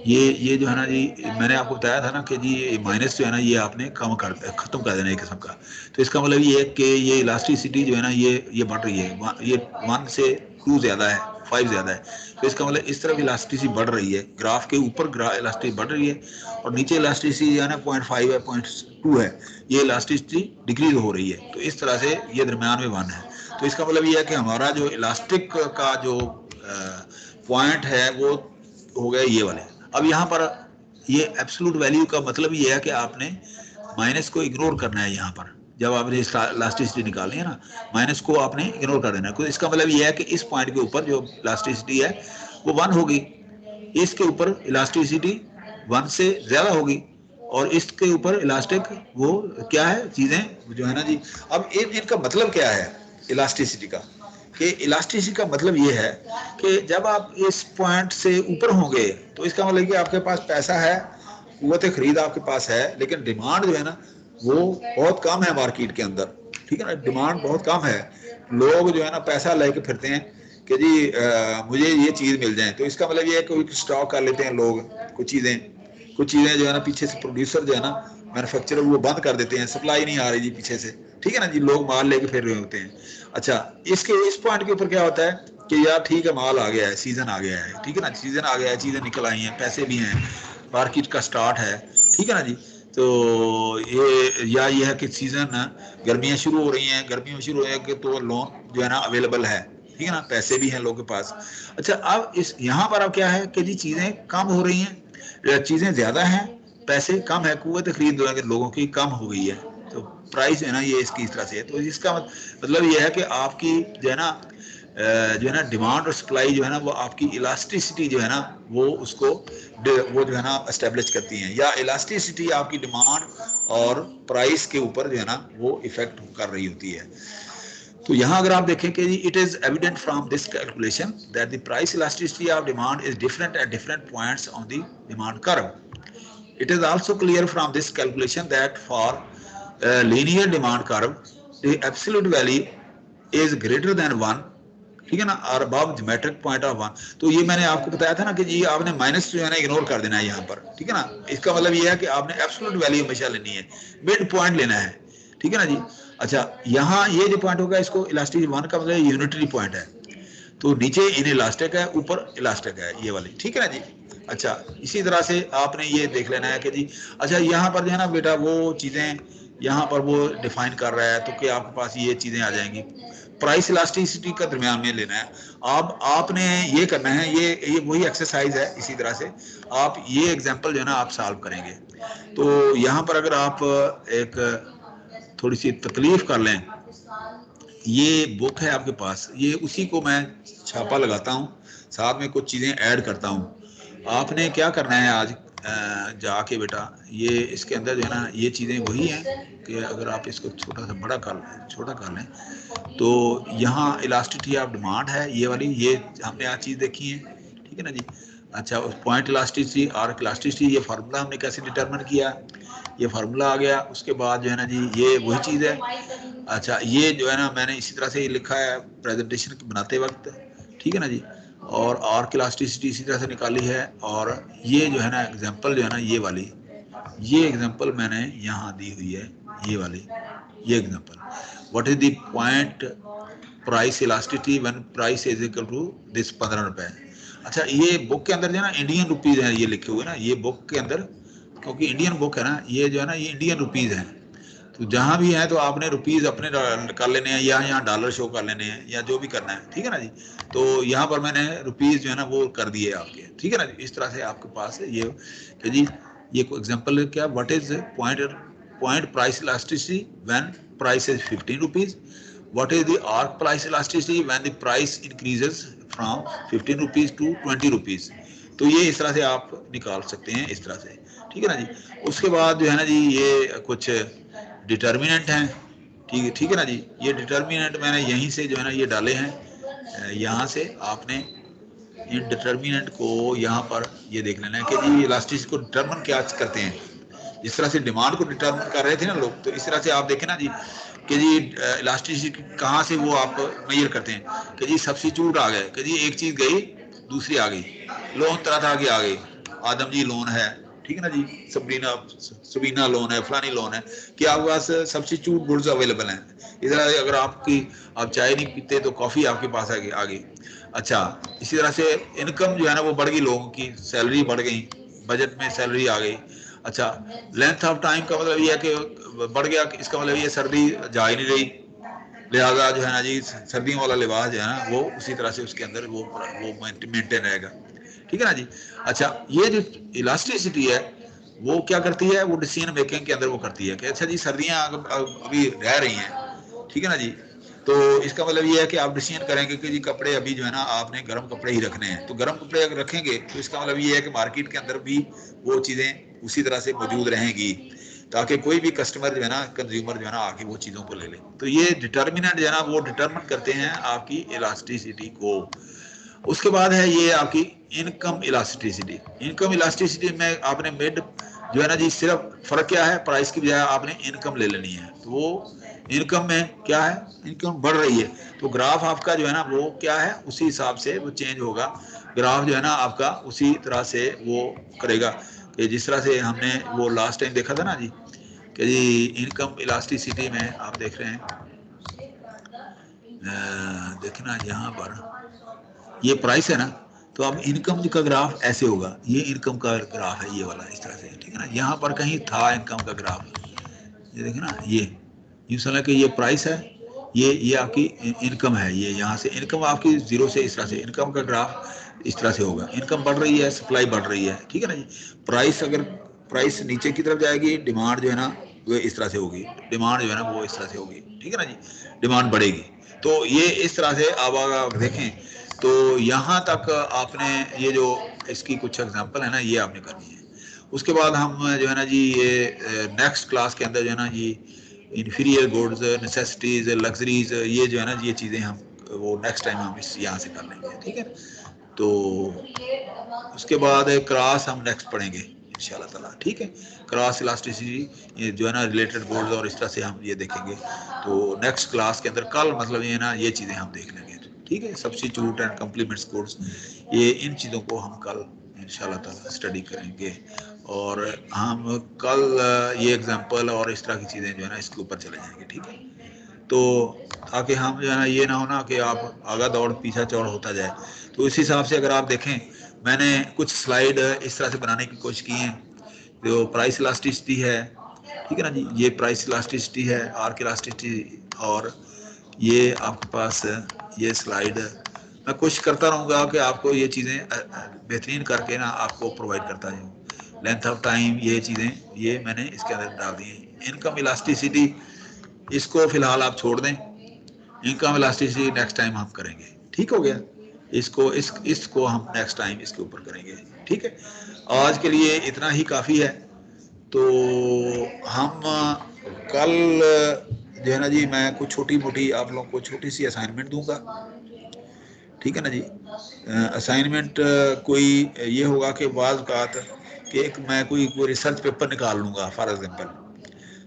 ये जो है ना जी, मैंने आपको बताया था ना कि जी माइनस जो है ना ये आपने कम कर खत्म कर देना एक किस्म का। तो इसका मतलब ये है कि ये इलास्टिसिटी जो है ना ये बढ़ रही है, ये 1 से 2 ज्यादा है, 5 ज्यादा है। तो इसका मतलब इस तरफ इलास्टिसिटी बढ़ रही है, ग्राफ के ऊपर इलास्टिसिटी बढ़ रही है और नीचे इलास्टिसिटी जो है ना 0.5 है, 0.2 है, ये इलास्टिसिटी डिक्रीज हो रही है। तो इस तरह से ये दरमियान में 1 है। तो इसका मतलब ये है कि हमारा जो इलास्टिक का जो पॉइंट है वो हो गए ये वाले। अब यहाँ पर ये एब्सोल्यूट वैल्यू का मतलब ये है कि आपने माइनस को इग्नोर करना है। यहाँ पर जब आपने इलास्टिसिटी निकालनी है ना, माइनस को आपने इग्नोर कर देना है। तो इसका मतलब ये है कि इस पॉइंट के ऊपर जो इलास्टिसिटी है वो 1 होगी, इसके ऊपर इलास्टिसिटी 1 से ज्यादा होगी और इसके ऊपर इलास्टिक वो क्या है चीजें जो है ना जी। अब इनका मतलब क्या है इलास्टिसिटी का, कि इलास्टिसिटी का मतलब ये है कि जब आप इस पॉइंट से ऊपर होंगे तो इसका मतलब कि आपके पास पैसा है, कुव्वत खरीद आपके पास है, लेकिन डिमांड जो है ना वो बहुत कम है मार्केट के अंदर। ठीक है ना, डिमांड बहुत कम है। लोग जो है ना पैसा लेके फिरते हैं कि जी मुझे ये चीज मिल जाए। तो इसका मतलब ये है कि स्टॉक कर लेते हैं लोग कुछ चीजें जो है ना पीछे से प्रोड्यूसर जो है ना मैन्युफैक्चरर वो बंद कर देते हैं, सप्लाई नहीं आ रही जी पीछे से। ठीक है ना जी, लोग माल लेके फिर रहे होते हैं। अच्छा, इस पॉइंट के ऊपर क्या होता है कि यार ठीक है, माल आ गया है, सीजन आ गया है, ठीक है ना, सीजन आ गया है, चीजें निकल आई हैं, पैसे भी हैं, मार्केट का स्टार्ट है। ठीक है ना जी। तो ये है कि सीजन गर्मियां शुरू हो रही हैं, गर्मियों शुरू हो तो लोन जो है ना अवेलेबल है, ठीक है ना, पैसे भी हैं लोगों के पास। अच्छा, अब इस यहाँ पर अब क्या है कि जी चीजें कम हो रही हैं, चीजें ज्यादा हैं, पैसे कम है, कुव्वत खरीद लोगों की कम हो गई है। तो प्राइस है ना ये इसकी इस तरह से है। तो इसका मतलब ये है कि आपकी जो है ना डिमांड और सप्लाई जो है ना वो आपकी इलास्टिसिटी जो है ना वो उसको वो जो है ना एस्टेब्लिश करती हैं, या इलास्टिसिटी आपकी डिमांड और प्राइस के ऊपर जो है ना वो इफेक्ट कर रही होती है। तो यहाँ अगर आप देखें कि it is evident from this calculation that the price elasticity of demand is different at different points on the demand curve. It is also clear from this calculation that for a linear demand curve, the absolute value is greater than 1, ठीक है ना, और above geometric point of 1. तो ये मैंने आपको बताया था ना कि जी आपने माइनस जो है ना इग्नोर कर देना है यहाँ पर। ठीक है ना, इसका मतलब ये है कि आपने एब्सोल्यूट वैल्यू हमेशा लेनी है, मिड पॉइंट लेना है। ठीक है ना जी। अच्छा, यहाँ ये जो पॉइंट होगा इसको इलास्टिक 1 का मतलब यूनिटरी पॉइंट है। तो नीचे इन इलास्टिक है, ऊपर इलास्टिक है, ये वाली। ठीक है ना जी। अच्छा, इसी तरह से आपने ये देख लेना है कि जी अच्छा यहाँ पर जो है ना बेटा वो चीज़ें यहाँ पर वो डिफाइन कर रहा है, तो कि आपके पास ये चीज़ें आ जाएंगी। प्राइस इलास्टिसिटी का दरमियान में लेना है। आपने ये करना है, ये वही एक्सरसाइज है। इसी तरह से आप ये एग्जांपल जो है ना आप सॉल्व करेंगे। तो यहाँ पर अगर आप एक थोड़ी सी तकलीफ कर लें, ये बुक है आपके पास, ये उसी को मैं छापा लगाता हूँ, साथ में कुछ चीज़ें ऐड करता हूँ। आपने क्या करना है आज जाके बेटा, ये इसके अंदर जो है ना ये चीज़ें वही हैं कि अगर आप इसको छोटा कर लें तो यहाँ इलास्टिसिटी ऑफ डिमांड है ये वाली, ये हमने आज चीज़ देखी है। ठीक है ना जी। अच्छा, उस पॉइंट इलास्टिसिटी और इलास्टिसिटी ये फार्मूला हमने कैसे डिटरमिन किया, ये फार्मूला आ गया। उसके बाद जो है ना जी ये वही चीज़ है। अच्छा, ये जो है ना मैंने इसी तरह से लिखा है प्रेजेंटेशन बनाते वक्त। ठीक है ना जी। और आर्क इलास्टिसिटी इसी तरह से निकाली है। और ये जो है ना एग्जांपल जो है ना ये एग्जांपल मैंने यहाँ दी हुई है, ये वाली, ये example, what is the point price elasticity when price is equal to this 15 रुपए। अच्छा, ये बुक के अंदर जो है ना इंडियन रुपीज है ये लिखे हुए ना, ये बुक के अंदर, क्योंकि इंडियन बुक है ना, ये जो है ना ये इंडियन रुपीज है। तो जहां भी है तो आपने रुपीज अपने कर लेने हैं, या यहाँ डॉलर शो कर लेने हैं, या जो भी करना है। ठीक है ना जी। तो यहाँ पर मैंने रुपीज जो है ना वो कर दिए आपके। ठीक है ना जी। इस तरह से आपके पास ये कि जी ये कोई एग्जांपल है क्या, what is point price elasticity when price is 15 rupees, what is the arc price elasticity when the price increases from 15 rupees to 20 rupees. तो ये इस तरह से आप निकाल सकते हैं, इस तरह से। ठीक है ना जी। उसके बाद जो है ना जी ये कुछ डिटर्मिनेंट हैं। ठीक है ना जी। ये डिटर्मिनेंट मैंने यहीं से जो है ना ये डाले हैं, यहाँ से आपने इन डिटर्मिनेंट को यहाँ पर ये देख लेना है कि जी इलास्टिसिटी को डिटर्मिन क्या करते हैं। जिस तरह से डिमांड को डिटरमिन कर रहे थे ना लोग, तो इस तरह से आप देखें ना जी कि जी इलास्टिसिटी कहाँ से वो आप मेजर करते हैं कि जी सब्स्टिट्यूट आ गए कि जी एक चीज़ गई दूसरी आ गई, लोन तरह तरह की आ गई, आदम जी लोन है, ठीक है ना जी, सबीना लोन है, फलानी लोन है, कि आपके पास सब्स्टिट्यूट गुड्स अवेलेबल हैं। इधर अगर आप चाय नहीं पीते तो कॉफ़ी आपके पास आ गई। अच्छा, इसी तरह से इनकम जो है ना वो बढ़ गई, लोगों की सैलरी बढ़ गई, बजट में सैलरी आ गई। अच्छा, लेंथ ऑफ टाइम का मतलब ये है कि बढ़ गया, इसका मतलब ये सर्दी जा ही नहीं रही, लिहाजा जो है ना जी सर्दियों वाला लिबास जो है ना वो उसी तरह से उसके अंदर वो मेंटेन रहेगा, ठीक है ना जी। अच्छा, ये जो इलास्टिसिटी है वो क्या करती है, वो डिसीजन मेकिंग के अंदर वो करती है कि अच्छा जी सर्दियाँ अभी रह रही हैं, ठीक है ना जी, तो इसका मतलब ये है कि आप डिसीजन करेंगे कि जी कपड़े अभी जो है ना आपने गर्म कपड़े ही रखने हैं, तो गर्म कपड़े अगर रखेंगे तो इसका मतलब ये है कि मार्केट के अंदर भी वो चीज़ें उसी तरह से मौजूद रहेंगी, ताकि कोई भी कस्टमर जो है ना, कंज्यूमर जो है ना आके वो चीज़ों को ले ले। तो ये डिटर्मिनेंट जो है ना वो डिटर्मिन करते हैं आपकी इलास्टिसिटी को। उसके बाद है ये आपकी इनकम इलास्टिसिटी। इनकम इलास्टिसिटी में आपने मिड जो है ना जी, सिर्फ फर्क क्या है, प्राइस की बजाय आपने इनकम ले लेनी है, तो वो इनकम में क्या है, इनकम बढ़ रही है, तो ग्राफ आपका जो है ना वो क्या है, उसी हिसाब से वो चेंज होगा, ग्राफ जो है ना आपका उसी तरह से वो करेगा कि जिस तरह से हमने वो लास्ट टाइम देखा था ना जी कि जी इनकम इलास्टिसिटी में आप देख रहे हैं, देखना यहाँ पर ये प्राइस है ना, तो अब इनकम का ग्राफ ऐसे होगा, ये इनकम का ग्राफ है ये वाला, इस तरह से, ठीक है ना। यहाँ पर कहीं था इनकम का ग्राफ, ये देखें ना, ये समझ कि ये प्राइस है, ये आपकी इनकम है, ये यहाँ से इनकम आपकी जीरो से इस तरह से इनकम का ग्राफ इस तरह से होगा, इनकम बढ़ रही है, सप्लाई बढ़ रही है, ठीक है ना जी। प्राइस अगर प्राइस नीचे की तरफ जाएगी, डिमांड जो है ना वो इस तरह से होगी, डिमांड जो है ना वो इस तरह से होगी, ठीक है ना जी, डिमांड बढ़ेगी। तो ये इस तरह से अब अगर देखें तो यहाँ तक आपने ये जो इसकी कुछ एग्जांपल है ना ये आपने करनी है। उसके बाद हम जो है ना जी ये नेक्स्ट क्लास के अंदर जो है ना जी इन्फीरियर गुड्स, नेसेसिटीज, लग्जरीज, ये जो है ना ये चीज़ें हम वो नेक्स्ट टाइम हम इस यहाँ से कर लेंगे, ठीक है। तो उसके बाद क्रॉस हम नेक्स्ट पढ़ेंगे इंशाल्लाह ताला, ठीक है। क्रॉस इलास्टिसिटी ये जो है ना रिलेटेड गुड्स और इस तरह से हम ये देखेंगे, तो नेक्स्ट क्लास के अंदर कल मतलब ये ना ये चीज़ें हम देख लेंगे, ठीक है। सब्स्टिट्यूट एंड कम्प्लीमेंट्स गुड्स, ये इन चीज़ों को हम कल इंशाल्लाह ताला स्टडी करेंगे, और हम कल ये एग्जांपल और इस तरह की चीज़ें जो है ना इसके ऊपर चले जाएंगे, ठीक है। तो ताकि हम जो है ना ये ना हो ना कि आप आगा दौड़ पीछा चौड़ होता जाए, तो इस हिसाब से अगर आप देखें मैंने कुछ स्लाइड इस तरह से बनाने की कोशिश की है, जो प्राइस इलास्टिसिटी है, ठीक है ना जी, ये प्राइस इलास्टिसिटी है, आर्क इलास्टिसिटी, और ये आपके पास ये स्लाइड मैं कोशिश करता रहूँगा कि आपको ये चीज़ें बेहतरीन करके ना आपको प्रोवाइड करता जाऊँ। लेंथ ऑफ टाइम, ये चीज़ें ये मैंने इसके अंदर डाल दी हैं। इनकम इलास्टिसिटी इसको फिलहाल आप छोड़ दें, इनकम इलास्टिसिटी नेक्स्ट टाइम हम करेंगे, ठीक हो गया। इसको हम नेक्स्ट टाइम इसके ऊपर करेंगे, ठीक है। आज के लिए इतना ही काफ़ी है। तो हम कल जो है ना जी मैं कुछ छोटी मोटी आप लोगों को छोटी सी असाइनमेंट दूंगा, ठीक है ना जी। असाइनमेंट कोई ये होगा कि बाज़ औक़ात कि एक मैं कोई रिसर्च पेपर निकाल लूँगा, फॉर एग्जांपल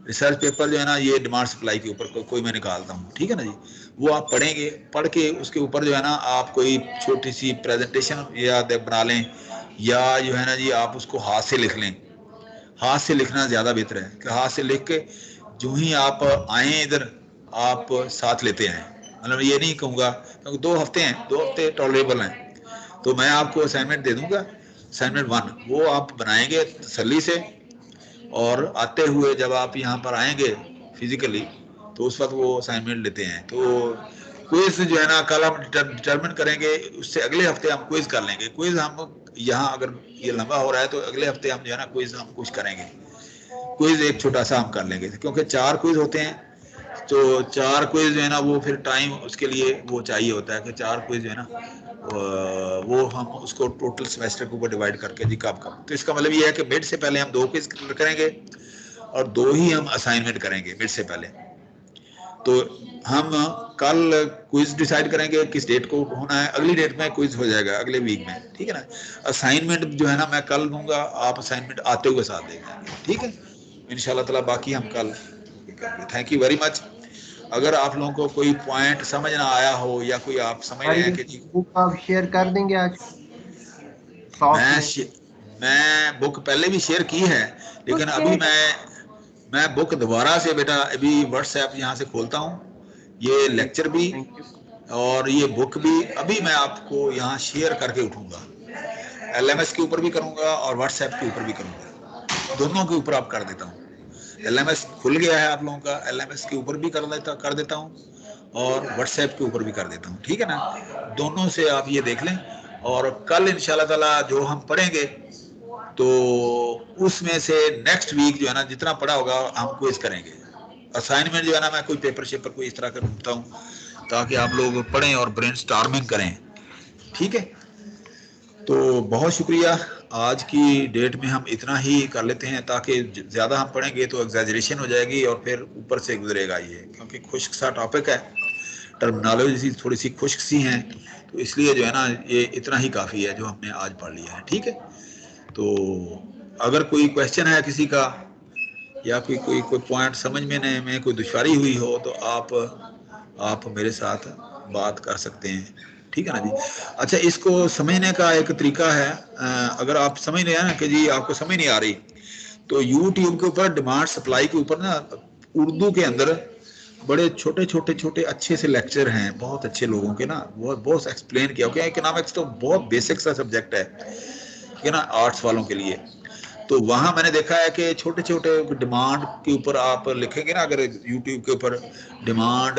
रिसर्च पेपर जो है ना ये डिमांड सप्लाई के ऊपर कोई मैं निकालता हूँ, ठीक है ना जी। वो आप पढ़ेंगे, पढ़ के उसके ऊपर जो है ना आप कोई छोटी सी प्रेजेंटेशन या बना लें, या जो है ना जी आप उसको हाथ से लिख लें। हाथ से लिखना ज़्यादा बेहतर है कि हाथ से लिख के जो ही आप आएँ इधर आप साथ लेते आएँ, मतलब ये नहीं कहूँगा क्योंकि 2 हफ्ते हैं, 2 हफ्ते टॉलरेबल हैं, तो मैं आपको असाइनमेंट दे दूँगा। असाइनमेंट 1 वो आप बनाएंगे तसल्ली से, और आते हुए जब आप यहाँ पर आएंगे फिजिकली तो उस वक्त वो असाइनमेंट लेते हैं। तो क्विज जो है ना कल हम डिटरमिन करेंगे, उससे अगले हफ्ते हम क्विज कर लेंगे। क्विज हम यहाँ अगर ये लंबा हो रहा है तो अगले हफ्ते हम जो है ना क्विज हम कुछ करेंगे, क्विज एक छोटा सा हम कर लेंगे, क्योंकि 4 क्विज होते हैं, तो 4 क्विज जो है ना वो फिर टाइम उसके लिए वो चाहिए होता है कि 4 क्विज जो है ना वो हम उसको टोटल सेमेस्टर के ऊपर डिवाइड करके जी कब कब, तो इसका मतलब ये है कि मिड से पहले हम 2 क्विज करेंगे और 2 ही हम असाइनमेंट करेंगे मिड से पहले। तो हम कल क्विज डिसाइड करेंगे किस डेट को होना है, अगली डेट में क्विज हो जाएगा अगले वीक में, ठीक है ना। असाइनमेंट जो है ना मैं कल दूंगा, आप असाइनमेंट आते हुए साथ देंगे, ठीक है। इंशाल्लाह ताला बाकी हम कल करेंगे। Thank you very much. अगर आप लोगों को कोई पॉइंट समझ ना आया हो या कोई आप समझ रहे हैं कि जी बुक आप शेयर कर देंगे आज सॉफ्ट में? मैं बुक पहले भी शेयर की है, लेकिन अभी मैं बुक दोबारा से बेटा अभी व्हाट्सएप यहाँ से खोलता हूँ, ये लेक्चर भी थैंक यू। और ये बुक भी अभी मैं आपको यहाँ शेयर करके उठूंगा। LMS के ऊपर भी करूंगा और व्हाट्सएप के ऊपर भी करूंगा, दोनों के ऊपर आप कर देता हूँ। LMS खुल गया है आप लोगों का, LMS के ऊपर भी कर देता हूँ और व्हाट्सएप के ऊपर भी कर देता हूँ, ठीक है ना। दोनों से आप ये देख लें और कल इंशाल्लाह ताला जो हम पढ़ेंगे तो उसमें से नेक्स्ट वीक जो है ना जितना पढ़ा होगा हम क्विज करेंगे। असाइनमेंट जो है ना मैं कोई पेपर शेपर कोई इस तरह का ढूंढता हूँ ताकि आप लोग पढ़ें और ब्रेनस्टॉर्मिंग करें, ठीक है। तो बहुत शुक्रिया। आज की डेट में हम इतना ही कर लेते हैं ताकि ज़्यादा हम पढ़ेंगे तो एग्जैजरेशन हो जाएगी और फिर ऊपर से गुजरेगा ये, क्योंकि खुश्क सा टॉपिक है, टर्मिनोलॉजी थोड़ी सी खुश्क सी हैं, तो इसलिए जो है ना ये इतना ही काफ़ी है जो हमने आज पढ़ लिया है, ठीक है। तो अगर कोई क्वेश्चन है किसी का या कोई पॉइंट समझने में कोई दुश्वारी हुई हो तो आप मेरे साथ बात कर सकते हैं, ठीक है ना जी। अच्छा, इसको समझने का एक तरीका है, अगर आप समझ रहे हैं ना कि जी आपको समझ नहीं आ रही, तो YouTube के ऊपर डिमांड सप्लाई के ऊपर ना उर्दू के अंदर बड़े छोटे अच्छे से लेक्चर हैं, बहुत अच्छे लोगों के ना, बहुत एक्सप्लेन किया। ओके, इकोनॉमिक्स तो बहुत बेसिक सा सब्जेक्ट है, ठीक है ना, आर्ट्स वालों के लिए। तो वहां मैंने देखा है कि छोटे डिमांड के ऊपर आप लिखेंगे ना, अगर YouTube के ऊपर डिमांड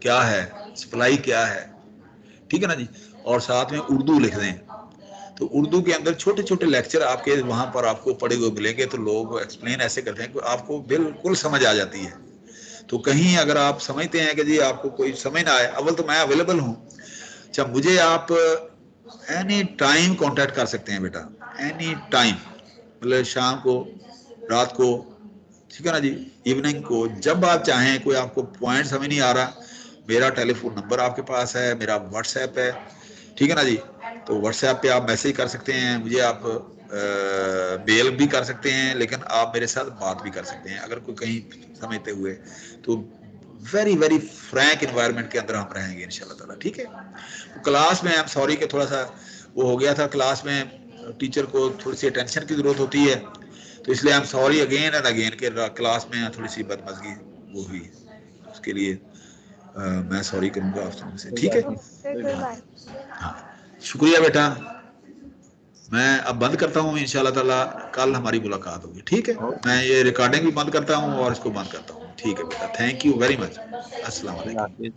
क्या है, सप्लाई क्या है, ठीक है ना जी, और साथ में उर्दू लिख दें, तो उर्दू के अंदर छोटे लेक्चर आपके वहां पर आपको पढ़े हुए मिलेंगे। तो लोग एक्सप्लेन ऐसे करते हैं कि आपको बिल्कुल समझ आ जाती है। तो कहीं अगर आप समझते हैं कि जी आपको कोई समझ ना आए, अव्वल तो मैं अवेलेबल हूँ, अच्छा मुझे आप एनी टाइम कांटेक्ट कर सकते हैं बेटा, एनी टाइम, मतलब शाम को, रात को, ठीक है ना जी, इवनिंग को, जब आप चाहें। कोई आपको पॉइंट समझ नहीं आ रहा, मेरा टेलीफोन नंबर आपके पास है, मेरा व्हाट्सएप है, ठीक है ना जी। तो व्हाट्सएप पे आप मैसेज कर सकते हैं मुझे, आप मेल भी कर सकते हैं, लेकिन आप मेरे साथ बात भी कर सकते हैं अगर कोई कहीं समझते हुए। तो वेरी फ्रैंक इन्वायरमेंट के अंदर हम रहेंगे इंशाल्लाह ताला, ठीक है। तो क्लास में आई एम सॉरी कि थोड़ा सा वो हो गया था, क्लास में टीचर को थोड़ी सी अटेंशन की ज़रूरत होती है, तो इसलिए I am sorry again and again कि क्लास में थोड़ी सी बदमज़गी वो हुई, उसके लिए मैं सॉरी करूँगा आप सबसे, ठीक है। हाँ, शुक्रिया बेटा। मैं अब बंद करता हूँ, इंशाल्लाह ताला कल हमारी मुलाकात होगी, ठीक है। मैं ये रिकॉर्डिंग भी बंद करता हूँ और इसको बंद करता हूँ, ठीक है बेटा। Thank you very much. अस्सलाम वालेकुम।